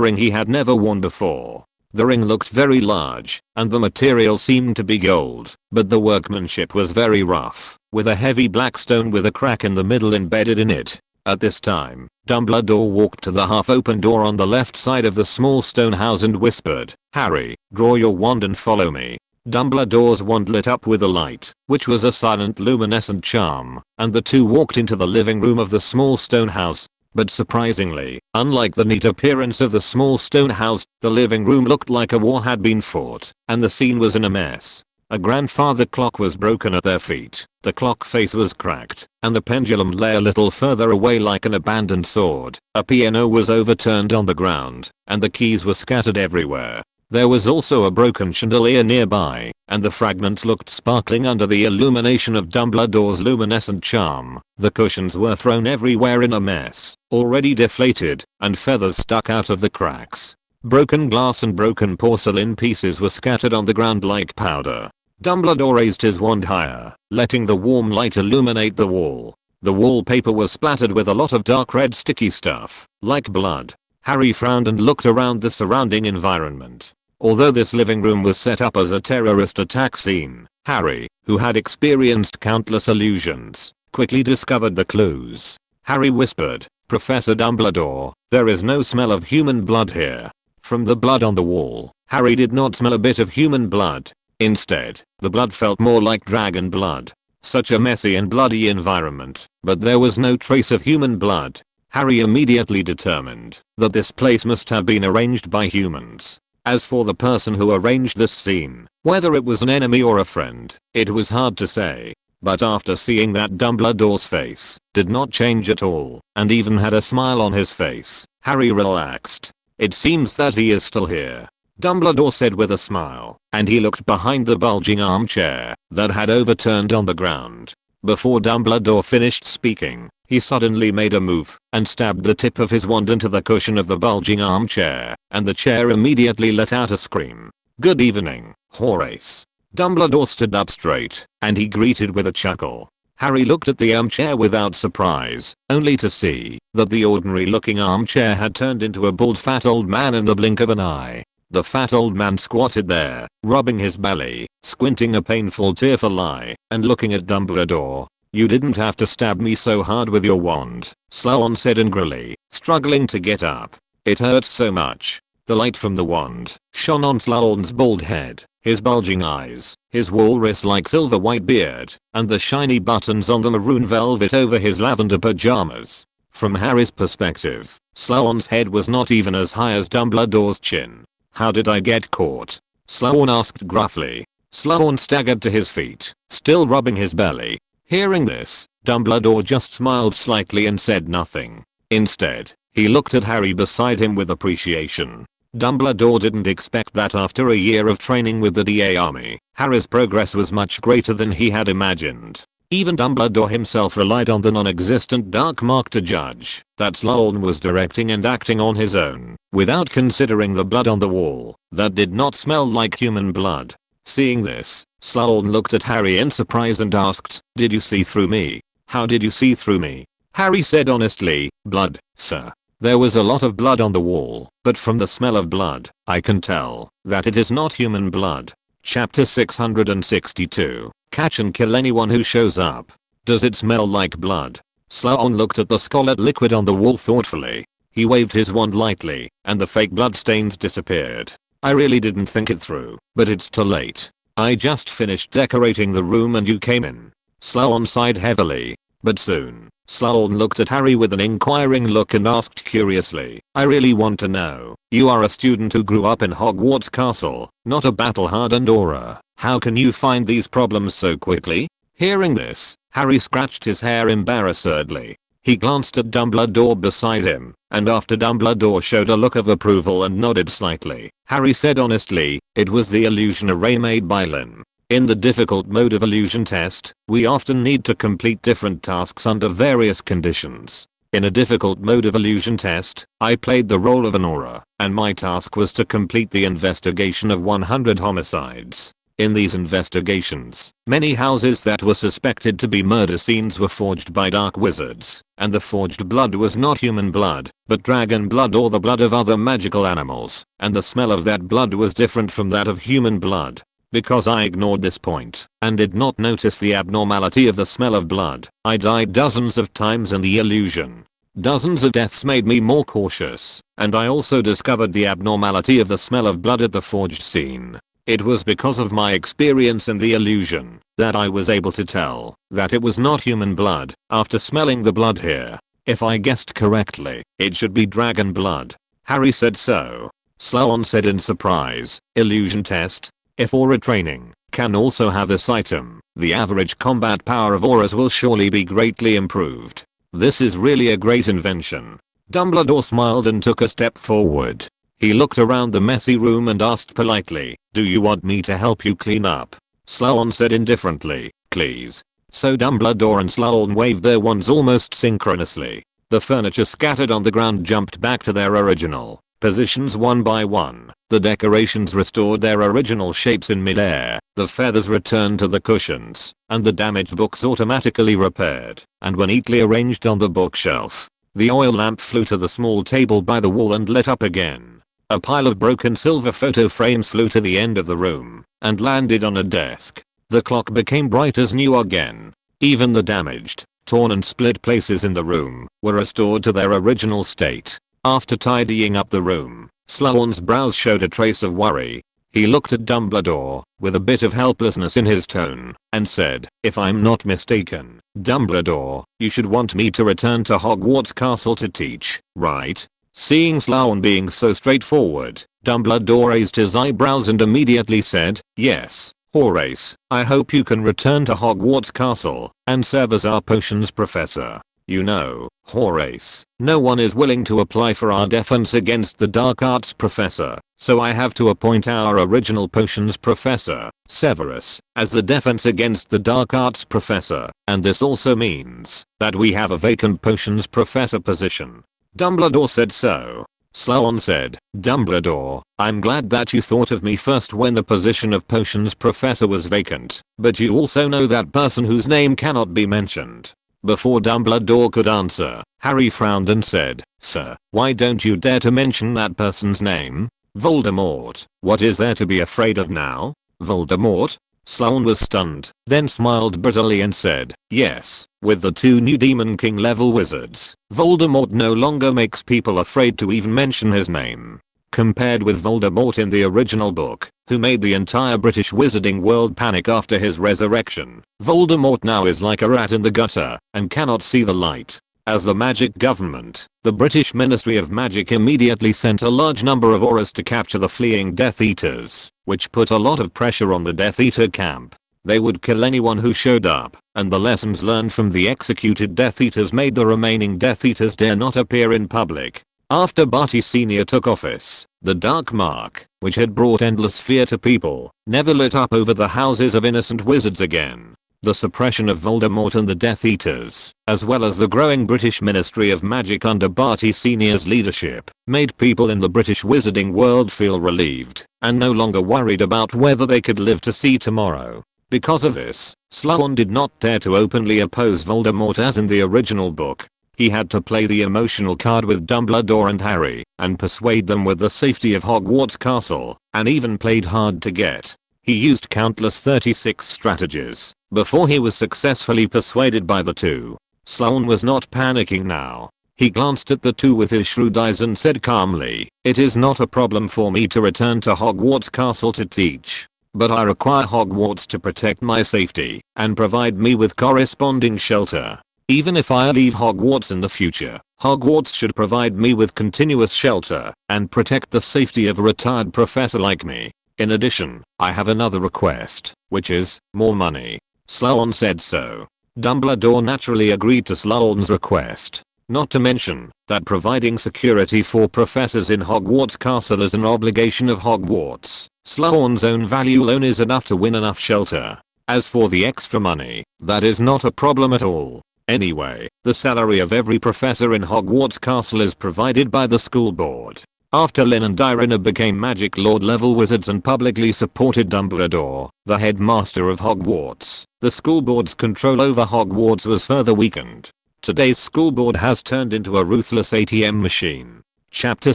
ring he had never worn before. The ring looked very large, and the material seemed to be gold, but the workmanship was very rough, with a heavy black stone with a crack in the middle embedded in it. At this time, Dumbledore walked to the half-open door on the left side of the small stone house and whispered, "Harry, draw your wand and follow me." Dumbledore's wand lit up with a light, which was a silent luminescent charm, and the two walked into the living room of the small stone house. But surprisingly, unlike the neat appearance of the small stone house, the living room looked like a war had been fought, and the scene was in a mess. A grandfather clock was broken at their feet, the clock face was cracked, and the pendulum lay a little further away like an abandoned sword. A piano was overturned on the ground, and the keys were scattered everywhere. There was also a broken chandelier nearby, and the fragments looked sparkling under the illumination of Dumbledore's luminescent charm. The cushions were thrown everywhere in a mess, already deflated, and feathers stuck out of the cracks. Broken glass and broken porcelain pieces were scattered on the ground like powder. Dumbledore raised his wand higher, letting the warm light illuminate the wall. The wallpaper was splattered with a lot of dark red sticky stuff, like blood. Harry frowned and looked around the surrounding environment. Although this living room was set up as a terrorist attack scene, Harry, who had experienced countless illusions, quickly discovered the clues. Harry whispered, "Professor Dumbledore, there is no smell of human blood here." From the blood on the wall, Harry did not smell a bit of human blood. Instead, the blood felt more like dragon blood. Such a messy and bloody environment, but there was no trace of human blood. Harry immediately determined that this place must have been arranged by humans. As for the person who arranged this scene, whether it was an enemy or a friend, it was hard to say. But after seeing that Dumbledore's face did not change at all, and even had a smile on his face, Harry relaxed. "It seems that he is still here," Dumbledore said with a smile, and he looked behind the bulging armchair that had overturned on the ground. Before Dumbledore finished speaking, he suddenly made a move and stabbed the tip of his wand into the cushion of the bulging armchair, and the chair immediately let out a scream. "Good evening, Horace." Dumbledore stood up straight, and he greeted with a chuckle. Harry looked at the armchair without surprise, only to see that the ordinary looking armchair had turned into a bald fat old man in the blink of an eye. The fat old man squatted there, rubbing his belly, squinting a painful tearful eye, and looking at Dumbledore. "You didn't have to stab me so hard with your wand," Sloan said angrily, struggling to get up. "It hurts so much." The light from the wand shone on Sloan's bald head, his bulging eyes, his walrus-like silver white beard, and the shiny buttons on the maroon velvet over his lavender pajamas. From Harry's perspective, Sloan's head was not even as high as Dumbledore's chin. "How did I get caught?" Sloan asked gruffly. Sloan staggered to his feet, still rubbing his belly. Hearing this, Dumbledore just smiled slightly and said nothing. Instead, he looked at Harry beside him with appreciation. Dumbledore didn't expect that after a year of training with the DA army, Harry's progress was much greater than he had imagined. Even Dumbledore himself relied on the non-existent dark mark to judge that Sloan was directing and acting on his own, without considering the blood on the wall that did not smell like human blood. Seeing this, Sloan looked at Harry in surprise and asked, "Did you see through me?" "How did you see through me?" Harry said honestly, "Blood, sir. There was a lot of blood on the wall, but from the smell of blood, I can tell that it is not human blood." Chapter 662. Catch and kill anyone who shows up. "Does it smell like blood?" Sloan looked at the scarlet liquid on the wall thoughtfully. He waved his wand lightly, and the fake blood stains disappeared. "I really didn't think it through, but it's too late. I just finished decorating the room and you came in." Sloan sighed heavily. But soon, Sloan looked at Harry with an inquiring look and asked curiously, "I really want to know. You are a student who grew up in Hogwarts Castle, not a battle-hardened aura. How can you find these problems so quickly?" Hearing this, Harry scratched his hair embarrassedly. He glanced at Dumbledore beside him, and after Dumbledore showed a look of approval and nodded slightly, Harry said honestly, "It was the illusion array made by Lin In the difficult mode of illusion test, we often need to complete different tasks under various conditions. In a difficult mode of illusion test, I played the role of an aura, and my task was to complete the investigation of 100 homicides. In these investigations, many houses that were suspected to be murder scenes were forged by dark wizards, and the forged blood was not human blood, but dragon blood or the blood of other magical animals, and the smell of that blood was different from that of human blood. Because I ignored this point, and did not notice the abnormality of the smell of blood, I died dozens of times in the illusion. Dozens of deaths made me more cautious, and I also discovered the abnormality of the smell of blood at the forged scene. It was because of my experience in the illusion that I was able to tell that it was not human blood after smelling the blood here. If I guessed correctly, it should be dragon blood. Harry said so. Sloan said in surprise, illusion test? If aura training can also have this item, the average combat power of auras will surely be greatly improved. This is really a great invention. Dumbledore smiled and took a step forward. He looked around the messy room and asked politely, "Do you want me to help you clean up?" Sloan said indifferently, "Please." So Dumbledore and Sloan waved their wands almost synchronously. The furniture scattered on the ground jumped back to their original positions one by one. The decorations restored their original shapes in midair. The feathers returned to the cushions, and the damaged books automatically repaired and were neatly arranged on the bookshelf. The oil lamp flew to the small table by the wall and lit up again. A pile of broken silver photo frames flew to the end of the room and landed on a desk. The clock became bright as new again. Even the damaged, torn and split places in the room were restored to their original state. After tidying up the room, Sloan's brows showed a trace of worry. He looked at Dumbledore with a bit of helplessness in his tone and said, "If I'm not mistaken, Dumbledore, you should want me to return to Hogwarts Castle to teach, right?" Seeing Sloan being so straightforward, Dumbledore raised his eyebrows and immediately said, "Yes, Horace, I hope you can return to Hogwarts Castle and serve as our potions professor. You know, Horace, no one is willing to apply for our defense against the dark arts professor, so I have to appoint our original potions professor, Severus, as the defense against the dark arts professor, and this also means that we have a vacant potions professor position." Dumbledore said so. Sloan said, "Dumbledore, I'm glad that you thought of me first when the position of potions professor was vacant, but you also know that person whose name cannot be mentioned." Before Dumbledore could answer, Harry frowned and said, "Sir, why don't you dare to mention that person's name? Voldemort. What is there to be afraid of now? Voldemort?" Sloan was stunned, then smiled bitterly and said, "Yes, with the two new Demon King level wizards, Voldemort no longer makes people afraid to even mention his name. Compared with Voldemort in the original book, who made the entire British wizarding world panic after his resurrection, Voldemort now is like a rat in the gutter and cannot see the light." As the magic government, the British Ministry of Magic immediately sent a large number of auras to capture the fleeing Death Eaters, which put a lot of pressure on the Death Eater camp. They would kill anyone who showed up, and the lessons learned from the executed Death Eaters made the remaining Death Eaters dare not appear in public. After Barty Sr. took office, the Dark Mark, which had brought endless fear to people, never lit up over the houses of innocent wizards again. The suppression of Voldemort and the Death Eaters, as well as the growing British Ministry of Magic under Barty Sr.'s leadership, made people in the British wizarding world feel relieved, and no longer worried about whether they could live to see tomorrow. Because of this, Sloan did not dare to openly oppose Voldemort as in the original book. He had to play the emotional card with Dumbledore and Harry, and persuade them with the safety of Hogwarts Castle, and even played hard to get. He used countless 36 strategies before he was successfully persuaded by the two. Sloan was not panicking now. He glanced at the two with his shrewd eyes and said calmly, "It is not a problem for me to return to Hogwarts Castle to teach. But I require Hogwarts to protect my safety and provide me with corresponding shelter. Even if I leave Hogwarts in the future, Hogwarts should provide me with continuous shelter and protect the safety of a retired professor like me. In addition, I have another request, which is more money." Sloan said so. Dumbledore naturally agreed to Sloan's request. Not to mention that providing security for professors in Hogwarts Castle is an obligation of Hogwarts, Slughorn's own value alone is enough to win enough shelter. As for the extra money, that is not a problem at all. Anyway, the salary of every professor in Hogwarts Castle is provided by the school board. After Lin and Irina became Magic Lord level wizards and publicly supported Dumbledore, the headmaster of Hogwarts, the school board's control over Hogwarts was further weakened. Today's school board has turned into a ruthless ATM machine. Chapter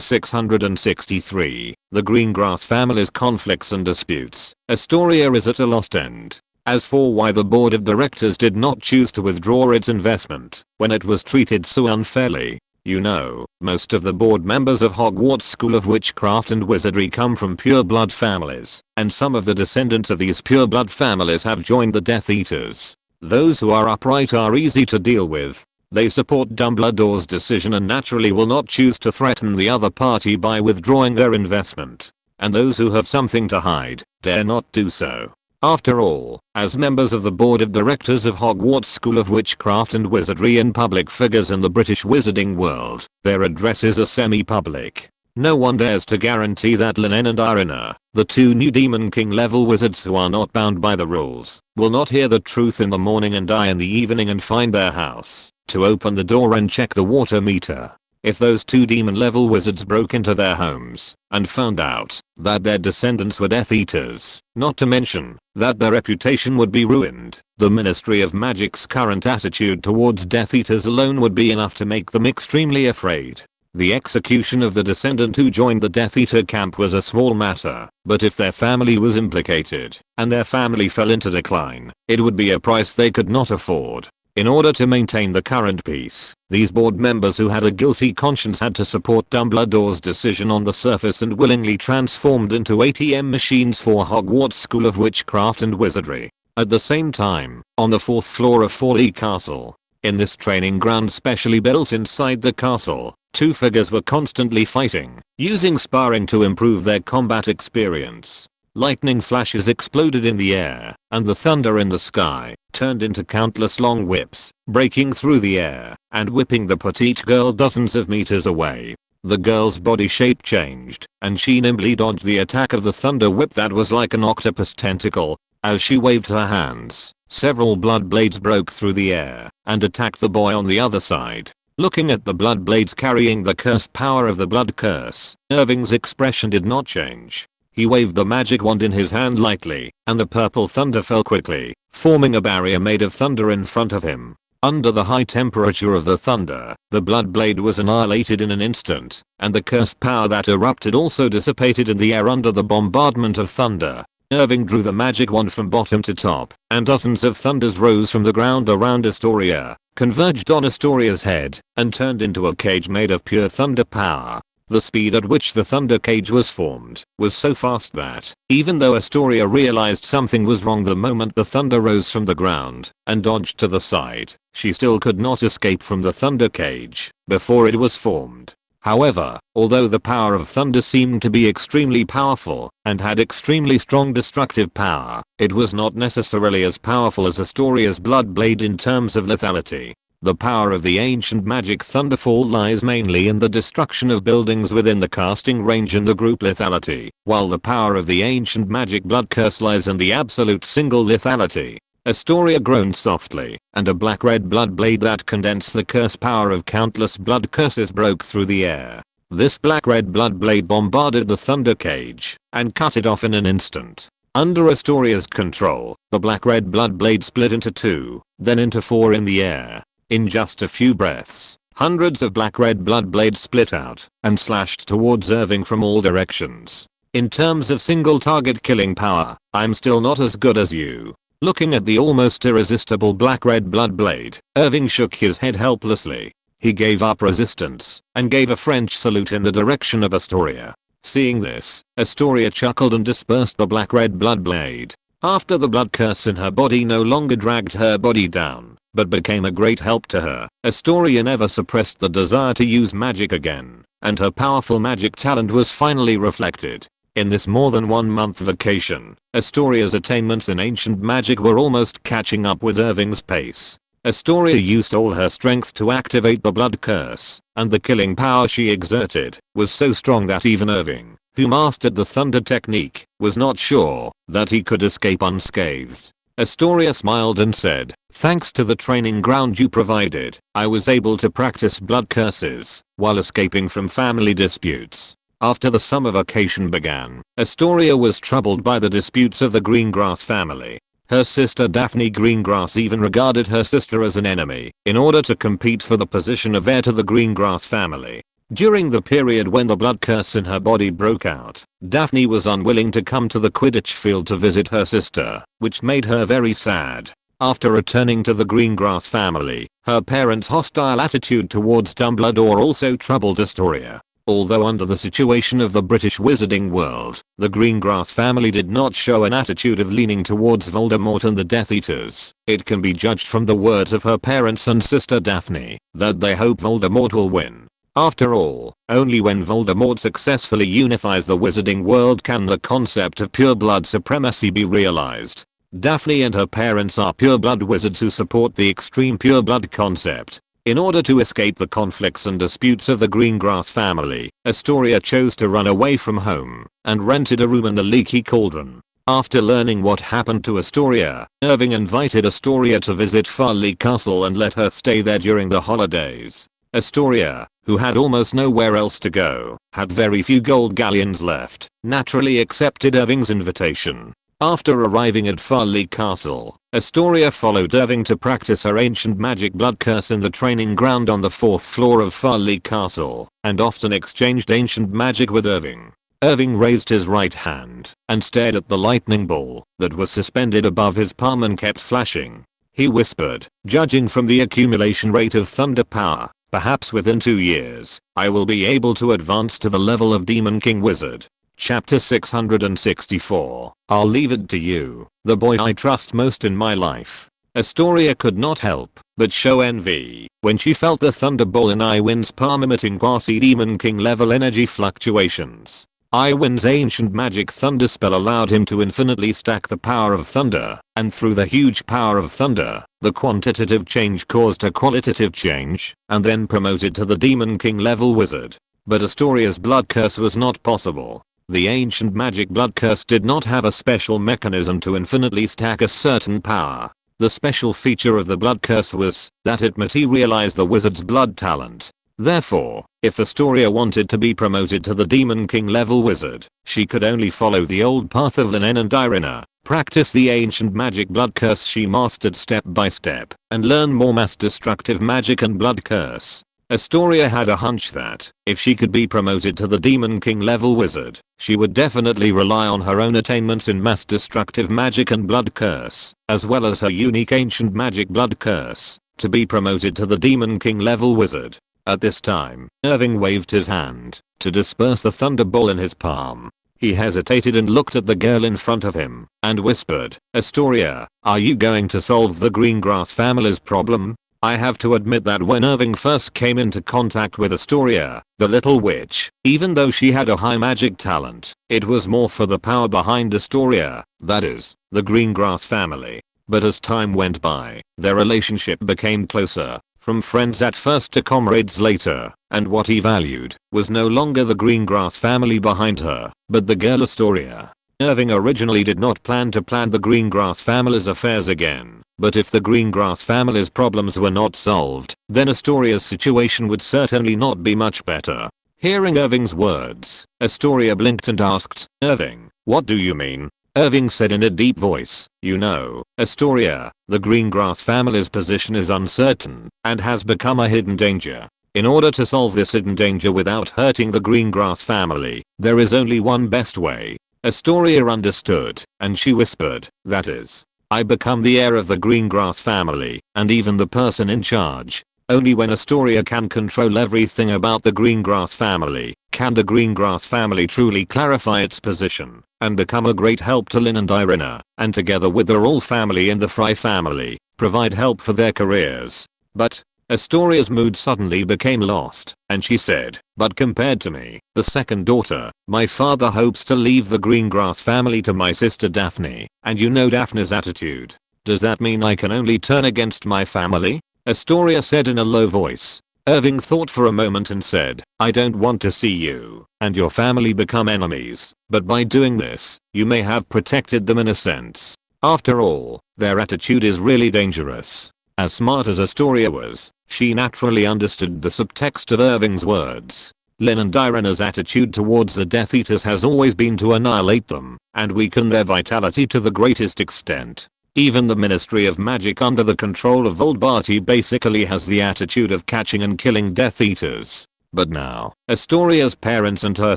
663, The Greengrass Family's Conflicts and Disputes. Astoria is at a lost end. As for why the board of directors did not choose to withdraw its investment when it was treated so unfairly, you know, most of the board members of Hogwarts School of Witchcraft and Wizardry come from pure-blood families, and some of the descendants of these pure-blood families have joined the Death Eaters. Those who are upright are easy to deal with. They support Dumbledore's decision and naturally will not choose to threaten the other party by withdrawing their investment. And those who have something to hide, dare not do so. After all, as members of the board of directors of Hogwarts School of Witchcraft and Wizardry and public figures in the British wizarding world, their addresses are semi-public. No one dares to guarantee that Lin En and Irina, the two new Demon King level wizards who are not bound by the rules, will not hear the truth in the morning and die in the evening and find their house to open the door and check the water meter. If those two demon level wizards broke into their homes and found out that their descendants were Death Eaters, not to mention that their reputation would be ruined, the Ministry of Magic's current attitude towards Death Eaters alone would be enough to make them extremely afraid. The execution of the descendant who joined the Death Eater camp was a small matter, but if their family was implicated and their family fell into decline, it would be a price they could not afford. In order to maintain the current peace, these board members who had a guilty conscience had to support Dumbledore's decision on the surface and willingly transformed into ATM machines for Hogwarts School of Witchcraft and Wizardry. At the same time, on the 4th floor of Folly Castle, in this training ground specially built inside the castle, two figures were constantly fighting, using sparring to improve their combat experience. Lightning flashes exploded in the air, and the thunder in the sky turned into countless long whips, breaking through the air and whipping the petite girl dozens of meters away. The girl's body shape changed, and she nimbly dodged the attack of the thunder whip that was like an octopus tentacle. As she waved her hands, several blood blades broke through the air and attacked the boy on the other side. Looking at the blood blades carrying the cursed power of the blood curse, Irving's expression did not change. He waved the magic wand in his hand lightly, and the purple thunder fell quickly, forming a barrier made of thunder in front of him. Under the high temperature of the thunder, the blood blade was annihilated in an instant, and the cursed power that erupted also dissipated in the air under the bombardment of thunder. Irving drew the magic wand from bottom to top, and dozens of thunders rose from the ground around Astoria, converged on Astoria's head, and turned into a cage made of pure thunder power. The speed at which the thunder cage was formed was so fast that, even though Astoria realized something was wrong the moment the thunder rose from the ground and dodged to the side, she still could not escape from the thunder cage before it was formed. However, although the power of thunder seemed to be extremely powerful and had extremely strong destructive power, it was not necessarily as powerful as Astoria's blood blade in terms of lethality. The power of the ancient magic thunderfall lies mainly in the destruction of buildings within the casting range and the group lethality, while the power of the ancient magic blood curse lies in the absolute single lethality. Astoria groaned softly, and a black-red blood blade that condensed the curse power of countless blood curses broke through the air. This black-red blood blade bombarded the thunder cage and cut it off in an instant. Under Astoria's control, the black-red blood blade split into two, then into four in the air. In just a few breaths, hundreds of black-red blood blades split out and slashed towards Irving from all directions. In terms of single target killing power, I'm still not as good as you. Looking at the almost irresistible black-red blood blade, Irving shook his head helplessly. He gave up resistance and gave a French salute in the direction of Astoria. Seeing this, Astoria chuckled and dispersed the black-red blood blade. After the blood curse in her body no longer dragged her body down, but became a great help to her, Astoria never suppressed the desire to use magic again, and her powerful magic talent was finally reflected. In this more than 1 month vacation, Astoria's attainments in ancient magic were almost catching up with Irving's pace. Astoria used all her strength to activate the blood curse, and the killing power she exerted was so strong that even Irving, who mastered the thunder technique, was not sure that he could escape unscathed. Astoria smiled and said, "Thanks to the training ground you provided, I was able to practice blood curses while escaping from family disputes." After the summer vacation began, Astoria was troubled by the disputes of the Greengrass family. Her sister Daphne Greengrass even regarded her sister as an enemy in order to compete for the position of heir to the Greengrass family. During the period when the blood curse in her body broke out, Daphne was unwilling to come to the Quidditch field to visit her sister, which made her very sad. After returning to the Greengrass family, her parents' hostile attitude towards Dumbledore also troubled Astoria. Although under the situation of the British wizarding world, the Greengrass family did not show an attitude of leaning towards Voldemort and the Death Eaters, it can be judged from the words of her parents and sister Daphne that they hope Voldemort will win. After all, only when Voldemort successfully unifies the wizarding world can the concept of pure blood supremacy be realized. Daphne and her parents are pure blood wizards who support the extreme pure blood concept. In order to escape the conflicts and disputes of the Greengrass family, Astoria chose to run away from home and rented a room in the Leaky Cauldron. After learning what happened to Astoria, Irving invited Astoria to visit Farleigh Castle and let her stay there during the holidays. Astoria, who had almost nowhere else to go, had very few gold galleons left, naturally accepted Irving's invitation. After arriving at Farleigh Castle, Astoria followed Irving to practice her ancient magic blood curse in the training ground on the 4th floor of Farleigh Castle, and often exchanged ancient magic with Irving. Irving raised his right hand and stared at the lightning ball that was suspended above his palm and kept flashing. He whispered, "Judging from the accumulation rate of thunder power, perhaps within 2 years, I will be able to advance to the level of Demon King Wizard." Chapter 664. I'll leave it to you, the boy I trust most in my life. Astoria could not help but show envy when she felt the thunderball in Iwin's palm emitting quasi-Demon King level energy fluctuations. Iwin's ancient magic thunder spell allowed him to infinitely stack the power of thunder, and through the huge power of thunder, the quantitative change caused a qualitative change, and then promoted to the Demon King level wizard. But Astoria's blood curse was not possible. The ancient magic blood curse did not have a special mechanism to infinitely stack a certain power. The special feature of the blood curse was that it materialized the wizard's blood talent. Therefore, if Astoria wanted to be promoted to the Demon King level wizard, she could only follow the old path of Lin En and Irina, practice the ancient magic blood curse she mastered step by step, and learn more mass destructive magic and blood curse. Astoria had a hunch that, if she could be promoted to the Demon King level wizard, she would definitely rely on her own attainments in mass destructive magic and blood curse, as well as her unique ancient magic blood curse, to be promoted to the Demon King level wizard. At this time, Irving waved his hand to disperse the thunderball in his palm. He hesitated and looked at the girl in front of him, and whispered, "Astoria, are you going to solve the Greengrass family's problem?" I have to admit that when Irving first came into contact with Astoria, the little witch, even though she had a high magic talent, it was more for the power behind Astoria, that is, the Greengrass family. But as time went by, their relationship became closer, from friends at first to comrades later, and what he valued was no longer the Greengrass family behind her, but the girl Astoria. Irving originally did not plan the Greengrass family's affairs again, but if the Greengrass family's problems were not solved, then Astoria's situation would certainly not be much better. Hearing Irving's words, Astoria blinked and asked, "Irving, what do you mean?" Irving said in a deep voice, "You know, Astoria, the Greengrass family's position is uncertain and has become a hidden danger. In order to solve this hidden danger without hurting the Greengrass family, there is only one best way." Astoria understood, and she whispered, "That is, I become the heir of the Greengrass family, and even the person in charge. Only when Astoria can control everything about the Greengrass family, can the Greengrass family truly clarify its position, and become a great help to Lin and Irina, and together with the Roll family and the Fry family, provide help for their careers." But Astoria's mood suddenly became lost, and she said, "But compared to me, the second daughter, my father hopes to leave the Greengrass family to my sister Daphne, and you know Daphne's attitude. Does that mean I can only turn against my family?" Astoria said in a low voice. Irving thought for a moment and said, I don't want to see you and your family become enemies, but by doing this, you may have protected them in a sense. After all, their attitude is really dangerous. As smart as Astoria was, she naturally understood the subtext of Irving's words. Lin and Irina's attitude towards the Death Eaters has always been to annihilate them and weaken their vitality to the greatest extent. Even the Ministry of Magic under the control of Voldemort basically has the attitude of catching and killing Death Eaters. But now, Astoria's parents and her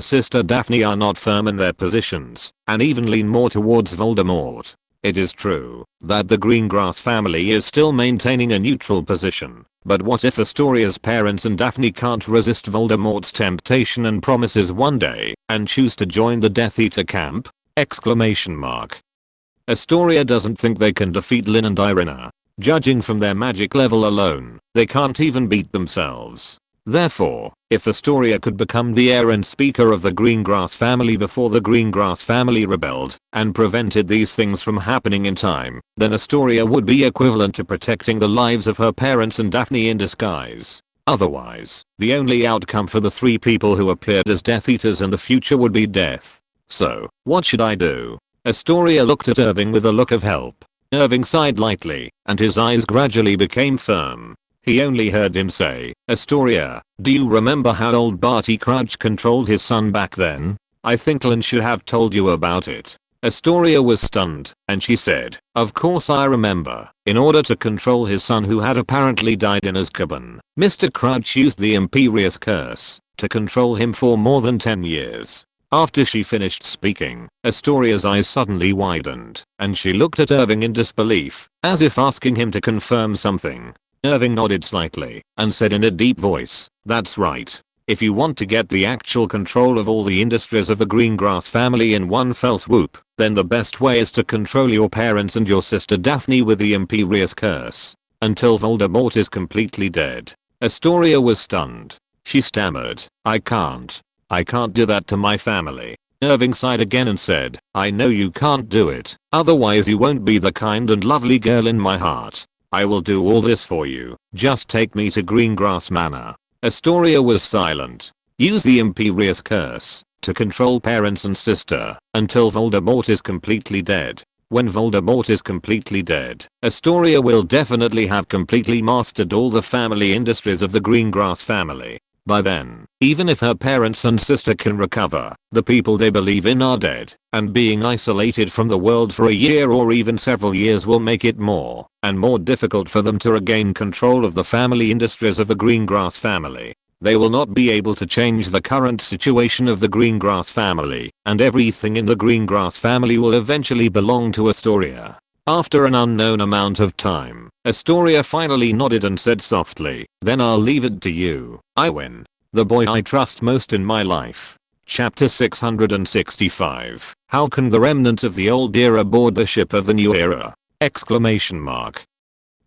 sister Daphne are not firm in their positions and even lean more towards Voldemort. It is true that the Greengrass family is still maintaining a neutral position, but what if Astoria's parents and Daphne can't resist Voldemort's temptation and promises one day and choose to join the Death Eater camp? Astoria doesn't think they can defeat Lin and Irina. Judging from their magic level alone, they can't even beat themselves. Therefore, if Astoria could become the heir and speaker of the Greengrass family before the Greengrass family rebelled and prevented these things from happening in time, then Astoria would be equivalent to protecting the lives of her parents and Daphne in disguise. Otherwise, the only outcome for the three people who appeared as Death Eaters in the future would be death. So, what should I do? Astoria looked at Irving with a look of help. Irving sighed lightly, and his eyes gradually became firm. He only heard him say, Astoria, do you remember how old Barty Crouch controlled his son back then? I think Lin should have told you about it. Astoria was stunned, and she said, of course I remember. In order to control his son who had apparently died in Azkaban, Mr. Crouch used the Imperious Curse to control him for more than 10 years. After she finished speaking, Astoria's eyes suddenly widened, and she looked at Irving in disbelief, as if asking him to confirm something. Irving nodded slightly and said in a deep voice, that's right. If you want to get the actual control of all the industries of the Greengrass family in one fell swoop, then the best way is to control your parents and your sister Daphne with the Imperious Curse until Voldemort is completely dead. Astoria was stunned. She stammered, I can't do that to my family. Irving sighed again and said, I know you can't do it, otherwise you won't be the kind and lovely girl in my heart. I will do all this for you, just take me to Greengrass Manor. Astoria was silent. Use the Imperious Curse to control parents and sister until Voldemort is completely dead. When Voldemort is completely dead, Astoria will definitely have completely mastered all the family industries of the Greengrass family. By then, even if her parents and sister can recover, the people they believe in are dead, and being isolated from the world for a year or even several years will make it more and more difficult for them to regain control of the family industries of the Greengrass family. They will not be able to change the current situation of the Greengrass family, and everything in the Greengrass family will eventually belong to Astoria. After an unknown amount of time, Astoria finally nodded and said softly, then I'll leave it to you, Iwin, the boy I trust most in my life. Chapter 665. How can the remnants of the old era board the ship of the new era?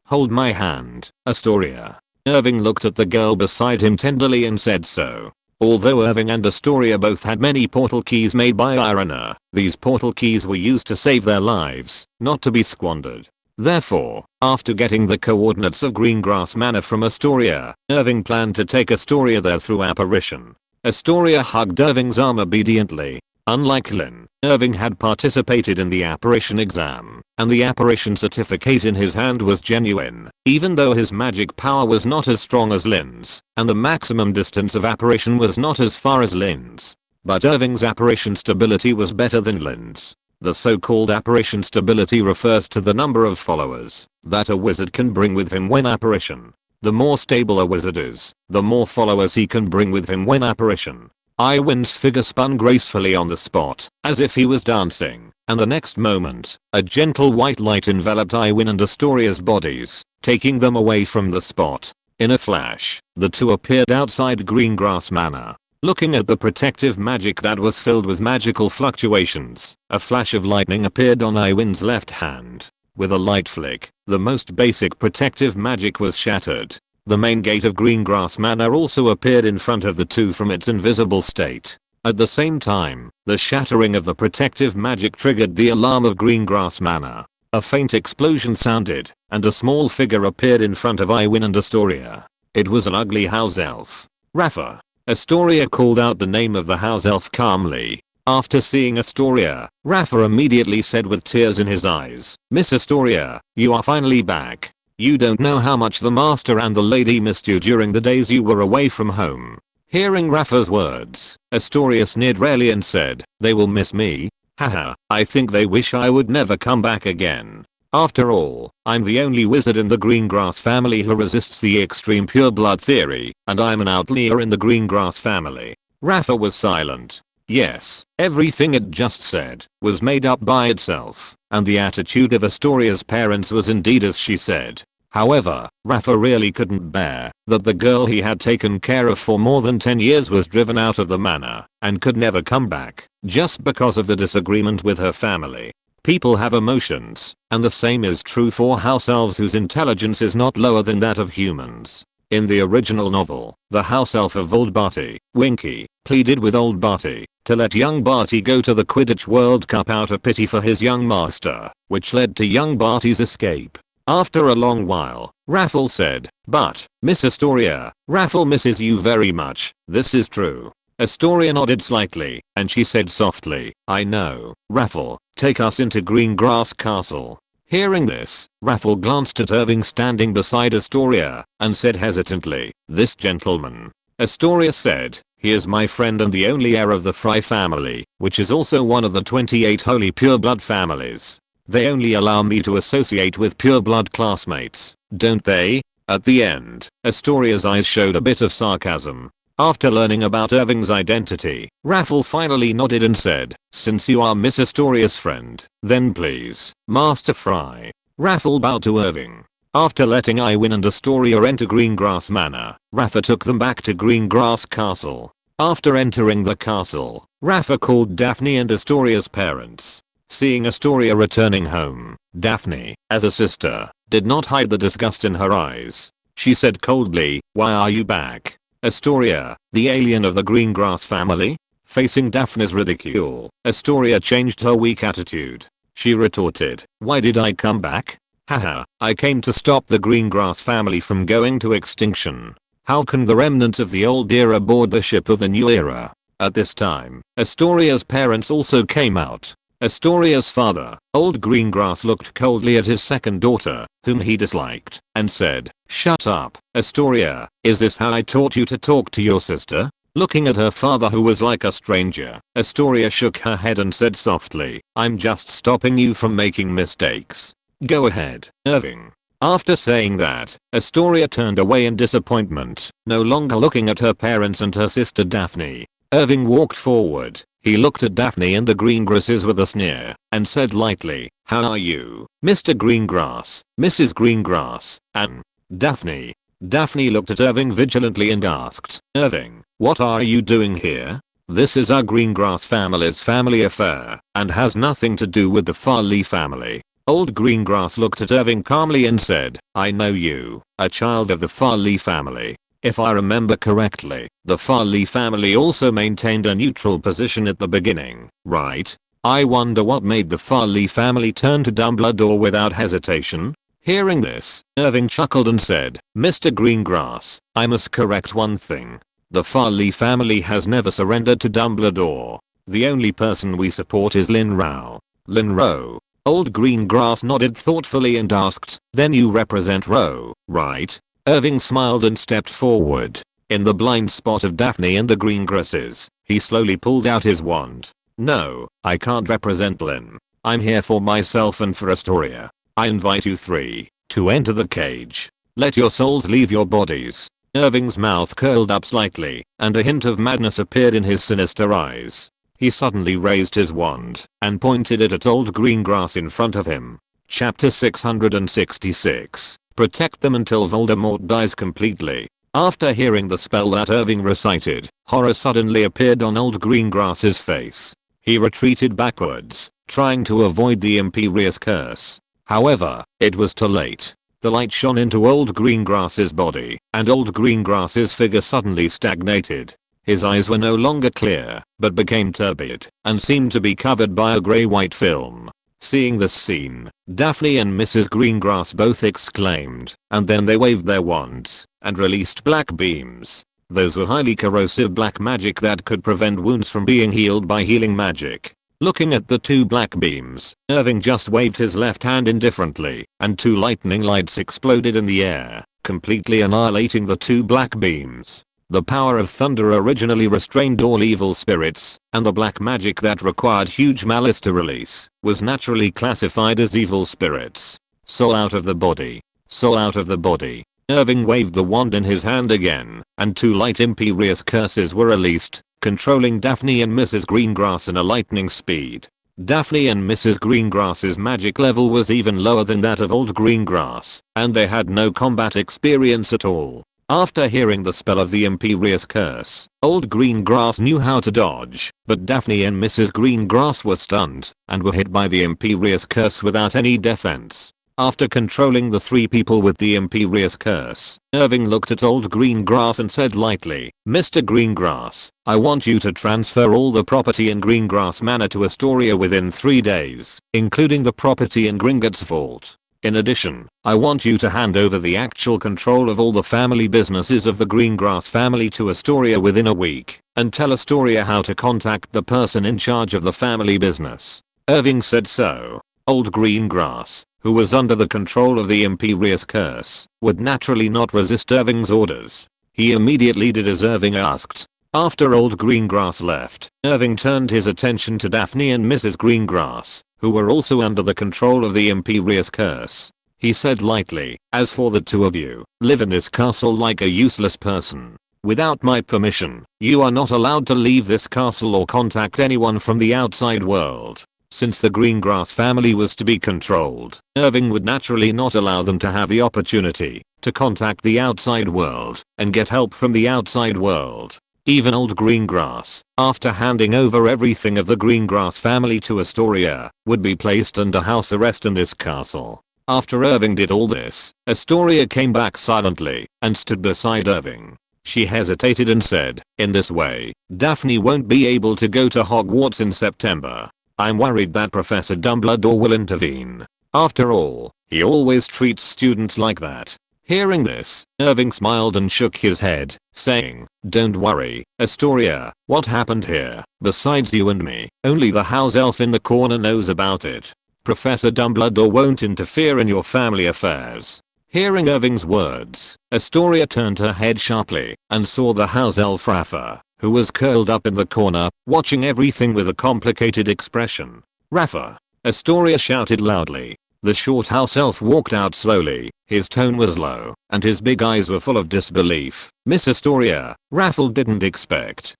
Hold my hand, Astoria. Irving looked at the girl beside him tenderly and said so. Although Irving and Astoria both had many portal keys made by Irina, these portal keys were used to save their lives, not to be squandered. Therefore, after getting the coordinates of Greengrass Manor from Astoria, Irving planned to take Astoria there through apparition. Astoria hugged Irving's arm obediently. Unlike Lin, Irving had participated in the apparition exam, and the apparition certificate in his hand was genuine, even though his magic power was not as strong as Lin's, and the maximum distance of apparition was not as far as Lin's. But Irving's apparition stability was better than Lin's. The so-called apparition stability refers to the number of followers that a wizard can bring with him when apparition. The more stable a wizard is, the more followers he can bring with him when apparition. Iwin's figure spun gracefully on the spot, as if he was dancing, and the next moment, a gentle white light enveloped Iwin and Astoria's bodies, taking them away from the spot. In a flash, the two appeared outside Greengrass Manor. Looking at the protective magic that was filled with magical fluctuations, a flash of lightning appeared on Iwin's left hand. With a light flick, the most basic protective magic was shattered. The main gate of Greengrass Manor also appeared in front of the two from its invisible state. At the same time, the shattering of the protective magic triggered the alarm of Greengrass Manor. A faint explosion sounded, and a small figure appeared in front of Iwin and Astoria. It was an ugly house elf. Rafa. Astoria called out the name of the house elf calmly. After seeing Astoria, Rafa immediately said with tears in his eyes, "Miss Astoria, you are finally back. You don't know how much the master and the lady missed you during the days you were away from home." Hearing Rafa's words, Astoria sneered rarely and said, "They will miss me? Haha, I think they wish I would never come back again. After all, I'm the only wizard in the Greengrass family who resists the extreme pureblood theory, and I'm an outlier in the Greengrass family." Rafa was silent. Yes, everything it just said was made up by itself, and the attitude of Astoria's parents was indeed as she said. However, Rafa really couldn't bear that the girl he had taken care of for more than 10 years was driven out of the manor and could never come back just because of the disagreement with her family. People have emotions, and the same is true for house elves whose intelligence is not lower than that of humans. In the original novel, the house elf of Old Barty, Winky, pleaded with old Barty to let young Barty go to the Quidditch World Cup out of pity for his young master, which led to young Barty's escape. After a long while, Raffle said, "But, Miss Astoria, Raffle misses you very much, this is true." Astoria nodded slightly, and she said softly, "I know, Raffle, take us into Greengrass Castle." Hearing this, Raffle glanced at Irving standing beside Astoria, and said hesitantly, "This gentleman." Astoria said, "He is my friend and the only heir of the Fry family, which is also one of the 28 holy pureblood families. They only allow me to associate with pureblood classmates, don't they?" At the end, Astoria's eyes showed a bit of sarcasm. After learning about Irving's identity, Raffle finally nodded and said, "Since you are Miss Astoria's friend, then please, Master Fry." Raffle bowed to Irving. After letting Iwin and Astoria enter Greengrass Manor, Rafa took them back to Greengrass Castle. After entering the castle, Rafa called Daphne and Astoria's parents. Seeing Astoria returning home, Daphne, as a sister, did not hide the disgust in her eyes. She said coldly, "Why are you back? Astoria, the alien of the Greengrass family?" Facing Daphne's ridicule, Astoria changed her weak attitude. She retorted, "Why did I come back? Haha, I came to stop the Greengrass family from going to extinction. How can the remnants of the old era board the ship of the new era?" At this time, Astoria's parents also came out. Astoria's father, Old Greengrass, looked coldly at his second daughter, whom he disliked, and said, "Shut up, Astoria, is this how I taught you to talk to your sister?" Looking at her father, who was like a stranger, Astoria shook her head and said softly, "I'm just stopping you from making mistakes. Go ahead, Irving." After saying that, Astoria turned away in disappointment, no longer looking at her parents and her sister Daphne. Irving walked forward. He looked at Daphne and the Greengrasses with a sneer, and said lightly, "How are you, Mr. Greengrass, Mrs. Greengrass, and Daphne?" Daphne looked at Irving vigilantly and asked, "Irving, what are you doing here? This is our Greengrass family's family affair, and has nothing to do with the Farley family." Old Greengrass looked at Irving calmly and said, "I know you, a child of the Farley family. If I remember correctly, the Farley family also maintained a neutral position at the beginning, right? I wonder what made the Farley family turn to Dumbledore without hesitation." Hearing this, Irving chuckled and said, "Mr. Greengrass, I must correct one thing. The Farley family has never surrendered to Dumbledore. The only person we support is Lin Rao." Lin Rao? Old Greengrass nodded thoughtfully and asked, "Then you represent Rao, right?" Irving smiled and stepped forward. In the blind spot of Daphne and the Greengrasses, he slowly pulled out his wand. "No, I can't represent Lin. I'm here for myself and for Astoria. I invite you three to enter the cage. Let your souls leave your bodies." Irving's mouth curled up slightly, and a hint of madness appeared in his sinister eyes. He suddenly raised his wand and pointed it at Old Greengrass in front of him. Chapter 666. Protect them until Voldemort dies completely. After hearing the spell that Irving recited, horror suddenly appeared on Old Greengrass's face. He retreated backwards, trying to avoid the Imperious curse. However, it was too late. The light shone into Old Greengrass's body, and Old Greengrass's figure suddenly stagnated. His eyes were no longer clear, but became turbid, and seemed to be covered by a grey-white film. Seeing this scene, Daphne and Mrs. Greengrass both exclaimed, and then they waved their wands and released black beams. Those were highly corrosive black magic that could prevent wounds from being healed by healing magic. Looking at the two black beams, Irving just waved his left hand indifferently, and two lightning lights exploded in the air, completely annihilating the two black beams. The power of thunder originally restrained all evil spirits, and the black magic that required huge malice to release was naturally classified as evil spirits. Soul out of the body. Soul out of the body. Irving waved the wand in his hand again, and two light imperious curses were released, controlling Daphne and Mrs. Greengrass in a lightning speed. Daphne and Mrs. Greengrass's magic level was even lower than that of Old Greengrass, and they had no combat experience at all. After hearing the spell of the Imperious Curse, Old Greengrass knew how to dodge, but Daphne and Mrs. Greengrass were stunned and were hit by the Imperious Curse without any defense. After controlling the three people with the Imperious Curse, Irving looked at Old Greengrass and said lightly, "Mr. Greengrass, I want you to transfer all the property in Greengrass Manor to Astoria within 3 days, including the property in Gringotts Vault. In addition, I want you to hand over the actual control of all the family businesses of the Greengrass family to Astoria within a week, and tell Astoria how to contact the person in charge of the family business." Irving said so. Old Greengrass, who was under the control of the Imperious Curse, would naturally not resist Irving's orders. He immediately did as Irving asked. After Old Greengrass left, Irving turned his attention to Daphne and Mrs. Greengrass, who were also under the control of the Imperious Curse. He said lightly, "As for the two of you, live in this castle like a useless person. Without my permission, you are not allowed to leave this castle or contact anyone from the outside world." Since the Greengrass family was to be controlled, Irving would naturally not allow them to have the opportunity to contact the outside world and get help from the outside world. Even Old Greengrass, after handing over everything of the Greengrass family to Astoria, would be placed under house arrest in this castle. After Irving did all this, Astoria came back silently and stood beside Irving. She hesitated and said, "In this way, Daphne won't be able to go to Hogwarts in September. I'm worried that Professor Dumbledore will intervene. After all, he always treats students like that." Hearing this, Irving smiled and shook his head, saying, "Don't worry, Astoria, what happened here, besides you and me, only the house elf in the corner knows about it. Professor Dumbledore won't interfere in your family affairs." Hearing Irving's words, Astoria turned her head sharply and saw the house elf Rafa, who was curled up in the corner, watching everything with a complicated expression. "Rafa!" Astoria shouted loudly. The short house elf walked out slowly, his tone was low, and his big eyes were full of disbelief. "Miss Astoria, Raffle didn't expect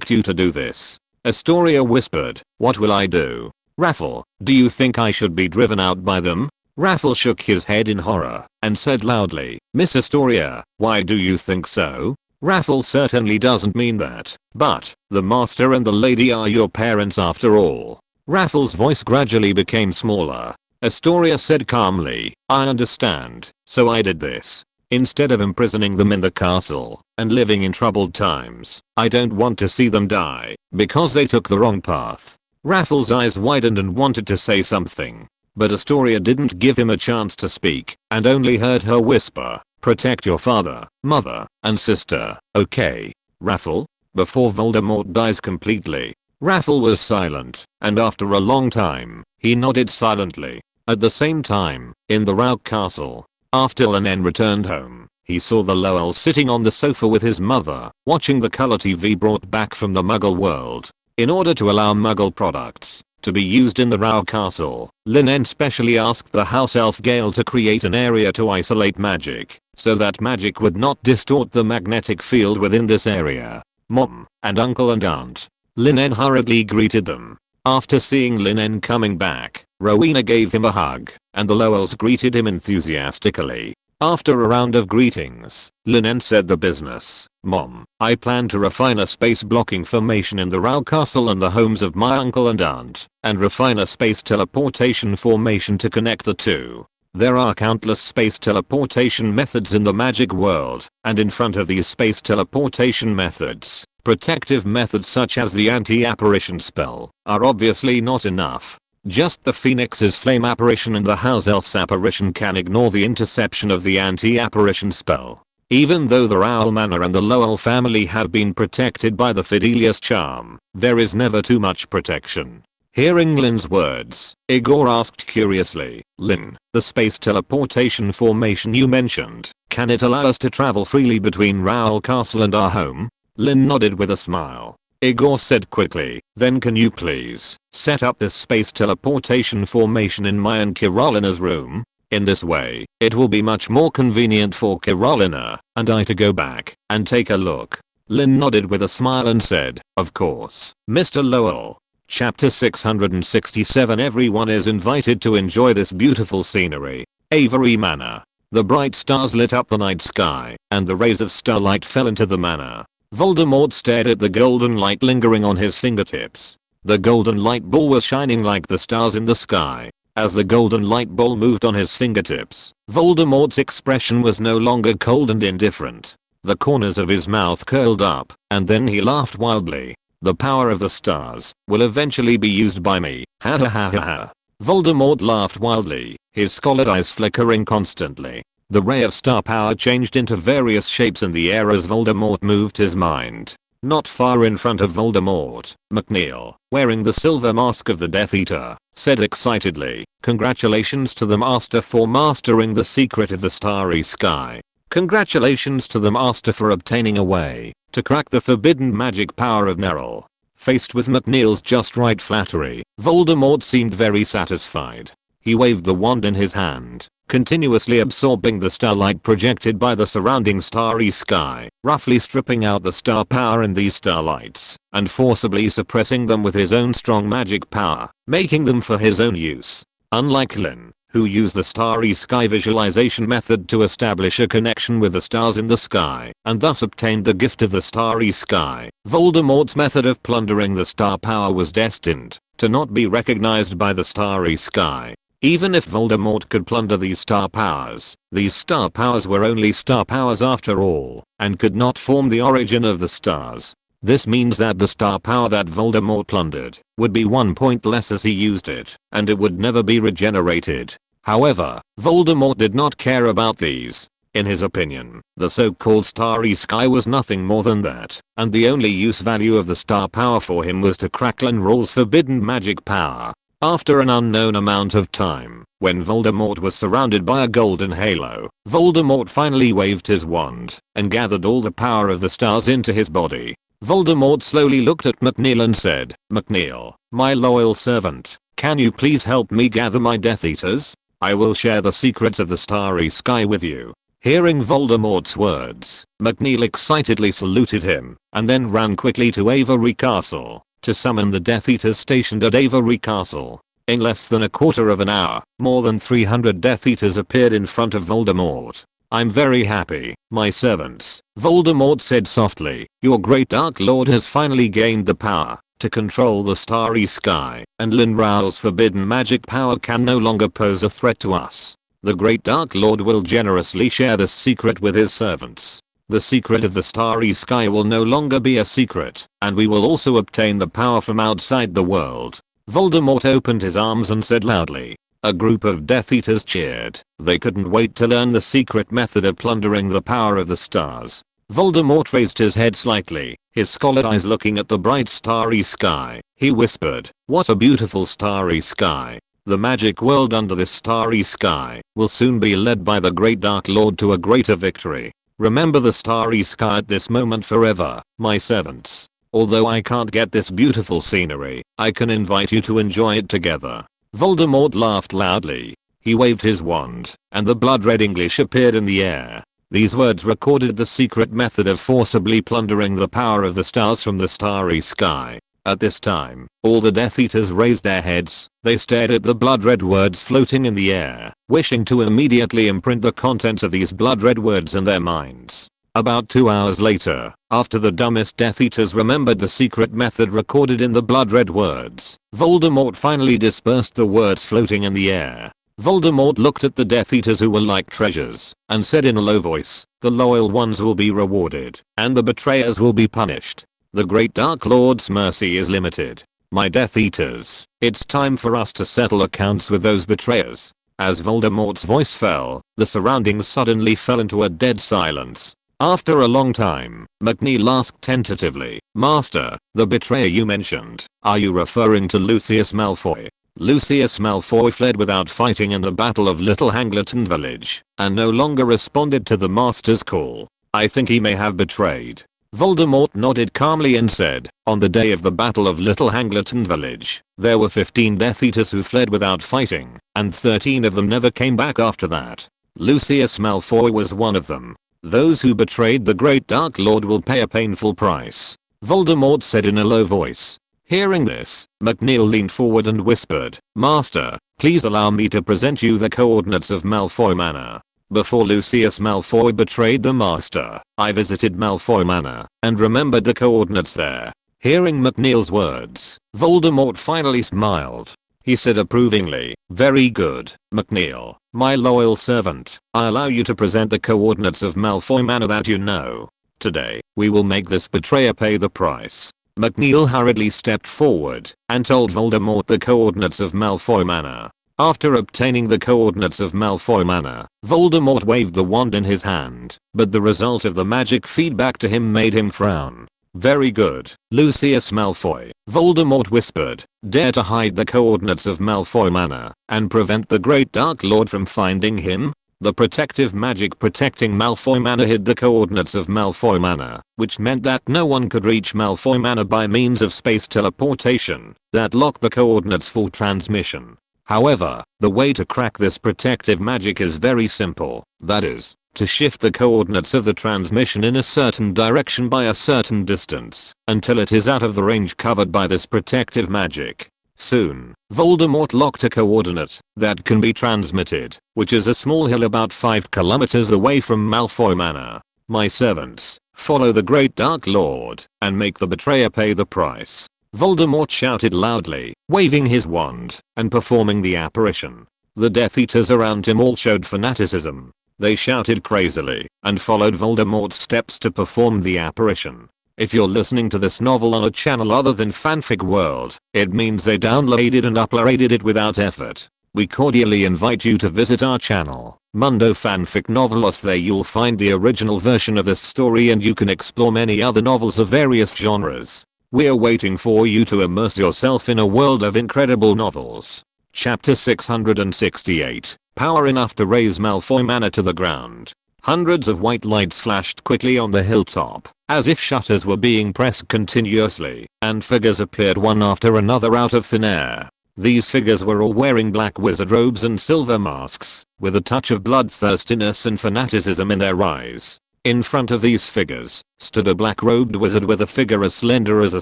you to do this." Astoria whispered, "What will I do? Raffle, do you think I should be driven out by them?" Raffle shook his head in horror and said loudly, "Miss Astoria, why do you think so? Raffle certainly doesn't mean that, but the master and the lady are your parents after all." Raffle's voice gradually became smaller. Astoria said calmly, "I understand, so I did this. Instead of imprisoning them in the castle and living in troubled times, I don't want to see them die because they took the wrong path." Raffle's eyes widened and wanted to say something, but Astoria didn't give him a chance to speak and only heard her whisper, "Protect your father, mother, and sister, okay, Raffle, before Voldemort dies completely." Raffle was silent, and after a long time, he nodded silently. At the same time, in the Rogue Castle, after Lin En returned home, he saw the Lowell sitting on the sofa with his mother, watching the color TV brought back from the Muggle world. In order to allow Muggle products to be used in the Rogue Castle, Lin En specially asked the house elf Gale to create an area to isolate magic, so that magic would not distort the magnetic field within this area. Mom, and uncle and aunt. Lin En hurriedly greeted them. After seeing Lin En coming back, Rowena gave him a hug, and the Lowells greeted him enthusiastically. After a round of greetings, Lin En said the business. "Mom, I plan to refine a space blocking formation in the Rogue Castle and the homes of my uncle and aunt, and refine a space teleportation formation to connect the two. There are countless space teleportation methods in the magic world, and in front of these space teleportation methods, protective methods such as the anti-apparition spell are obviously not enough. Just the Phoenix's flame apparition and the house elf's apparition can ignore the interception of the anti-apparition spell. Even though the Rowell Manor and the Lowell family have been protected by the Fidelius charm, there is never too much protection. Hearing Lin's words, Igor asked curiously, "Lin, the space teleportation formation you mentioned, can it allow us to travel freely between Rowell Castle and our home?" Lin nodded with a smile. Igor said quickly, "Then can you please set up this space teleportation formation in my and Carolina's room? In this way, it will be much more convenient for Carolina and I to go back and take a look." Lin nodded with a smile and said, "Of course, Mr. Lowell." Chapter 667. Everyone is invited to enjoy this beautiful scenery. Avery Manor. The bright stars lit up the night sky, and the rays of starlight fell into the manor. Voldemort stared at the golden light lingering on his fingertips. The golden light ball was shining like the stars in the sky. As the golden light ball moved on his fingertips, Voldemort's expression was no longer cold and indifferent. The corners of his mouth curled up, and then he laughed wildly. "The power of the stars will eventually be used by me. Ha ha ha ha ha." Voldemort laughed wildly, his scalded eyes flickering constantly. The ray of star power changed into various shapes in the air as Voldemort moved his mind. Not far in front of Voldemort, McNeil, wearing the silver mask of the Death Eater, said excitedly, "Congratulations to the Master for mastering the secret of the starry sky. Congratulations to the Master for obtaining a way to crack the forbidden magic power of Neril." Faced with McNeil's just right flattery, Voldemort seemed very satisfied. He waved the wand in his hand, continuously absorbing the starlight projected by the surrounding starry sky, roughly stripping out the star power in these starlights, and forcibly suppressing them with his own strong magic power, making them for his own use. Unlike Lin, who used the starry sky visualization method to establish a connection with the stars in the sky, and thus obtained the gift of the starry sky, Voldemort's method of plundering the star power was destined to not be recognized by the starry sky. Even if Voldemort could plunder these star powers were only star powers after all, and could not form the origin of the stars. This means that the star power that Voldemort plundered would be 1 point less as he used it, and it would never be regenerated. However, Voldemort did not care about these. In his opinion, the so-called starry sky was nothing more than that, and the only use value of the star power for him was to crack Neril's forbidden magic power. After an unknown amount of time, when Voldemort was surrounded by a golden halo, Voldemort finally waved his wand and gathered all the power of the stars into his body. Voldemort slowly looked at McNeil and said, "McNeil, my loyal servant, can you please help me gather my Death Eaters? I will share the secrets of the starry sky with you." Hearing Voldemort's words, McNeil excitedly saluted him, and then ran quickly to Avery Castle to summon the Death Eaters stationed at Avery Castle. In less than a quarter of an hour, more than 300 Death Eaters appeared in front of Voldemort. "I'm very happy, my servants," Voldemort said softly. "Your great Dark Lord has finally gained the power to control the starry sky, and Lin Rowell's forbidden magic power can no longer pose a threat to us. The great Dark Lord will generously share this secret with his servants. The secret of the starry sky will no longer be a secret, and we will also obtain the power from outside the world." Voldemort opened his arms and said loudly. A group of Death Eaters cheered. They couldn't wait to learn the secret method of plundering the power of the stars. Voldemort raised his head slightly, his scalded eyes looking at the bright starry sky. He whispered, "What a beautiful starry sky. The magic world under this starry sky will soon be led by the great Dark Lord to a greater victory. Remember the starry sky at this moment forever, my servants. Although I can't get this beautiful scenery, I can invite you to enjoy it together." Voldemort laughed loudly. He waved his wand, and the blood red English appeared in the air. These words recorded the secret method of forcibly plundering the power of the stars from the starry sky. At this time, all the Death Eaters raised their heads. They stared at the blood red words floating in the air, wishing to immediately imprint the contents of these blood red words in their minds. About 2 hours later, after the dumbest Death Eaters remembered the secret method recorded in the blood red words, Voldemort finally dispersed the words floating in the air. Voldemort looked at the Death Eaters who were like treasures, and said in a low voice, "The loyal ones will be rewarded, and the betrayers will be punished. The great Dark Lord's mercy is limited. My Death Eaters, it's time for us to settle accounts with those betrayers. As Voldemort's voice fell, the surroundings suddenly fell into a dead silence. After a long time, McNeil asked tentatively, Master, the betrayer you mentioned, are you referring to Lucius Malfoy? Lucius Malfoy fled without fighting in the Battle of Little Hangleton Village, and no longer responded to the Master's call. I think he may have betrayed. Voldemort nodded calmly and said, on the day of the Battle of Little Hangleton Village, there were 15 Death Eaters who fled without fighting, and 13 of them never came back after that. Lucius Malfoy was one of them. Those who betrayed the Great Dark Lord will pay a painful price, Voldemort said in a low voice. Hearing this, McNeil leaned forward and whispered, Master, please allow me to present you the coordinates of Malfoy Manor. Before Lucius Malfoy betrayed the Master, I visited Malfoy Manor and remembered the coordinates there. Hearing McNeil's words, Voldemort finally smiled. He said approvingly, very good, McNeil, my loyal servant. I allow you to present the coordinates of Malfoy Manor that you know. Today, we will make this betrayer pay the price. McNeil hurriedly stepped forward and told Voldemort the coordinates of Malfoy Manor. After obtaining the coordinates of Malfoy Manor, Voldemort waved the wand in his hand, but the result of the magic feedback to him made him frown. Very good, Lucius Malfoy, Voldemort whispered. Dare to hide the coordinates of Malfoy Manor and prevent the Great Dark Lord from finding him? The protective magic protecting Malfoy Manor hid the coordinates of Malfoy Manor, which meant that no one could reach Malfoy Manor by means of space teleportation that locked the coordinates for transmission. However, the way to crack this protective magic is very simple, that is, to shift the coordinates of the transmission in a certain direction by a certain distance, until it is out of the range covered by this protective magic. Soon, Voldemort locked a coordinate that can be transmitted, which is a small hill about 5 kilometers away from Malfoy Manor. My servants, follow the Great Dark Lord, and make the betrayer pay the price. Voldemort shouted loudly, waving his wand, and performing the apparition. The Death Eaters around him all showed fanaticism. They shouted crazily, and followed Voldemort's steps to perform the apparition. If you're listening to this novel on a channel other than Fanfic World, it means they downloaded and uploaded it without effort. We cordially invite you to visit our channel, Mundo Fanfic Novelos. There you'll find the original version of this story and you can explore many other novels of various genres. We're waiting for you to immerse yourself in a world of incredible novels. Chapter 668, Power enough to raise Malfoy Manor to the ground. Hundreds of white lights flashed quickly on the hilltop, as if shutters were being pressed continuously, and figures appeared one after another out of thin air. These figures were all wearing black wizard robes and silver masks, with a touch of bloodthirstiness and fanaticism in their eyes. In front of these figures, stood a black-robed wizard with a figure as slender as a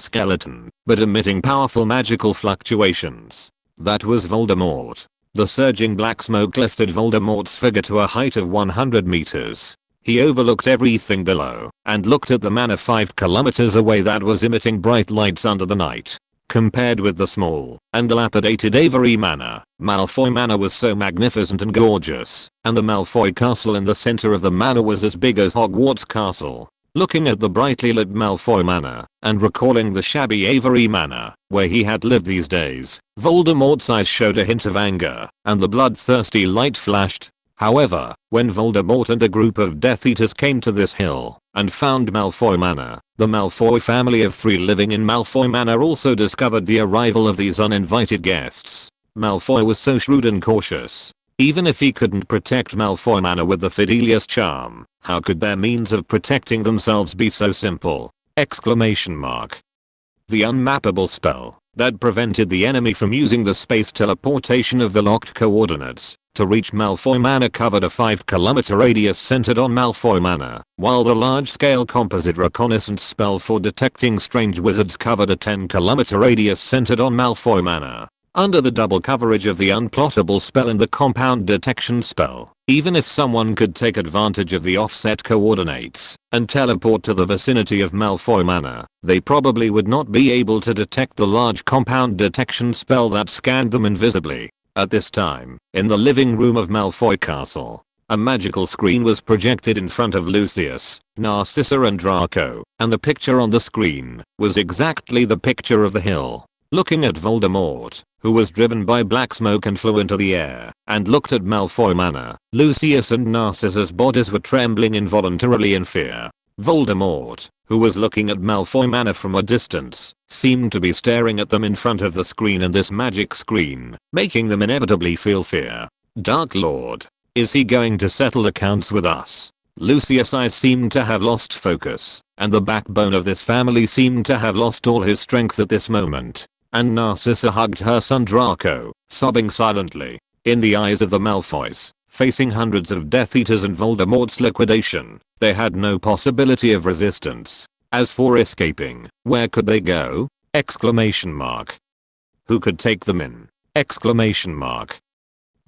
skeleton, but emitting powerful magical fluctuations. That was Voldemort. The surging black smoke lifted Voldemort's figure to a height of 100 meters. He overlooked everything below, and looked at the manor 5 kilometers away that was emitting bright lights under the night. Compared with the small and dilapidated Avery Manor, Malfoy Manor was so magnificent and gorgeous, and the Malfoy Castle in the center of the manor was as big as Hogwarts Castle. Looking at the brightly lit Malfoy Manor, and recalling the shabby Avery Manor, where he had lived these days, Voldemort's eyes showed a hint of anger, and the bloodthirsty light flashed. However, when Voldemort and a group of Death Eaters came to this hill, and found Malfoy Manor, the Malfoy family of 3 living in Malfoy Manor also discovered the arrival of these uninvited guests. Malfoy was so shrewd and cautious. Even if he couldn't protect Malfoy Manor with the Fidelius charm, how could their means of protecting themselves be so simple? Exclamation mark. The unmappable spell that prevented the enemy from using the space teleportation of the locked coordinates to reach Malfoy Manor covered a 5-kilometer radius centered on Malfoy Manor, while the large-scale composite reconnaissance spell for detecting strange wizards covered a 10-kilometer radius centered on Malfoy Manor. Under the double coverage of the unplottable spell and the compound detection spell, even if someone could take advantage of the offset coordinates and teleport to the vicinity of Malfoy Manor, they probably would not be able to detect the large compound detection spell that scanned them invisibly. At this time, in the living room of Malfoy Castle, a magical screen was projected in front of Lucius, Narcissa and Draco, and the picture on the screen was exactly the picture of the hill. looking at Voldemort, who was driven by black smoke and flew into the air, and looked at Malfoy Manor. Lucius and Narcissa's bodies were trembling involuntarily in fear. Voldemort, who was looking at Malfoy Manor from a distance, seemed to be staring at them in front of the screen and this magic screen, making them inevitably feel fear. Dark Lord. Is he going to settle accounts with us? Lucius' eyes seemed to have lost focus, and the backbone of this family seemed to have lost all his strength at this moment. And Narcissa hugged her son Draco, sobbing silently. In the eyes of the Malfoys, facing hundreds of Death Eaters and Voldemort's liquidation, they had no possibility of resistance. As for escaping, where could they go? Exclamation mark. Who could take them in? Exclamation mark.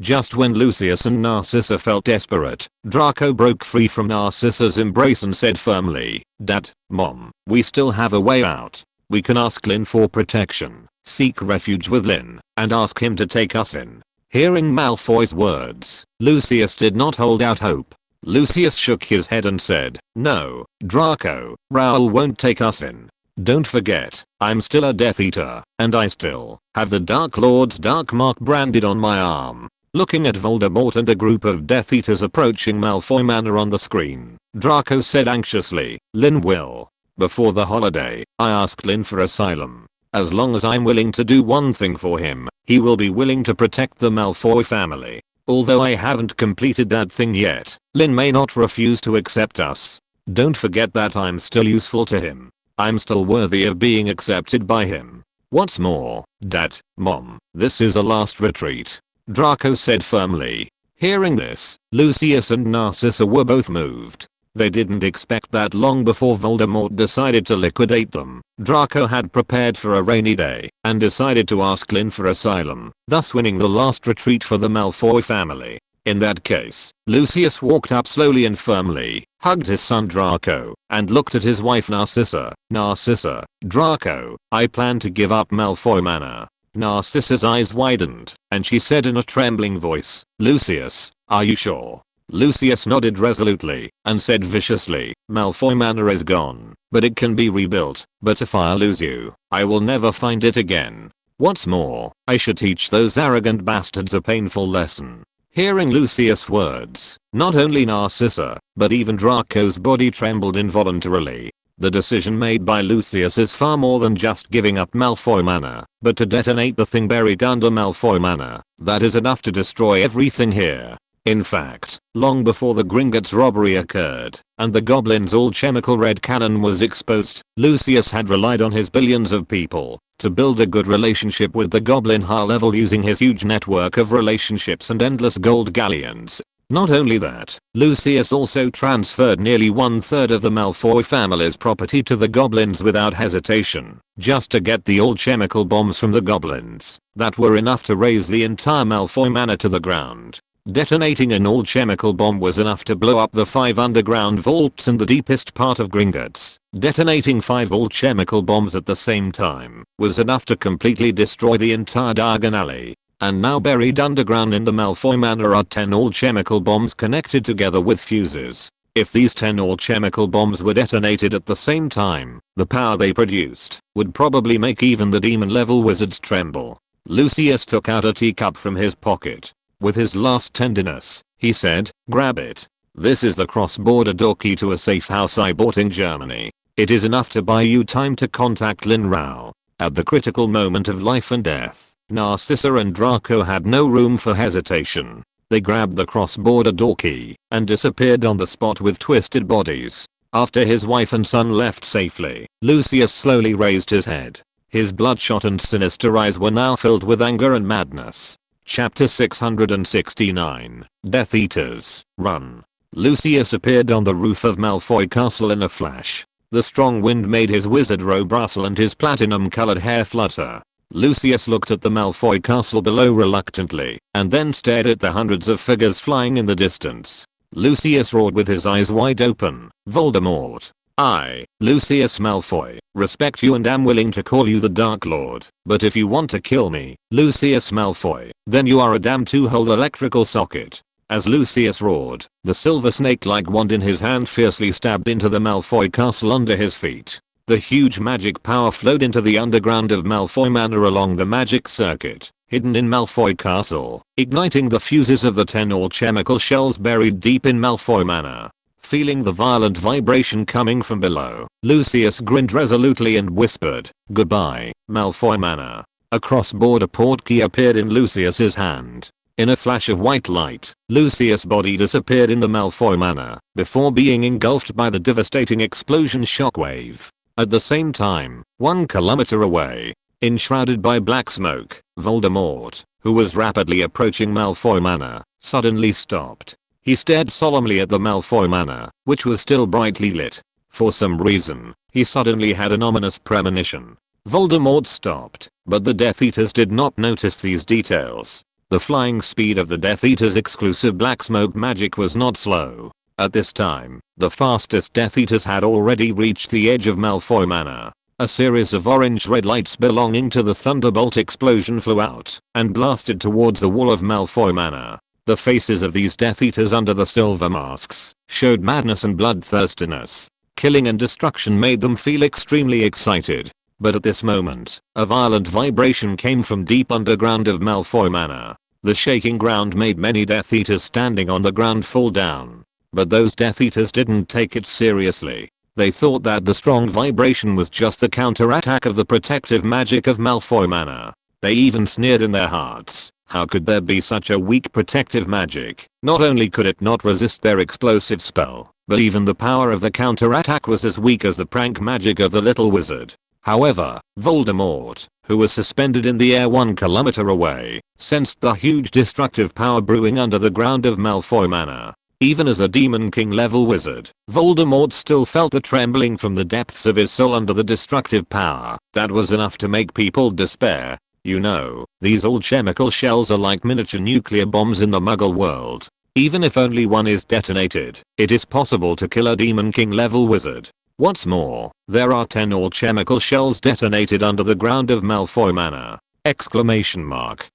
Just when Lucius and Narcissa felt desperate, Draco broke free from Narcissa's embrace and said firmly, Dad, Mom, we still have a way out. We can ask Lin for protection, seek refuge with Lin, and ask him to take us in. Hearing Malfoy's words, Lucius did not hold out hope. Lucius shook his head and said, No, Draco, Raoul won't take us in. Don't forget, I'm still a Death Eater, and I still have the Dark Lord's dark mark branded on my arm. Looking at Voldemort and a group of Death Eaters approaching Malfoy Manor on the screen, Draco said anxiously, Lin will. Before the holiday, I asked Lin for asylum. As long as I'm willing to do one thing for him, he will be willing to protect the Malfoy family. Although I haven't completed that thing yet, Lin may not refuse to accept us. Don't forget that I'm still useful to him. I'm still worthy of being accepted by him. What's more, Dad, Mom, this is a last retreat. Draco said firmly. Hearing this, Lucius and Narcissa were both moved. They didn't expect that long before Voldemort decided to liquidate them. Draco had prepared for a rainy day and decided to ask Lin for asylum, thus winning the last retreat for the Malfoy family. In that case, Lucius walked up slowly and firmly, hugged his son Draco, and looked at his wife Narcissa. Narcissa, Draco, I plan to give up Malfoy Manor. Narcissa's eyes widened, and she said in a trembling voice, Lucius, are you sure? Lucius nodded resolutely, and said viciously, Malfoy Manor is gone, but it can be rebuilt, but if I lose you, I will never find it again. What's more, I should teach those arrogant bastards a painful lesson. Hearing Lucius' words, not only Narcissa, but even Draco's body trembled involuntarily. The decision made by Lucius is far more than just giving up Malfoy Manor, but to detonate the thing buried under Malfoy Manor, that is enough to destroy everything here. In fact, long before the Gringotts robbery occurred, and the goblins' all-chemical red cannon was exposed, Lucius had relied on his billions of people to build a good relationship with the goblin high level using his huge network of relationships and endless gold galleons. Not only that, Lucius also transferred nearly 1/3 of the Malfoy family's property to the goblins without hesitation, just to get the all-chemical bombs from the goblins that were enough to raise the entire Malfoy Manor to the ground. Detonating an all-chemical bomb was enough to blow up the 5 underground vaults in the deepest part of Gringotts. Detonating 5 all-chemical bombs at the same time was enough to completely destroy the entire Diagon Alley. And now buried underground in the Malfoy Manor are 10 all-chemical bombs connected together with fuses. If these 10 all-chemical bombs were detonated at the same time, the power they produced would probably make even the demon-level wizards tremble. Lucius took out a teacup from his pocket. With his last tenderness, he said, grab it. This is the cross-border door key to a safe house I bought in Germany. It is enough to buy you time to contact Lin Rao. At the critical moment of life and death, Narcissa and Draco had no room for hesitation. They grabbed the cross-border door key and disappeared on the spot with twisted bodies. After his wife and son left safely, Lucius slowly raised his head. His bloodshot and sinister eyes were now filled with anger and madness. Chapter 669, Death Eaters, Run. Lucius appeared on the roof of Malfoy Castle in a flash. The strong wind made his wizard robe rustle and his platinum-colored hair flutter. Lucius looked at the Malfoy Castle below reluctantly, and then stared at the hundreds of figures flying in the distance. Lucius roared with his eyes wide open, Voldemort. I, Lucius Malfoy, respect you and am willing to call you the Dark Lord, but if you want to kill me, Lucius Malfoy, then you are a damn two-hole electrical socket. As Lucius roared, the silver snake-like wand in his hand fiercely stabbed into the Malfoy Castle under his feet. The huge magic power flowed into the underground of Malfoy Manor along the magic circuit, hidden in Malfoy Castle, igniting the fuses of the 10 alchemical shells buried deep in Malfoy Manor. Feeling the violent vibration coming from below, Lucius grinned resolutely and whispered, "Goodbye, Malfoy Manor." A cross-border portkey appeared in Lucius's hand. In a flash of white light, Lucius' body disappeared in the Malfoy Manor, before being engulfed by the devastating explosion shockwave. At the same time, 1 kilometer away, enshrouded by black smoke, Voldemort, who was rapidly approaching Malfoy Manor, suddenly stopped. He stared solemnly at the Malfoy Manor, which was still brightly lit. For some reason, he suddenly had an ominous premonition. Voldemort stopped, but the Death Eaters did not notice these details. The flying speed of the Death Eaters' exclusive black smoke magic was not slow. At this time, the fastest Death Eaters had already reached the edge of Malfoy Manor. A series of orange red lights belonging to the Thunderbolt explosion flew out and blasted towards the wall of Malfoy Manor. The faces of these Death Eaters under the silver masks showed madness and bloodthirstiness. Killing and destruction made them feel extremely excited. But at this moment, a violent vibration came from deep underground of Malfoy Manor. The shaking ground made many Death Eaters standing on the ground fall down. But those Death Eaters didn't take it seriously. They thought that the strong vibration was just the counterattack of the protective magic of Malfoy Manor. They even sneered in their hearts. How could there be such a weak protective magic? Not only could it not resist their explosive spell, but even the power of the counterattack was as weak as the prank magic of the little wizard. However, Voldemort, who was suspended in the air 1 kilometer away, sensed the huge destructive power brewing under the ground of Malfoy Manor. Even as a Demon King level wizard, Voldemort still felt the trembling from the depths of his soul under the destructive power that was enough to make people despair. You know, these alchemical shells are like miniature nuclear bombs in the Muggle world. Even if only one is detonated, it is possible to kill a Demon King level wizard. What's more, there are 10 alchemical shells detonated under the ground of Malfoy Manor! Exclamation mark.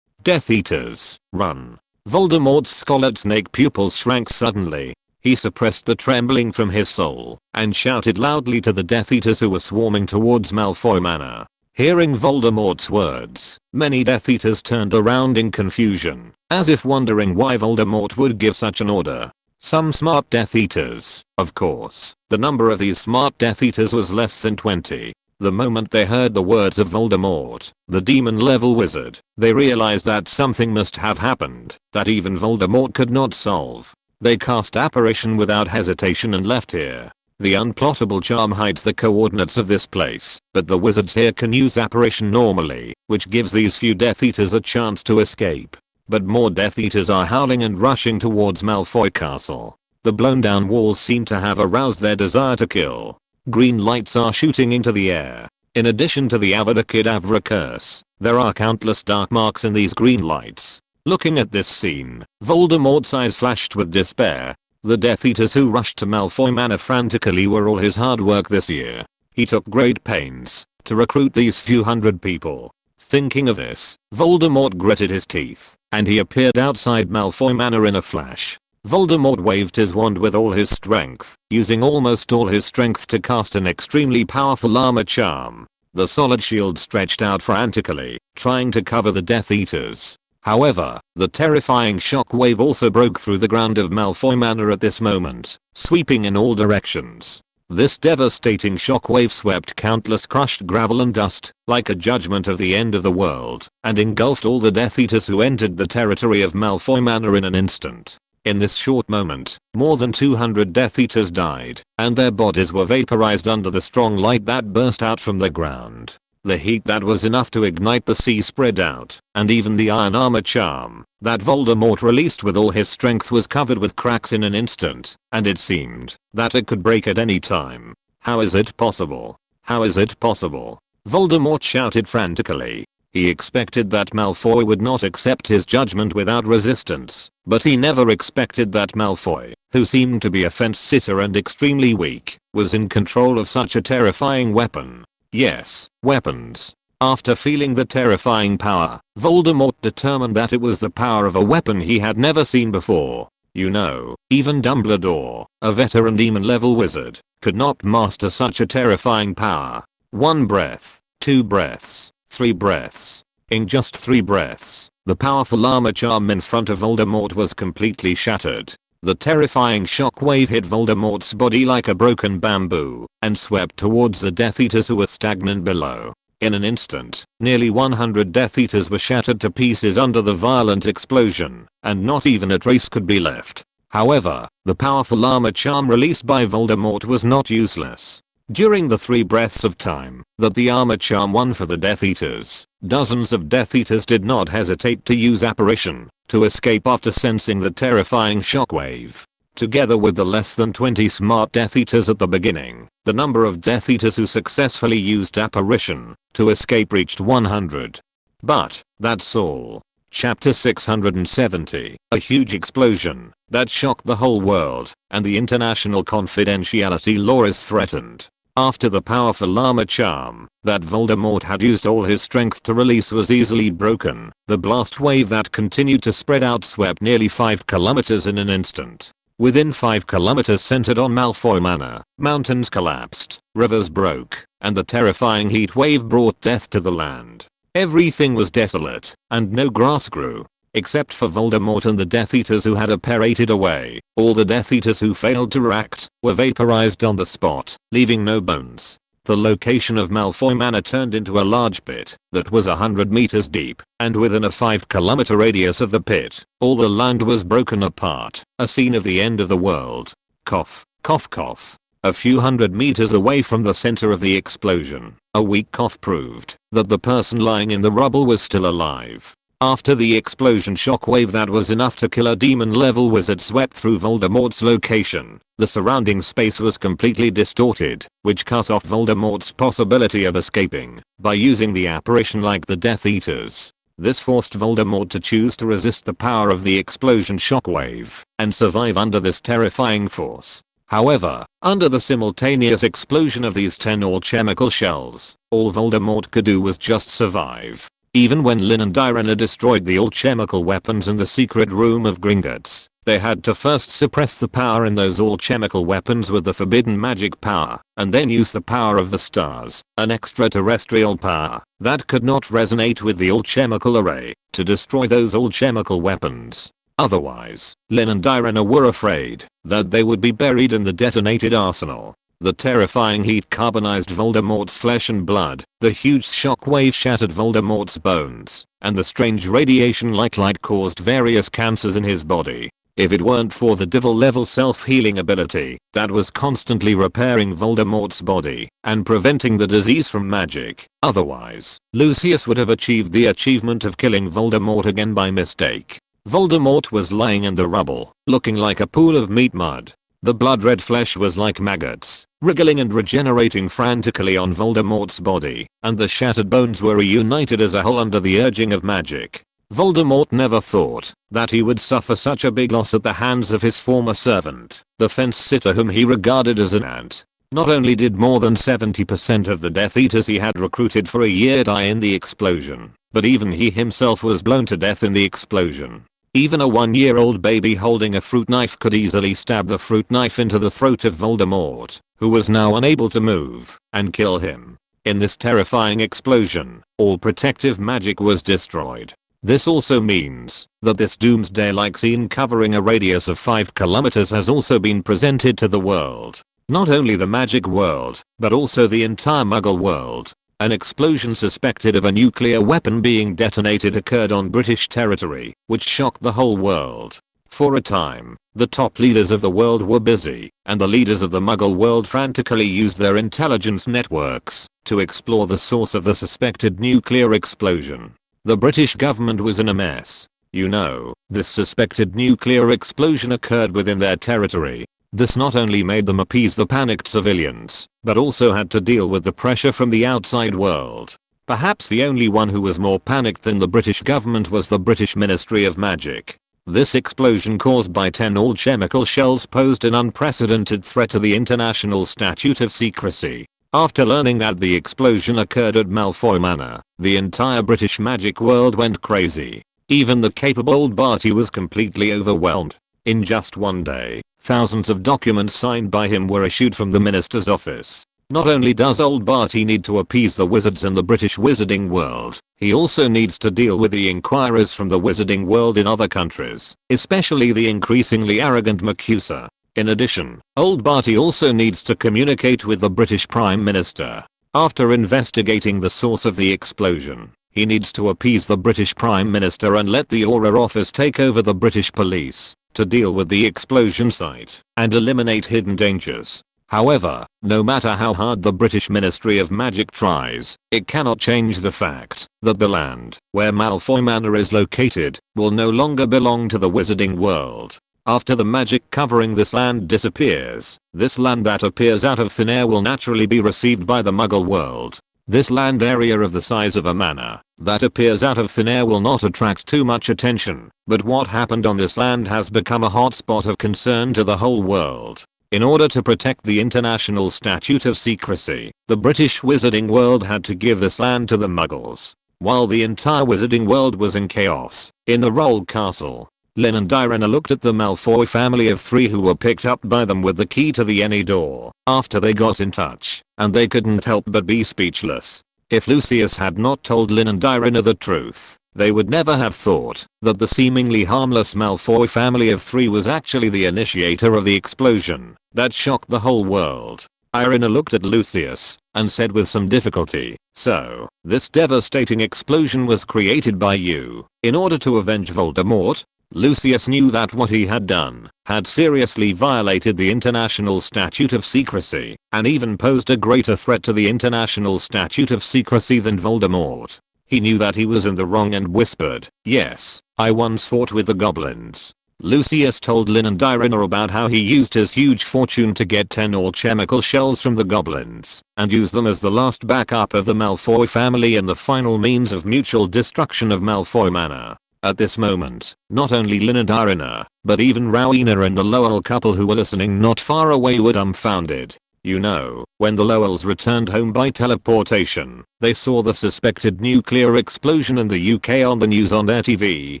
Death Eaters, run. Voldemort's scarlet snake pupils shrank suddenly. He suppressed the trembling from his soul and shouted loudly to the Death Eaters who were swarming towards Malfoy Manor. Hearing Voldemort's words, many Death Eaters turned around in confusion, as if wondering why Voldemort would give such an order. Some smart Death Eaters, of course. The number of these smart Death Eaters was less than 20. The moment they heard the words of Voldemort, the demon level wizard, they realized that something must have happened that even Voldemort could not solve. They cast apparition without hesitation and left here. The unplottable charm hides the coordinates of this place, but the wizards here can use apparition normally, which gives these few Death Eaters a chance to escape. But more Death Eaters are howling and rushing towards Malfoy Castle. The blown down walls seem to have aroused their desire to kill. Green lights are shooting into the air. In addition to the Avada Kedavra curse, there are countless dark marks in these green lights. Looking at this scene, Voldemort's eyes flashed with despair. The Death Eaters who rushed to Malfoy Manor frantically were all his hard work this year. He took great pains to recruit these few hundred people. Thinking of this, Voldemort gritted his teeth, and he appeared outside Malfoy Manor in a flash. Voldemort waved his wand with all his strength, using almost all his strength to cast an extremely powerful armor charm. The solid shield stretched out frantically, trying to cover the Death Eaters. However, the terrifying shockwave also broke through the ground of Malfoy Manor at this moment, sweeping in all directions. This devastating shockwave swept countless crushed gravel and dust, like a judgment of the end of the world, and engulfed all the Death Eaters who entered the territory of Malfoy Manor in an instant. In this short moment, more than 200 Death Eaters died, and their bodies were vaporized under the strong light that burst out from the ground. The heat that was enough to ignite the sea spread out, and even the iron armor charm that Voldemort released with all his strength was covered with cracks in an instant, and it seemed that it could break at any time. How is it possible? How is it possible? Voldemort shouted frantically. He expected that Malfoy would not accept his judgment without resistance, but he never expected that Malfoy, who seemed to be a fence sitter and extremely weak, was in control of such a terrifying weapon. Yes, weapons. After feeling the terrifying power, Voldemort determined that it was the power of a weapon he had never seen before. You know, even Dumbledore, a veteran demon level wizard, could not master such a terrifying power. 1 breath, 2 breaths, 3 breaths. In just 3 breaths, the powerful armor charm in front of Voldemort was completely shattered. The terrifying shockwave hit Voldemort's body like a broken bamboo and swept towards the Death Eaters who were stagnant below. In an instant, nearly 100 Death Eaters were shattered to pieces under the violent explosion, and not even a trace could be left. However, the powerful armor charm released by Voldemort was not useless. During the 3 breaths of time that the armor charm won for the Death Eaters, dozens of Death Eaters did not hesitate to use apparition to escape after sensing the terrifying shockwave. Together with the less than 20 smart Death Eaters at the beginning, the number of Death Eaters who successfully used apparition to escape reached 100. But that's all. Chapter 670, a huge explosion that shocked the whole world, and the international confidentiality law is threatened. After the powerful armor charm that Voldemort had used all his strength to release was easily broken, the blast wave that continued to spread out swept nearly 5 kilometers in an instant. Within 5 kilometers centered on Malfoy Manor, mountains collapsed, rivers broke, and the terrifying heat wave brought death to the land. Everything was desolate, and no grass grew. Except for Voldemort and the Death Eaters who had apparated away, all the Death Eaters who failed to react were vaporized on the spot, leaving no bones. The location of Malfoy Manor turned into a large pit that was 100 meters deep, and within a 5-kilometer radius of the pit, all the land was broken apart, a scene of the end of the world. Cough, cough, cough. A few hundred meters away from the center of the explosion, a weak cough proved that the person lying in the rubble was still alive. After the explosion shockwave that was enough to kill a demon-level wizard swept through Voldemort's location, the surrounding space was completely distorted, which cut off Voldemort's possibility of escaping by using the apparition like the Death Eaters. This forced Voldemort to choose to resist the power of the explosion shockwave and survive under this terrifying force. However, under the simultaneous explosion of these 10 alchemical shells, all Voldemort could do was just survive. Even when Lin and Irina destroyed the alchemical weapons in the secret room of Gringotts, they had to first suppress the power in those alchemical weapons with the forbidden magic power, and then use the power of the stars, an extraterrestrial power that could not resonate with the alchemical array, to destroy those alchemical weapons. Otherwise, Lin and Irina were afraid that they would be buried in the detonated arsenal. The terrifying heat carbonized Voldemort's flesh and blood, the huge shockwave shattered Voldemort's bones, and the strange radiation like light caused various cancers in his body. If it weren't for the devil-level self-healing ability that was constantly repairing Voldemort's body and preventing the disease from magic, otherwise, Lucius would have achieved the achievement of killing Voldemort again by mistake. Voldemort was lying in the rubble, looking like a pool of meat mud. The blood-red flesh was like maggots, wriggling and regenerating frantically on Voldemort's body, and the shattered bones were reunited as a whole under the urging of magic. Voldemort never thought that he would suffer such a big loss at the hands of his former servant, the fence-sitter whom he regarded as an ant. Not only did more than 70% of the Death Eaters he had recruited for a year die in the explosion, but even he himself was blown to death in the explosion. Even a 1-year-old baby holding a fruit knife could easily stab the fruit knife into the throat of Voldemort, who was now unable to move, and kill him. In this terrifying explosion, all protective magic was destroyed. This also means that this doomsday-like scene covering a radius of 5 kilometers has also been presented to the world. Not only the magic world, but also the entire Muggle world. An explosion suspected of a nuclear weapon being detonated occurred on British territory, which shocked the whole world. For a time, the top leaders of the world were busy, and the leaders of the Muggle world frantically used their intelligence networks to explore the source of the suspected nuclear explosion. The British government was in a mess. You know, this suspected nuclear explosion occurred within their territory. This not only made them appease the panicked civilians, but also had to deal with the pressure from the outside world. Perhaps the only one who was more panicked than the British government was the British Ministry of Magic. This explosion caused by 10 alchemical shells posed an unprecedented threat to the International Statute of Secrecy. After learning that the explosion occurred at Malfoy Manor, the entire British magic world went crazy. Even the capable old Barty was completely overwhelmed. In just one day, thousands of documents signed by him were issued from the minister's office. Not only does old Barty need to appease the wizards in the British wizarding world, he also needs to deal with the inquirers from the wizarding world in other countries, especially the increasingly arrogant MACUSA. In addition, old Barty also needs to communicate with the British Prime Minister. After investigating the source of the explosion, he needs to appease the British Prime Minister and let the Aura office take over the British police to deal with the explosion site and eliminate hidden dangers. However, no matter how hard the British Ministry of Magic tries, it cannot change the fact that the land where Malfoy Manor is located will no longer belong to the wizarding world. After the magic covering this land disappears, this land that appears out of thin air will naturally be received by the Muggle world. This land area of the size of a manor that appears out of thin air will not attract too much attention, but what happened on this land has become a hotspot of concern to the whole world. In order to protect the International Statute of Secrecy, the British wizarding world had to give this land to the Muggles. While the entire wizarding world was in chaos, in the Roll Castle, Lin and Irina looked at the Malfoy family of 3 who were picked up by them with the key to the any door after they got in touch, and they couldn't help but be speechless. If Lucius had not told Lin and Irina the truth, they would never have thought that the seemingly harmless Malfoy family of 3 was actually the initiator of the explosion that shocked the whole world. Irina looked at Lucius and said with some difficulty, "So, this devastating explosion was created by you in order to avenge Voldemort?" Lucius knew that what he had done had seriously violated the International Statute of Secrecy and even posed a greater threat to the International Statute of Secrecy than Voldemort. He knew that he was in the wrong and whispered, "Yes, I once fought with the goblins." Lucius told Lin and Irina about how he used his huge fortune to get 10 alchemical shells from the goblins and use them as the last backup of the Malfoy family and the final means of mutual destruction of Malfoy Manor. At this moment, not only Lin and Irina, but even Rowena and the Lowell couple who were listening not far away were dumbfounded. You know, when the Lowells returned home by teleportation, they saw the suspected nuclear explosion in the UK on the news on their TV,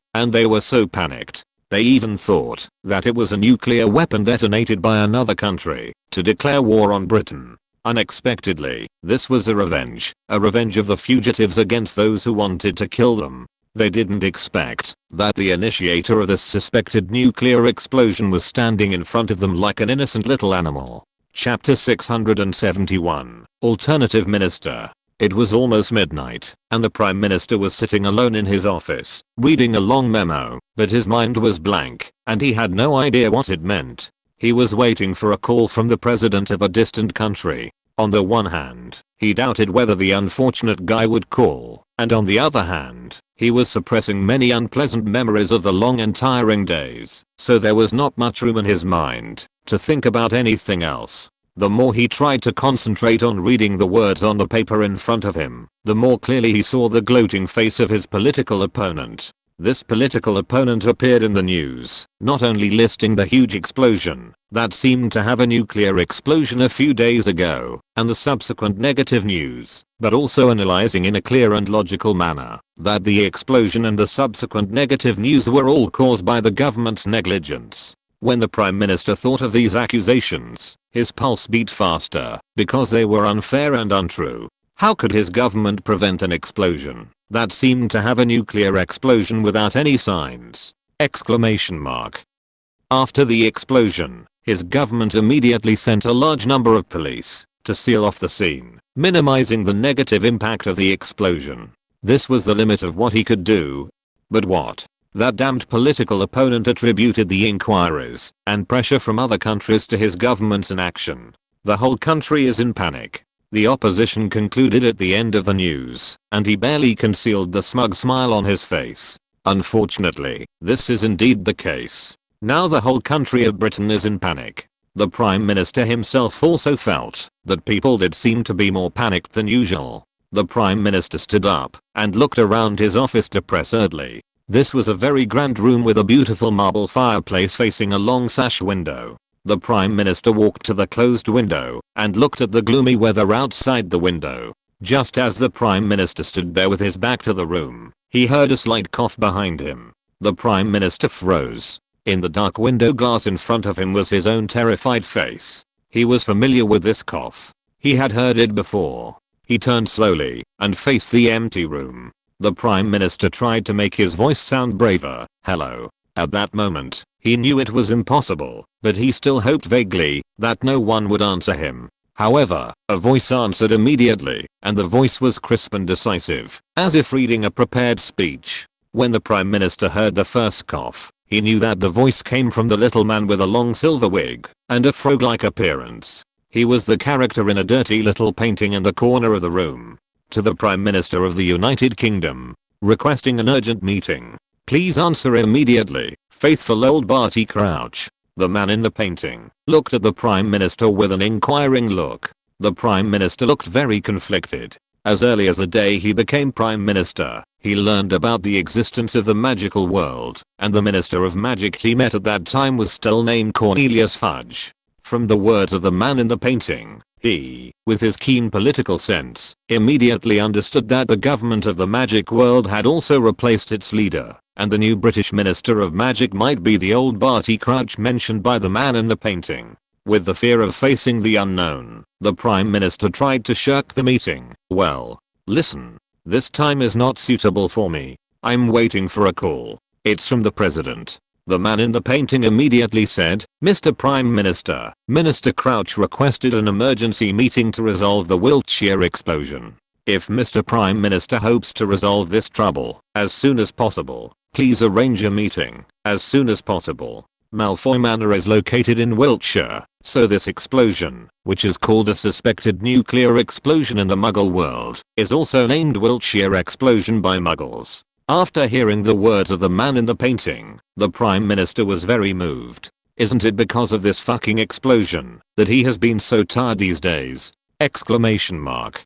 and they were so panicked. They even thought that it was a nuclear weapon detonated by another country to declare war on Britain. Unexpectedly, this was a revenge of the fugitives against those who wanted to kill them. They didn't expect that the initiator of this suspected nuclear explosion was standing in front of them like an innocent little animal. Chapter 671, Alternative Minister. It was almost midnight, and the Prime Minister was sitting alone in his office, reading a long memo, but his mind was blank, and he had no idea what it meant. He was waiting for a call from the president of a distant country. On the one hand, he doubted whether the unfortunate guy would call, and on the other hand, he was suppressing many unpleasant memories of the long and tiring days, so there was not much room in his mind to think about anything else. The more he tried to concentrate on reading the words on the paper in front of him, the more clearly he saw the gloating face of his political opponent. This political opponent appeared in the news, not only listing the huge explosion that seemed to have a nuclear explosion a few days ago, and the subsequent negative news, but also analyzing in a clear and logical manner that the explosion and the subsequent negative news were all caused by the government's negligence. When the Prime Minister thought of these accusations, his pulse beat faster, because they were unfair and untrue. How could his government prevent an explosion that seemed to have a nuclear explosion without any signs? Exclamation mark. After the explosion, his government immediately sent a large number of police to seal off the scene, minimizing the negative impact of the explosion. This was the limit of what he could do. But what? That damned political opponent attributed the inquiries and pressure from other countries to his government's inaction. The whole country is in panic. The opposition concluded at the end of the news, and he barely concealed the smug smile on his face. Unfortunately, this is indeed the case. Now the whole country of Britain is in panic. The Prime Minister himself also felt that people did seem to be more panicked than usual. The Prime Minister stood up and looked around his office depressedly. This was a very grand room with a beautiful marble fireplace facing a long sash window. The Prime Minister walked to the closed window and looked at the gloomy weather outside the window. Just as the Prime Minister stood there with his back to the room, he heard a slight cough behind him. The Prime Minister froze. In the dark window glass in front of him was his own terrified face. He was familiar with this cough. He had heard it before. He turned slowly and faced the empty room. The Prime Minister tried to make his voice sound braver. Hello. At that moment, he knew it was impossible, but he still hoped vaguely that no one would answer him. However, a voice answered immediately, and the voice was crisp and decisive, as if reading a prepared speech. When the Prime Minister heard the first cough, he knew that the voice came from the little man with a long silver wig and a frog-like appearance. He was the character in a dirty little painting in the corner of the room. To the Prime Minister of the United Kingdom, requesting an urgent meeting. Please answer immediately, faithful old Barty Crouch. The man in the painting looked at the Prime Minister with an inquiring look. The Prime Minister looked very conflicted. As early as the day he became Prime Minister, he learned about the existence of the magical world, and the Minister of Magic he met at that time was still named Cornelius Fudge. From the words of the man in the painting, he, with his keen political sense, immediately understood that the government of the magic world had also replaced its leader, and the new British Minister of Magic might be the old Barty Crouch mentioned by the man in the painting. With the fear of facing the unknown, the Prime Minister tried to shirk the meeting. Well, listen. This time is not suitable for me. I'm waiting for a call. It's from the President. The man in the painting immediately said, Mr. Prime Minister, Minister Crouch requested an emergency meeting to resolve the Wiltshire explosion. If Mr. Prime Minister hopes to resolve this trouble as soon as possible, please arrange a meeting as soon as possible. Malfoy Manor is located in Wiltshire, so this explosion, which is called a suspected nuclear explosion in the Muggle world, is also named Wiltshire explosion by Muggles. After hearing the words of the man in the painting, the Prime Minister was very moved. Isn't it because of this fucking explosion that he has been so tired these days? Exclamation mark.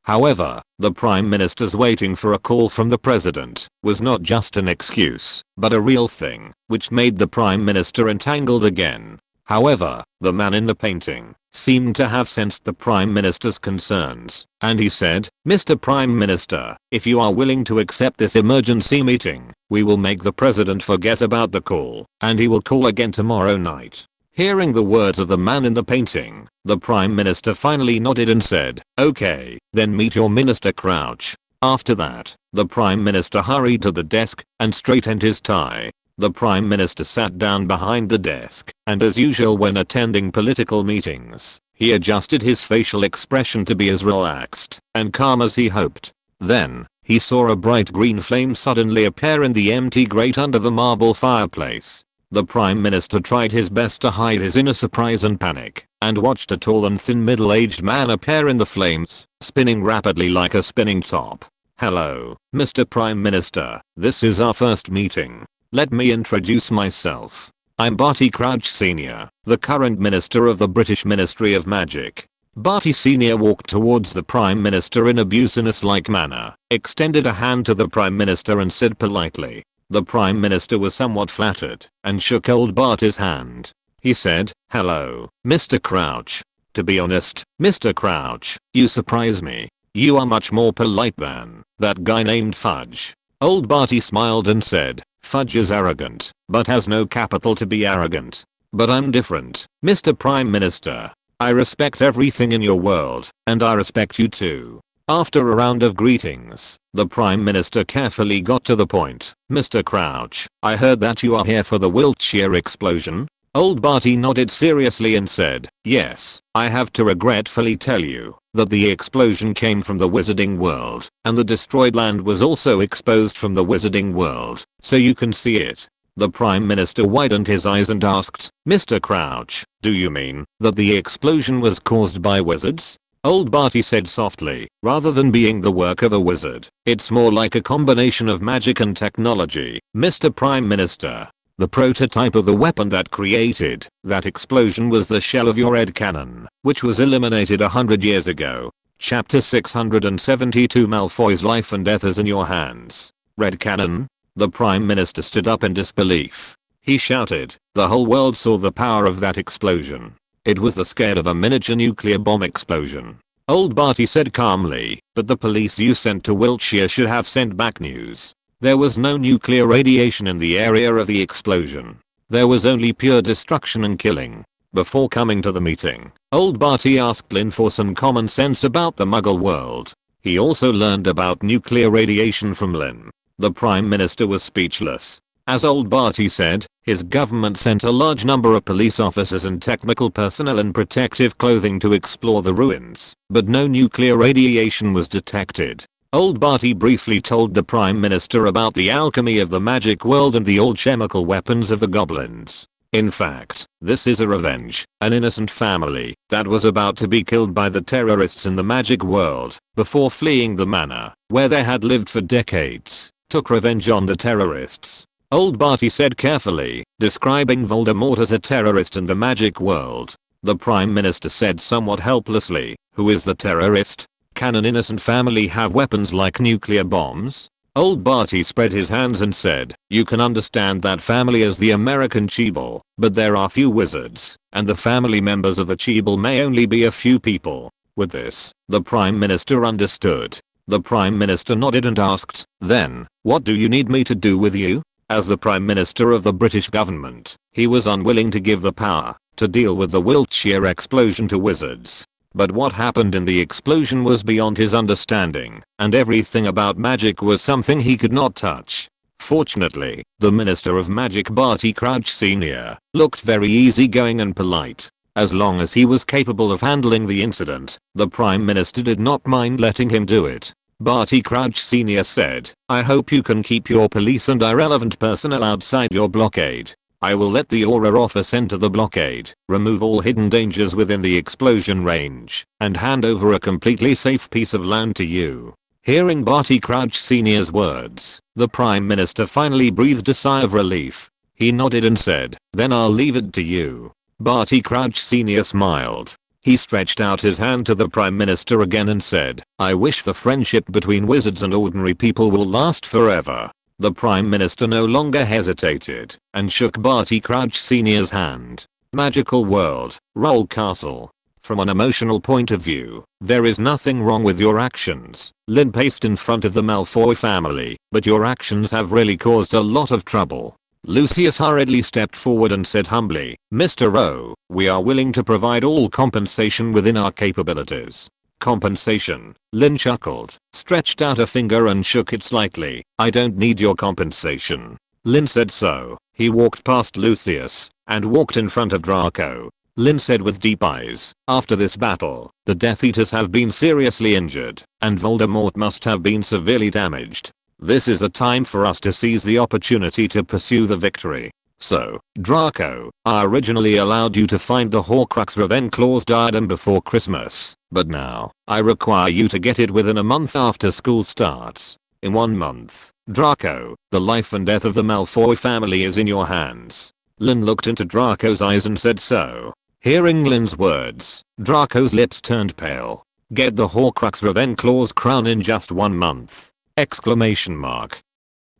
However, the Prime Minister's waiting for a call from the President was not just an excuse, but a real thing, which made the Prime Minister entangled again. However, the man in the painting seemed to have sensed the Prime Minister's concerns, and he said, Mr. Prime Minister, if you are willing to accept this emergency meeting, we will make the President forget about the call, and he will call again tomorrow night. Hearing the words of the man in the painting, the Prime Minister finally nodded and said, okay, then meet your Minister Crouch. After that, the Prime Minister hurried to the desk and straightened his tie. The Prime Minister sat down behind the desk, and as usual when attending political meetings, he adjusted his facial expression to be as relaxed and calm as he hoped. Then, he saw a bright green flame suddenly appear in the empty grate under the marble fireplace. The Prime Minister tried his best to hide his inner surprise and panic, and watched a tall and thin middle-aged man appear in the flames, spinning rapidly like a spinning top. Hello, Mr. Prime Minister, this is our first meeting. Let me introduce myself. I'm Barty Crouch Sr., the current Minister of the British Ministry of Magic. Barty Sr. walked towards the Prime Minister in a business-like manner, extended a hand to the Prime Minister and said politely. The Prime Minister was somewhat flattered and shook old Barty's hand. He said, hello, Mr. Crouch. To be honest, Mr. Crouch, you surprise me. You are much more polite than that guy named Fudge. Old Barty smiled and said, Fudge is arrogant, but has no capital to be arrogant. But I'm different, Mr. Prime Minister. I respect everything in your world, and I respect you too. After a round of greetings, the Prime Minister carefully got to the point. Mr. Crouch, I heard that you are here for the Wiltshire explosion? Old Barty nodded seriously and said, yes, I have to regretfully tell you that the explosion came from the wizarding world, and the destroyed land was also exposed from the wizarding world, so you can see it. The Prime Minister widened his eyes and asked, Mr. Crouch, do you mean that the explosion was caused by wizards? Old Barty said softly, rather than being the work of a wizard, it's more like a combination of magic and technology, Mr. Prime Minister. The prototype of the weapon that created that explosion was the shell of your red cannon, which was eliminated 100 years ago. Chapter 672 Malfoy's life and death is in your hands. Red cannon? The Prime Minister stood up in disbelief. He shouted, the whole world saw the power of that explosion. It was the scale of a miniature nuclear bomb explosion. Old Barty said calmly, but the police you sent to Wiltshire should have sent back news. There was no nuclear radiation in the area of the explosion. There was only pure destruction and killing. Before coming to the meeting, old Barty asked Lin for some common sense about the muggle world. He also learned about nuclear radiation from Lin. The Prime Minister was speechless. As old Barty said, his government sent a large number of police officers and technical personnel in protective clothing to explore the ruins, but no nuclear radiation was detected. Old Barty briefly told the Prime Minister about the alchemy of the magic world and the old chemical weapons of the goblins. In fact, this is a revenge. An innocent family that was about to be killed by the terrorists in the magic world before fleeing the manor, where they had lived for decades, took revenge on the terrorists. Old Barty said carefully, describing Voldemort as a terrorist in the magic world. The Prime Minister said somewhat helplessly, "Who is the terrorist? Can an innocent family have weapons like nuclear bombs?" Old Barty spread his hands and said, "You can understand that family as the American Cheeble, but there are few wizards, and the family members of the Cheeble may only be a few people." With this, the Prime Minister understood. The Prime Minister nodded and asked, "Then, what do you need me to do with you?" As the Prime Minister of the British government, he was unwilling to give the power to deal with the Wiltshire explosion to wizards. But what happened in the explosion was beyond his understanding, and everything about magic was something he could not touch. Fortunately, the Minister of Magic Barty Crouch Sr. looked very easygoing and polite. As long as he was capable of handling the incident, the Prime Minister did not mind letting him do it. Barty Crouch Sr. said, "I hope you can keep your police and irrelevant personnel outside your blockade. I will let the Aura office enter the blockade, remove all hidden dangers within the explosion range, and hand over a completely safe piece of land to you." Hearing Barty Crouch Sr.'s words, the Prime Minister finally breathed a sigh of relief. He nodded and said, "Then I'll leave it to you." Barty Crouch Sr. smiled. He stretched out his hand to the Prime Minister again and said, "I wish the friendship between wizards and ordinary people will last forever." The Prime Minister no longer hesitated and shook Barty Crouch Sr.'s hand. Magical world, Roll Castle. From an emotional point of view, there is nothing wrong with your actions. Lin paced in front of the Malfoy family, but your actions have really caused a lot of trouble. Lucius hurriedly stepped forward and said humbly, "Mr. Rowe, we are willing to provide all compensation within our capabilities." "Compensation?" Lin chuckled, stretched out a finger and shook it slightly. "I don't need your compensation." Lin said so. He walked past Lucius and walked in front of Draco. Lin said with deep eyes, "After this battle, the Death Eaters have been seriously injured, and Voldemort must have been severely damaged. This is a time for us to seize the opportunity to pursue the victory. So, Draco, I originally allowed you to find the Horcrux Ravenclaw's diadem before Christmas, but now, I require you to get it within a month after school starts. In 1 month, Draco, the life and death of the Malfoy family is in your hands." Lin looked into Draco's eyes and said so. Hearing Lin's words, Draco's lips turned pale. "Get the Horcrux Ravenclaw's crown in just 1 month. Exclamation mark.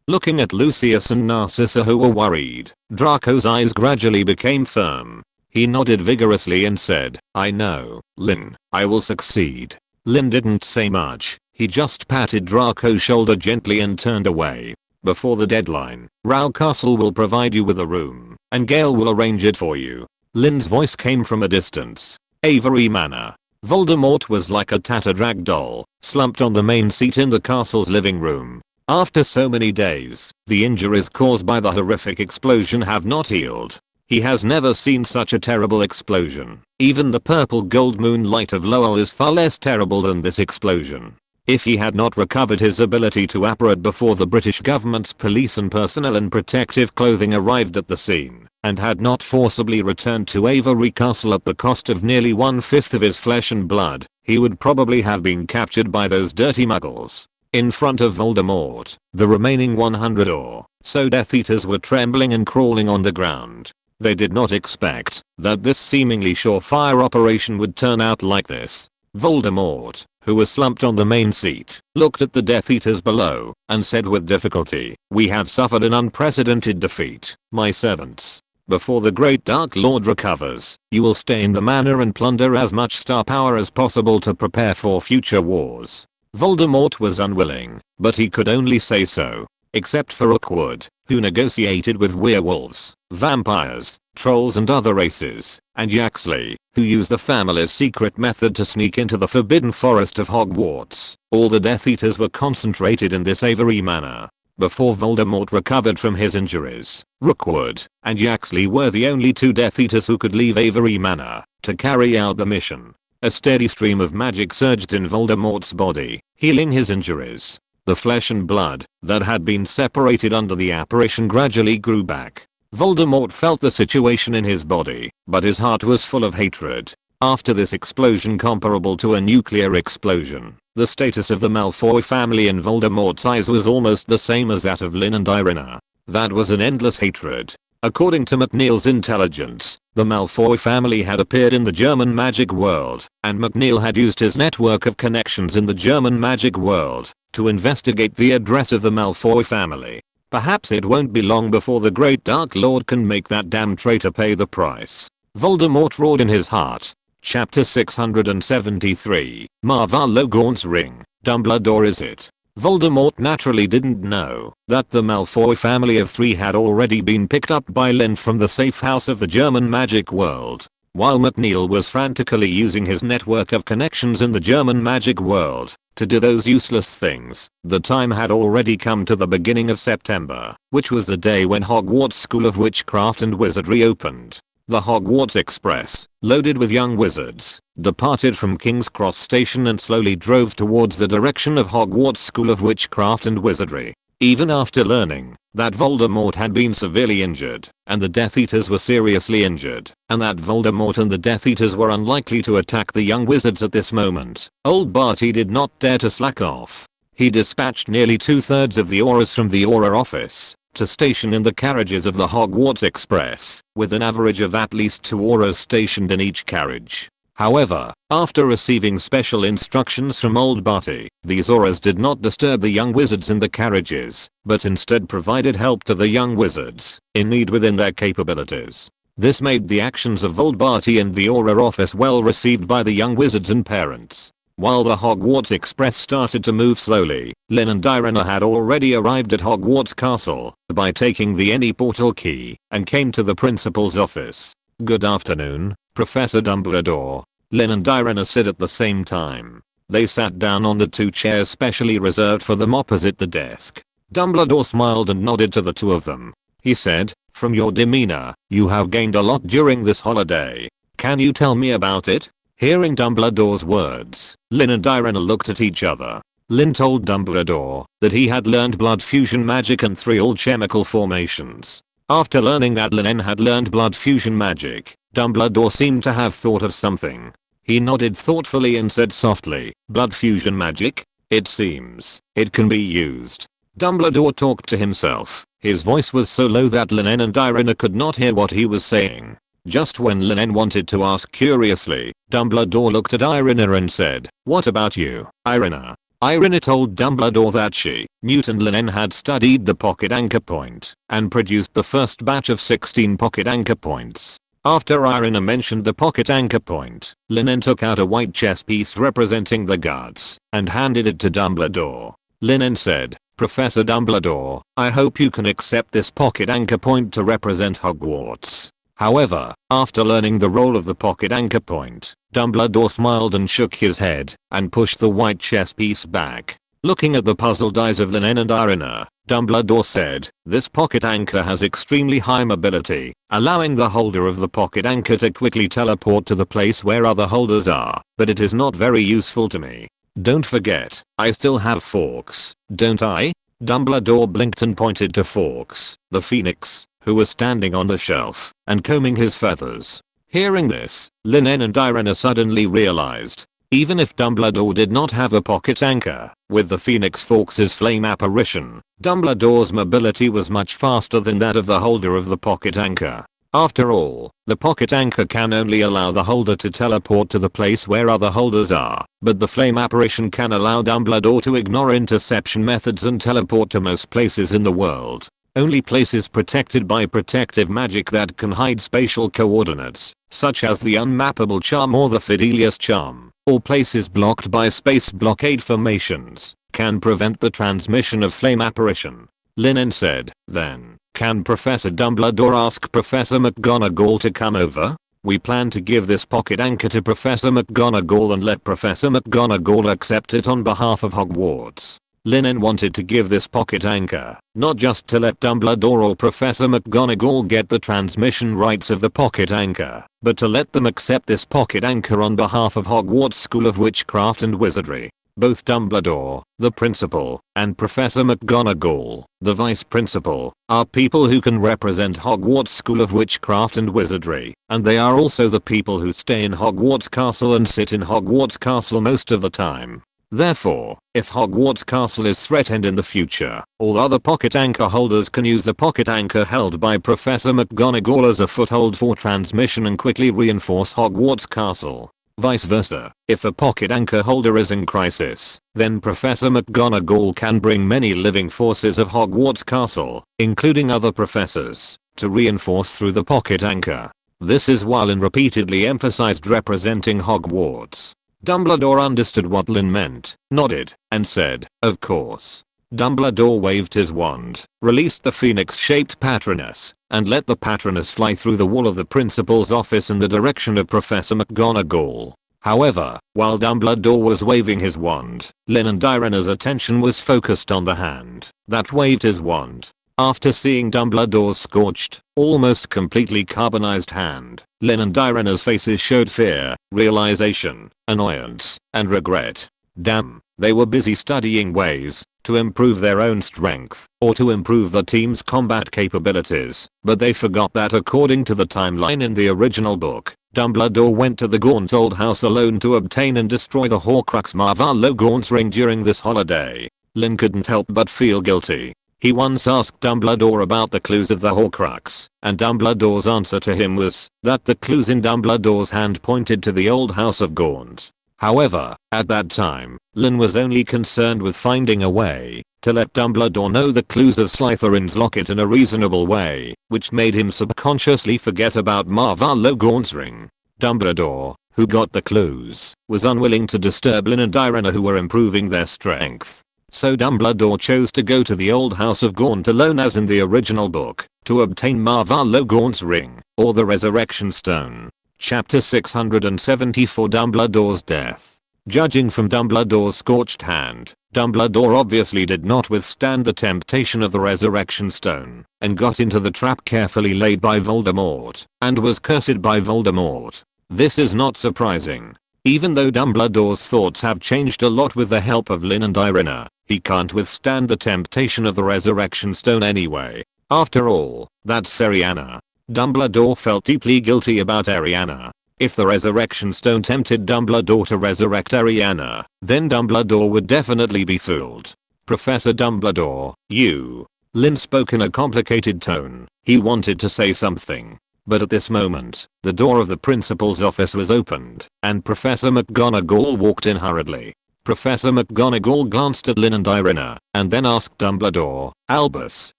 Looking at Lucius and Narcissa who were worried, Draco's eyes gradually became firm. He nodded vigorously and said, "I know, Lin, I will succeed." Lin didn't say much, he just patted Draco's shoulder gently and turned away. "Before the deadline, Row Castle will provide you with a room, and Gale will arrange it for you." Lin's voice came from a distance. Avery Manor. Voldemort was like a tattered rag doll, slumped on the main seat in the castle's living room. After so many days, the injuries caused by the horrific explosion have not healed. He has never seen such a terrible explosion. Even the purple gold moonlight of Lowell is far less terrible than this explosion. If he had not recovered his ability to apparate before the British government's police and personnel in protective clothing arrived at the scene, and had not forcibly returned to Avery Castle at the cost of nearly 1/5 of his flesh and blood, he would probably have been captured by those dirty muggles. In front of Voldemort, the remaining 100 or so Death Eaters were trembling and crawling on the ground. They did not expect that this seemingly surefire operation would turn out like this. Voldemort, who was slumped on the main seat, looked at the Death Eaters below and said with difficulty, "We have suffered an unprecedented defeat, my servants. Before the great Dark Lord recovers, you will stay in the manor and plunder as much star power as possible to prepare for future wars." Voldemort was unwilling, but he could only say so. Except for Rookwood, who negotiated with werewolves, vampires, trolls and other races, and Yaxley, who used the family's secret method to sneak into the forbidden forest of Hogwarts. All the Death Eaters were concentrated in this Avery Manor. Before Voldemort recovered from his injuries, Rookwood and Yaxley were the only two Death Eaters who could leave Avery Manor to carry out the mission. A steady stream of magic surged in Voldemort's body, healing his injuries. The flesh and blood that had been separated under the apparition gradually grew back. Voldemort felt the situation in his body, but his heart was full of hatred. After this explosion comparable to a nuclear explosion, the status of the Malfoy family in Voldemort's eyes was almost the same as that of Lin and Irina. That was an endless hatred. According to McNeil's intelligence, the Malfoy family had appeared in the German magic world, and McNeil had used his network of connections in the German magic world to investigate the address of the Malfoy family. Perhaps it won't be long before the great Dark Lord can make that damn traitor pay the price. Voldemort roared in his heart. Chapter 673, Marva Logorn's Ring. Dumbledore is it? Voldemort naturally didn't know that the Malfoy family of 3 had already been picked up by Lin from the safe house of the German magic world. While McNeil was frantically using his network of connections in the German magic world to do those useless things, the time had already come to the beginning of September, which was the day when Hogwarts School of Witchcraft and Wizardry opened. The Hogwarts Express, loaded with young wizards, departed from King's Cross Station and slowly drove towards the direction of Hogwarts School of Witchcraft and Wizardry. Even after learning that Voldemort had been severely injured, and the Death Eaters were seriously injured, and that Voldemort and the Death Eaters were unlikely to attack the young wizards at this moment, old Barty did not dare to slack off. He dispatched nearly 2/3 of the Aurors from the Auror office to station in the carriages of the Hogwarts Express, with an average of at least 2 Aurors stationed in each carriage. However, after receiving special instructions from old Barty, these Aurors did not disturb the young wizards in the carriages, but instead provided help to the young wizards in need within their capabilities. This made the actions of old Barty and the Auror office well received by the young wizards and parents. While the Hogwarts Express started to move slowly, Lin and Irina had already arrived at Hogwarts Castle by taking the any portal key and came to the principal's office. "Good afternoon, Professor Dumbledore." Lin and Irina said at the same time. They sat down on the 2 chairs specially reserved for them opposite the desk. Dumbledore smiled and nodded to the 2 of them. He said, "From your demeanor, you have gained a lot during this holiday. Can you tell me about it?" Hearing Dumbledore's words, Lin and Irina looked at each other. Lin told Dumbledore that he had learned blood fusion magic and 3 alchemical formations. After learning that Lin En had learned blood fusion magic, Dumbledore seemed to have thought of something. He nodded thoughtfully and said softly, "Blood fusion magic? It seems it can be used." Dumbledore talked to himself. His voice was so low that Lin En and Irina could not hear what he was saying. Just when Lin En wanted to ask curiously, Dumbledore looked at Irina and said, "What about you, Irina?" Irina told Dumbledore that she, Newt and Lin En had studied the pocket anchor point and produced the first batch of 16 pocket anchor points. After Irina mentioned the pocket anchor point, Lin En took out a white chess piece representing the guards and handed it to Dumbledore. Lin En said, "Professor Dumbledore, I hope you can accept this pocket anchor point to represent Hogwarts." However, after learning the role of the pocket anchor point, Dumbledore smiled and shook his head and pushed the white chess piece back. Looking at the puzzled eyes of Lin En and Irina, Dumbledore said, "This pocket anchor has extremely high mobility, allowing the holder of the pocket anchor to quickly teleport to the place where other holders are, but it is not very useful to me. Don't forget, I still have Fawkes, don't I?" Dumbledore blinked and pointed to Fawkes, the phoenix, who was standing on the shelf and combing his feathers. Hearing this, Lin En and Irina suddenly realized, even if Dumbledore did not have a pocket anchor, with the Phoenix Fawkes' flame apparition, Dumbledore's mobility was much faster than that of the holder of the pocket anchor. After all, the pocket anchor can only allow the holder to teleport to the place where other holders are, but the flame apparition can allow Dumbledore to ignore interception methods and teleport to most places in the world. Only places protected by protective magic that can hide spatial coordinates, such as the unmappable charm or the Fidelius charm, or places blocked by space blockade formations, can prevent the transmission of flame apparition. Lin En said. Then, can Professor Dumbledore ask Professor McGonagall to come over? We plan to give this pocket anchor to Professor McGonagall and let Professor McGonagall accept it on behalf of Hogwarts. Lin En wanted to give this pocket anchor, not just to let Dumbledore or Professor McGonagall get the transmission rights of the pocket anchor, but to let them accept this pocket anchor on behalf of Hogwarts School of Witchcraft and Wizardry. Both Dumbledore, the principal, and Professor McGonagall, the vice principal, are people who can represent Hogwarts School of Witchcraft and Wizardry, and they are also the people who stay in Hogwarts Castle and sit in Hogwarts Castle most of the time. Therefore, if Hogwarts Castle is threatened in the future, all other pocket anchor holders can use the pocket anchor held by Professor McGonagall as a foothold for transmission and quickly reinforce Hogwarts Castle. Vice versa, if a pocket anchor holder is in crisis, then Professor McGonagall can bring many living forces of Hogwarts Castle, including other professors, to reinforce through the pocket anchor. This is why Lin repeatedly emphasized representing Hogwarts. Dumbledore understood what Lin meant, nodded, and said, "Of course." Dumbledore waved his wand, released the phoenix-shaped Patronus, and let the Patronus fly through the wall of the principal's office in the direction of Professor McGonagall. However, while Dumbledore was waving his wand, Lin and Irina's attention was focused on the hand that waved his wand. After seeing Dumbledore's scorched, almost completely carbonized hand, Lin and Irina's faces showed fear, realization, annoyance, and regret. Damn, they were busy studying ways to improve their own strength or to improve the team's combat capabilities, but they forgot that according to the timeline in the original book, Dumbledore went to the Gaunt old house alone to obtain and destroy the Horcrux Marvalo Gaunt's ring during this holiday. Lin couldn't help but feel guilty. He once asked Dumbledore about the clues of the Horcrux, and Dumbledore's answer to him was that the clues in Dumbledore's hand pointed to the old house of Gaunt. However, at that time, Lin was only concerned with finding a way to let Dumbledore know the clues of Slytherin's locket in a reasonable way, which made him subconsciously forget about Marvalo Gaunt's ring. Dumbledore, who got the clues, was unwilling to disturb Lin and Irina, who were improving their strength. So Dumbledore chose to go to the old house of Gaunt alone as in the original book, to obtain Marvalo Gaunt's ring, or the Resurrection Stone. Chapter 674 Dumbledore's Death. Judging from Dumbledore's scorched hand, Dumbledore obviously did not withstand the temptation of the Resurrection Stone, and got into the trap carefully laid by Voldemort, and was cursed by Voldemort. This is not surprising. Even though Dumbledore's thoughts have changed a lot with the help of Lin and Irina, he can't withstand the temptation of the Resurrection Stone anyway. After all, that's Ariana. Dumbledore felt deeply guilty about Ariana. If the Resurrection Stone tempted Dumbledore to resurrect Ariana, then Dumbledore would definitely be fooled. Professor Dumbledore, you. Lin spoke in a complicated tone. He wanted to say something. But at this moment, the door of the principal's office was opened, and Professor McGonagall walked in hurriedly. Professor McGonagall glanced at Lin and Irina, and then asked Dumbledore, "Albus,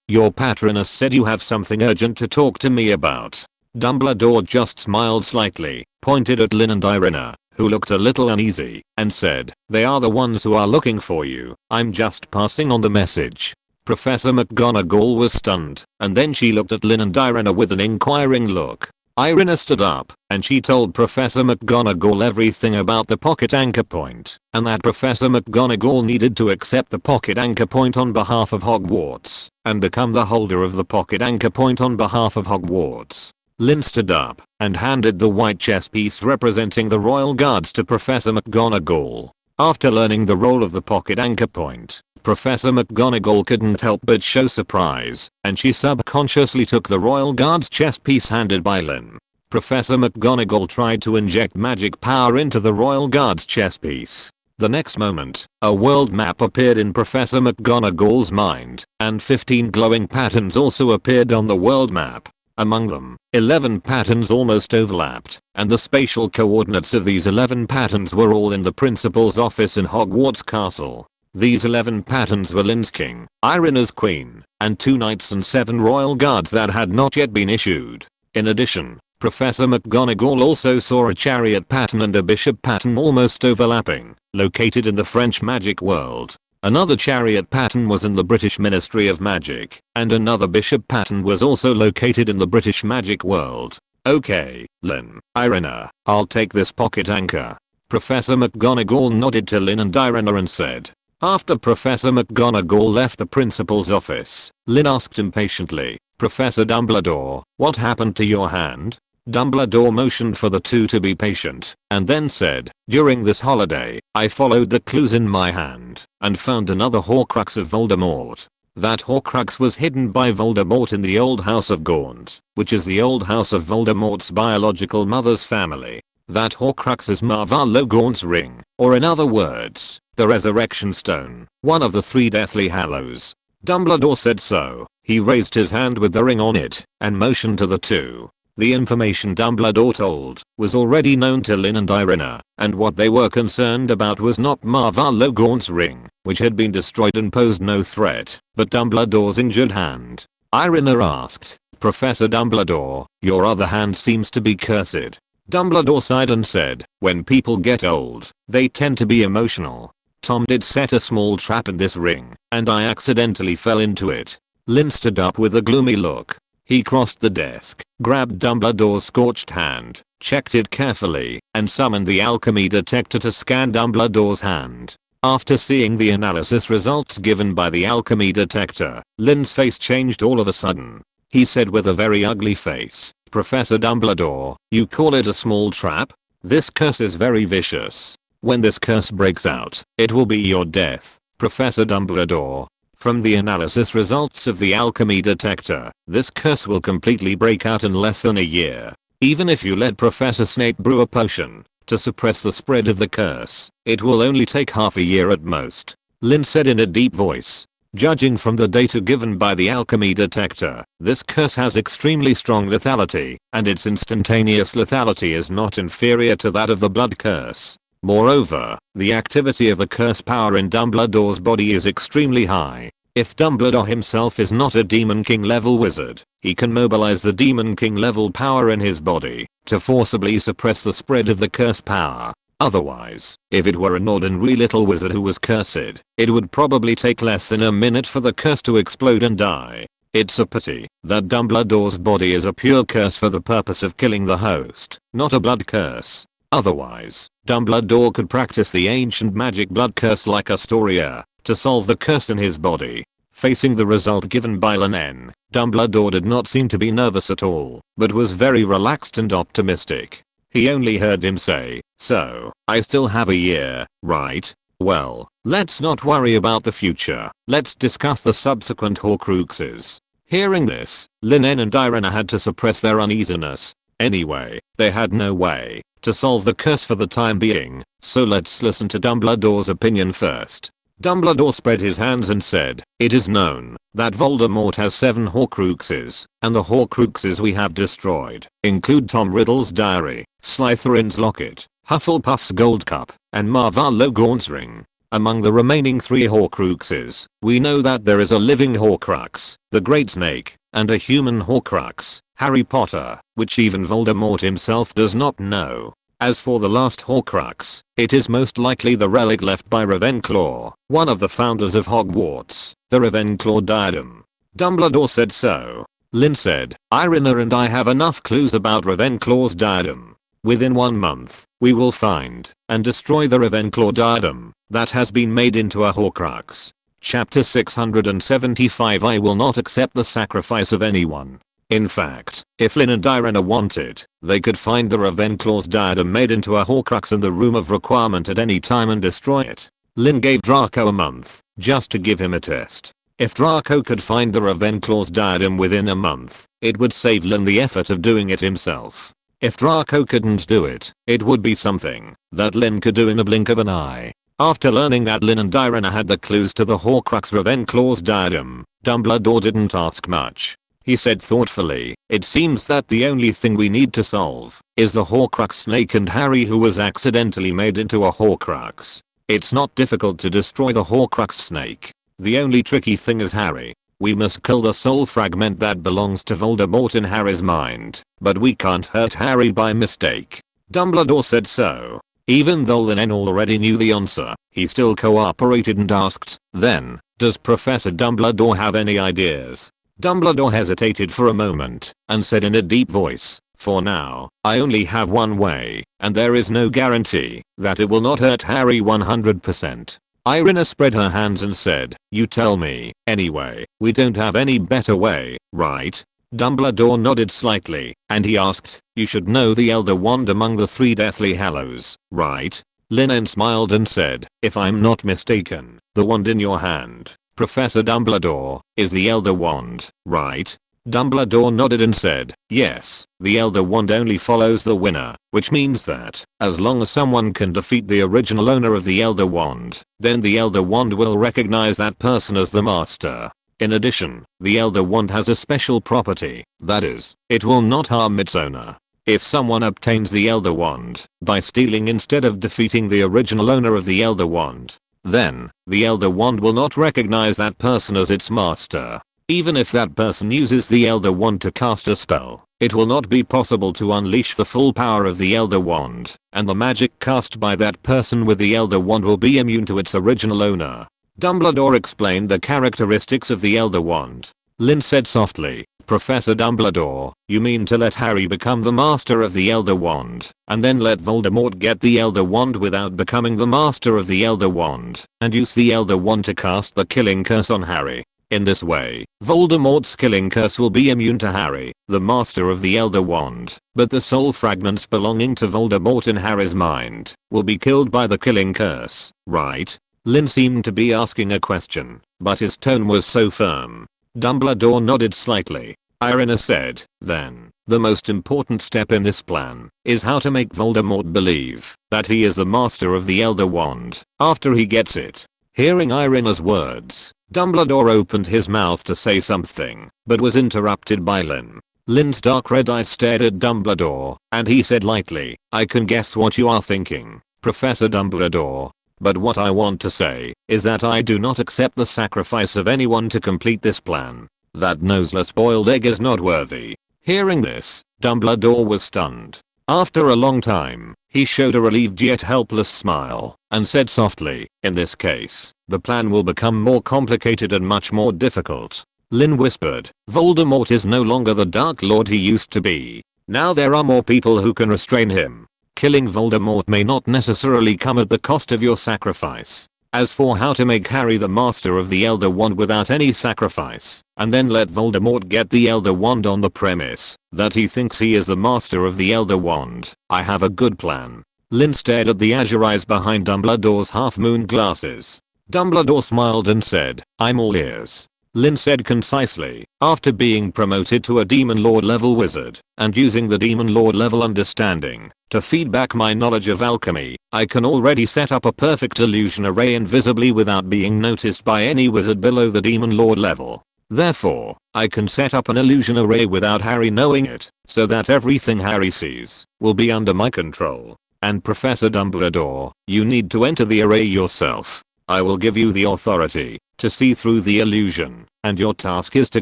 your Patronus said you have something urgent to talk to me about." Dumbledore just smiled slightly, pointed at Lin and Irina, who looked a little uneasy, and said, "They are the ones who are looking for you. I'm just passing on the message." Professor McGonagall was stunned, and then she looked at Lin and Irina with an inquiring look. Irina stood up, and she told Professor McGonagall everything about the pocket anchor point, and that Professor McGonagall needed to accept the pocket anchor point on behalf of Hogwarts, and become the holder of the pocket anchor point on behalf of Hogwarts. Lin stood up, and handed the white chess piece representing the Royal Guards to Professor McGonagall. After learning the role of the pocket anchor point, Professor McGonagall couldn't help but show surprise, and she subconsciously took the Royal Guard's chess piece handed by Lin. Professor McGonagall tried to inject magic power into the Royal Guard's chess piece. The next moment, a world map appeared in Professor McGonagall's mind, and 15 glowing patterns also appeared on the world map. Among them, 11 patterns almost overlapped, and the spatial coordinates of these 11 patterns were all in the principal's office in Hogwarts Castle. These 11 patterns were Lin's king, Irina's queen, and 2 knights and 7 royal guards that had not yet been issued. In addition, Professor McGonagall also saw a chariot pattern and a bishop pattern almost overlapping, located in the French magic world. Another chariot pattern was in the British Ministry of Magic, and another bishop pattern was also located in the British magic world. Okay, Lin, Irina, I'll take this pocket anchor. Professor McGonagall nodded to Lin and Irina and said. After Professor McGonagall left the principal's office, Lin asked impatiently, Professor Dumbledore, what happened to your hand? Dumbledore motioned for the two to be patient, and then said, during this holiday, I followed the clues in my hand, and found another Horcrux of Voldemort. That Horcrux was hidden by Voldemort in the old House of Gaunt, which is the old house of Voldemort's biological mother's family. That Horcrux is Marvalo Gaunt's ring, or in other words, the Resurrection Stone, one of the 3 Deathly Hallows. Dumbledore said so. He raised his hand with the ring on it, and motioned to the two. The information Dumbledore told was already known to Lin and Irina, and what they were concerned about was not Marvalo Gaunt's ring, which had been destroyed and posed no threat, but Dumbledore's injured hand. Irina asked, Professor Dumbledore, your other hand seems to be cursed. Dumbledore sighed and said, when people get old, they tend to be emotional. Tom did set a small trap in this ring, and I accidentally fell into it. Lin stood up with a gloomy look. He crossed the desk, grabbed Dumbledore's scorched hand, checked it carefully, and summoned the alchemy detector to scan Dumbledore's hand. After seeing the analysis results given by the alchemy detector, Lin's face changed all of a sudden. He said with a very ugly face, Professor Dumbledore, you call it a small trap? This curse is very vicious. When this curse breaks out, it will be your death, Professor Dumbledore. From the analysis results of the alchemy detector, this curse will completely break out in less than a year. Even if you let Professor Snape brew a potion to suppress the spread of the curse, it will only take half a year at most, Lin said in a deep voice. Judging from the data given by the alchemy detector, this curse has extremely strong lethality, and its instantaneous lethality is not inferior to that of the blood curse. Moreover, the activity of the curse power in Dumbledore's body is extremely high. If Dumbledore himself is not a Demon King level wizard, he can mobilize the Demon King level power in his body to forcibly suppress the spread of the curse power. Otherwise, if it were an ordinary little wizard who was cursed, it would probably take less than a minute for the curse to explode and die. It's a pity that Dumbledore's body is a pure curse for the purpose of killing the host, not a blood curse. Otherwise, Dumbledore could practice the ancient magic blood curse like Astoria to solve the curse in his body. Facing the result given by Lin En, Dumbledore did not seem to be nervous at all, but was very relaxed and optimistic. He only heard him say, so, I still have a year, right? Well, let's not worry about the future, let's discuss the subsequent Horcruxes. Hearing this, Lin En and Irina had to suppress their uneasiness. Anyway, they had no way to solve the curse for the time being, so let's listen to Dumbledore's opinion first. Dumbledore spread his hands and said, it is known that Voldemort has 7 Horcruxes, and the Horcruxes we have destroyed include Tom Riddle's diary, Slytherin's locket, Hufflepuff's gold cup, and Marvalo Gaunt's ring. Among the remaining 3 Horcruxes, we know that there is a living Horcrux, the Great Snake, and a human Horcrux, Harry Potter, which even Voldemort himself does not know. As for the last Horcrux, it is most likely the relic left by Ravenclaw, one of the founders of Hogwarts, the Ravenclaw diadem. Dumbledore said so. Lin said, Irina and I have enough clues about Ravenclaw's diadem. Within 1 month, we will find and destroy the Ravenclaw diadem that has been made into a Horcrux. Chapter 675 I will not accept the sacrifice of anyone. In fact, if Lin and Irina wanted, they could find the Ravenclaw's diadem made into a Horcrux in the room of requirement at any time and destroy it. Lin gave Draco a month, just to give him a test. If Draco could find the Ravenclaw's diadem within a month, it would save Lin the effort of doing it himself. If Draco couldn't do it, it would be something that Lin could do in a blink of an eye. After learning that Lin and Irina had the clues to the Horcrux Ravenclaw's diadem, Dumbledore didn't ask much. He said thoughtfully, it seems that the only thing we need to solve is the Horcrux snake and Harry who was accidentally made into a Horcrux. It's not difficult to destroy the Horcrux snake. The only tricky thing is Harry. We must kill the soul fragment that belongs to Voldemort in Harry's mind, but we can't hurt Harry by mistake. Dumbledore said so. Even though Lin En already knew the answer, he still cooperated and asked, then, does Professor Dumbledore have any ideas? Dumbledore hesitated for a moment and said in a deep voice, for now, I only have one way, and there is no guarantee that it will not hurt Harry 100%. Irina spread her hands and said, you tell me, anyway, we don't have any better way, right? Dumbledore nodded slightly, and he asked, you should know the Elder Wand among the 3 Deathly Hallows, right? Lin En smiled and said, if I'm not mistaken, the wand in your hand, Professor Dumbledore, is the Elder Wand, right? Dumbledore nodded and said, yes, the Elder Wand only follows the winner, which means that, as long as someone can defeat the original owner of the Elder Wand, then the Elder Wand will recognize that person as the master. In addition, the Elder Wand has a special property, that is, it will not harm its owner. If someone obtains the Elder Wand by stealing instead of defeating the original owner of the Elder Wand, then, the Elder Wand will not recognize that person as its master. Even if that person uses the Elder Wand to cast a spell, it will not be possible to unleash the full power of the Elder Wand, and the magic cast by that person with the Elder Wand will be immune to its original owner. Dumbledore explained the characteristics of the Elder Wand. Lin said softly, Professor Dumbledore, you mean to let Harry become the master of the Elder Wand, and then let Voldemort get the Elder Wand without becoming the master of the Elder Wand, and use the Elder Wand to cast the killing curse on Harry. In this way, Voldemort's killing curse will be immune to Harry, the master of the Elder Wand, but the soul fragments belonging to Voldemort in Harry's mind will be killed by the killing curse, right? Lin seemed to be asking a question, but his tone was so firm. Dumbledore nodded slightly. Irina said, then, the most important step in this plan is how to make Voldemort believe that he is the master of the Elder Wand after he gets it. Hearing Irina's words, Dumbledore opened his mouth to say something, but was interrupted by Lin. Lin's dark red eyes stared at Dumbledore, and he said lightly, I can guess what you are thinking, Professor Dumbledore. But what I want to say is that I do not accept the sacrifice of anyone to complete this plan. That noseless boiled egg is not worthy. Hearing this, Dumbledore was stunned. After a long time, he showed a relieved yet helpless smile, and said softly, in this case, the plan will become more complicated and much more difficult. Lin whispered, Voldemort is no longer the Dark Lord he used to be. Now there are more people who can restrain him. Killing Voldemort may not necessarily come at the cost of your sacrifice. As for how to make Harry the master of the Elder Wand without any sacrifice, and then let Voldemort get the Elder Wand on the premise that he thinks he is the master of the Elder Wand, I have a good plan. Lin stared at the azure eyes behind Dumbledore's half-moon glasses. Dumbledore smiled and said, I'm all ears. Lin said concisely, after being promoted to a Demon Lord level wizard, and using the Demon Lord level understanding to feed back my knowledge of alchemy, I can already set up a perfect illusion array invisibly without being noticed by any wizard below the Demon Lord level. Therefore, I can set up an illusion array without Harry knowing it, so that everything Harry sees will be under my control. And Professor Dumbledore, you need to enter the array yourself. I will give you the authority to see through the illusion, and your task is to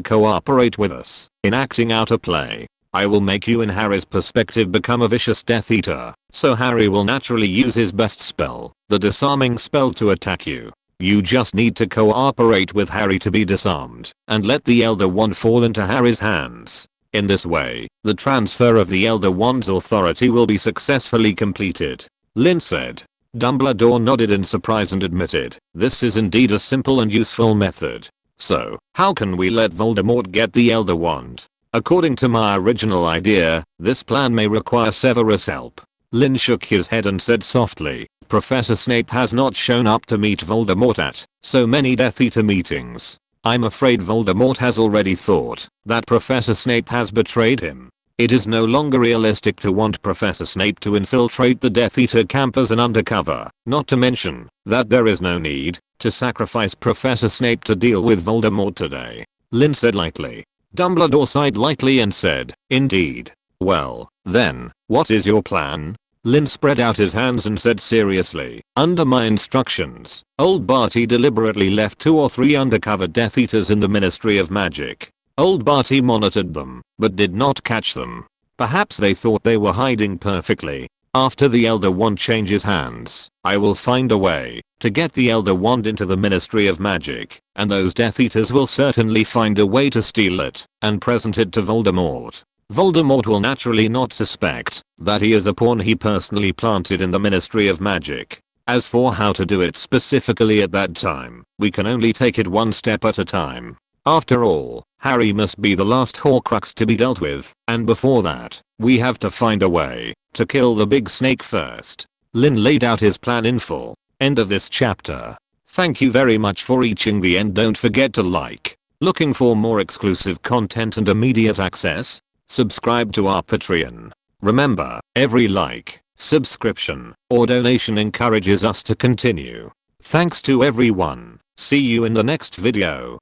cooperate with us in acting out a play. I will make you in Harry's perspective become a vicious Death Eater, so Harry will naturally use his best spell, the disarming spell, to attack you. You just need to cooperate with Harry to be disarmed, and let the Elder Wand fall into Harry's hands. In this way, the transfer of the Elder Wand's authority will be successfully completed. Lin said. Dumbledore nodded in surprise and admitted, this is indeed a simple and useful method. So, how can we let Voldemort get the Elder Wand? According to my original idea, this plan may require Severus' help. Lin shook his head and said softly, Professor Snape has not shown up to meet Voldemort at so many Death Eater meetings. I'm afraid Voldemort has already thought that Professor Snape has betrayed him. It is no longer realistic to want Professor Snape to infiltrate the Death Eater camp as an undercover, not to mention that there is no need to sacrifice Professor Snape to deal with Voldemort today. Lin said lightly. Dumbledore sighed lightly and said, indeed. Well, then, what is your plan? Lin spread out his hands and said seriously, under my instructions, old Barty deliberately left 2 or 3 undercover Death Eaters in the Ministry of Magic. Old Barty monitored them, but did not catch them. Perhaps they thought they were hiding perfectly. After the Elder Wand changes hands, I will find a way to get the Elder Wand into the Ministry of Magic, and those Death Eaters will certainly find a way to steal it and present it to Voldemort. Voldemort will naturally not suspect that he is a pawn he personally planted in the Ministry of Magic. As for how to do it specifically at that time, we can only take it one step at a time. After all, Harry must be the last Horcrux to be dealt with, and before that, we have to find a way to kill the big snake first. Lin laid out his plan in full. End of this chapter. Thank you very much for reaching the end. Don't forget to like. Looking for more exclusive content and immediate access? Subscribe to our Patreon. Remember, every like, subscription, or donation encourages us to continue. Thanks to everyone. See you in the next video.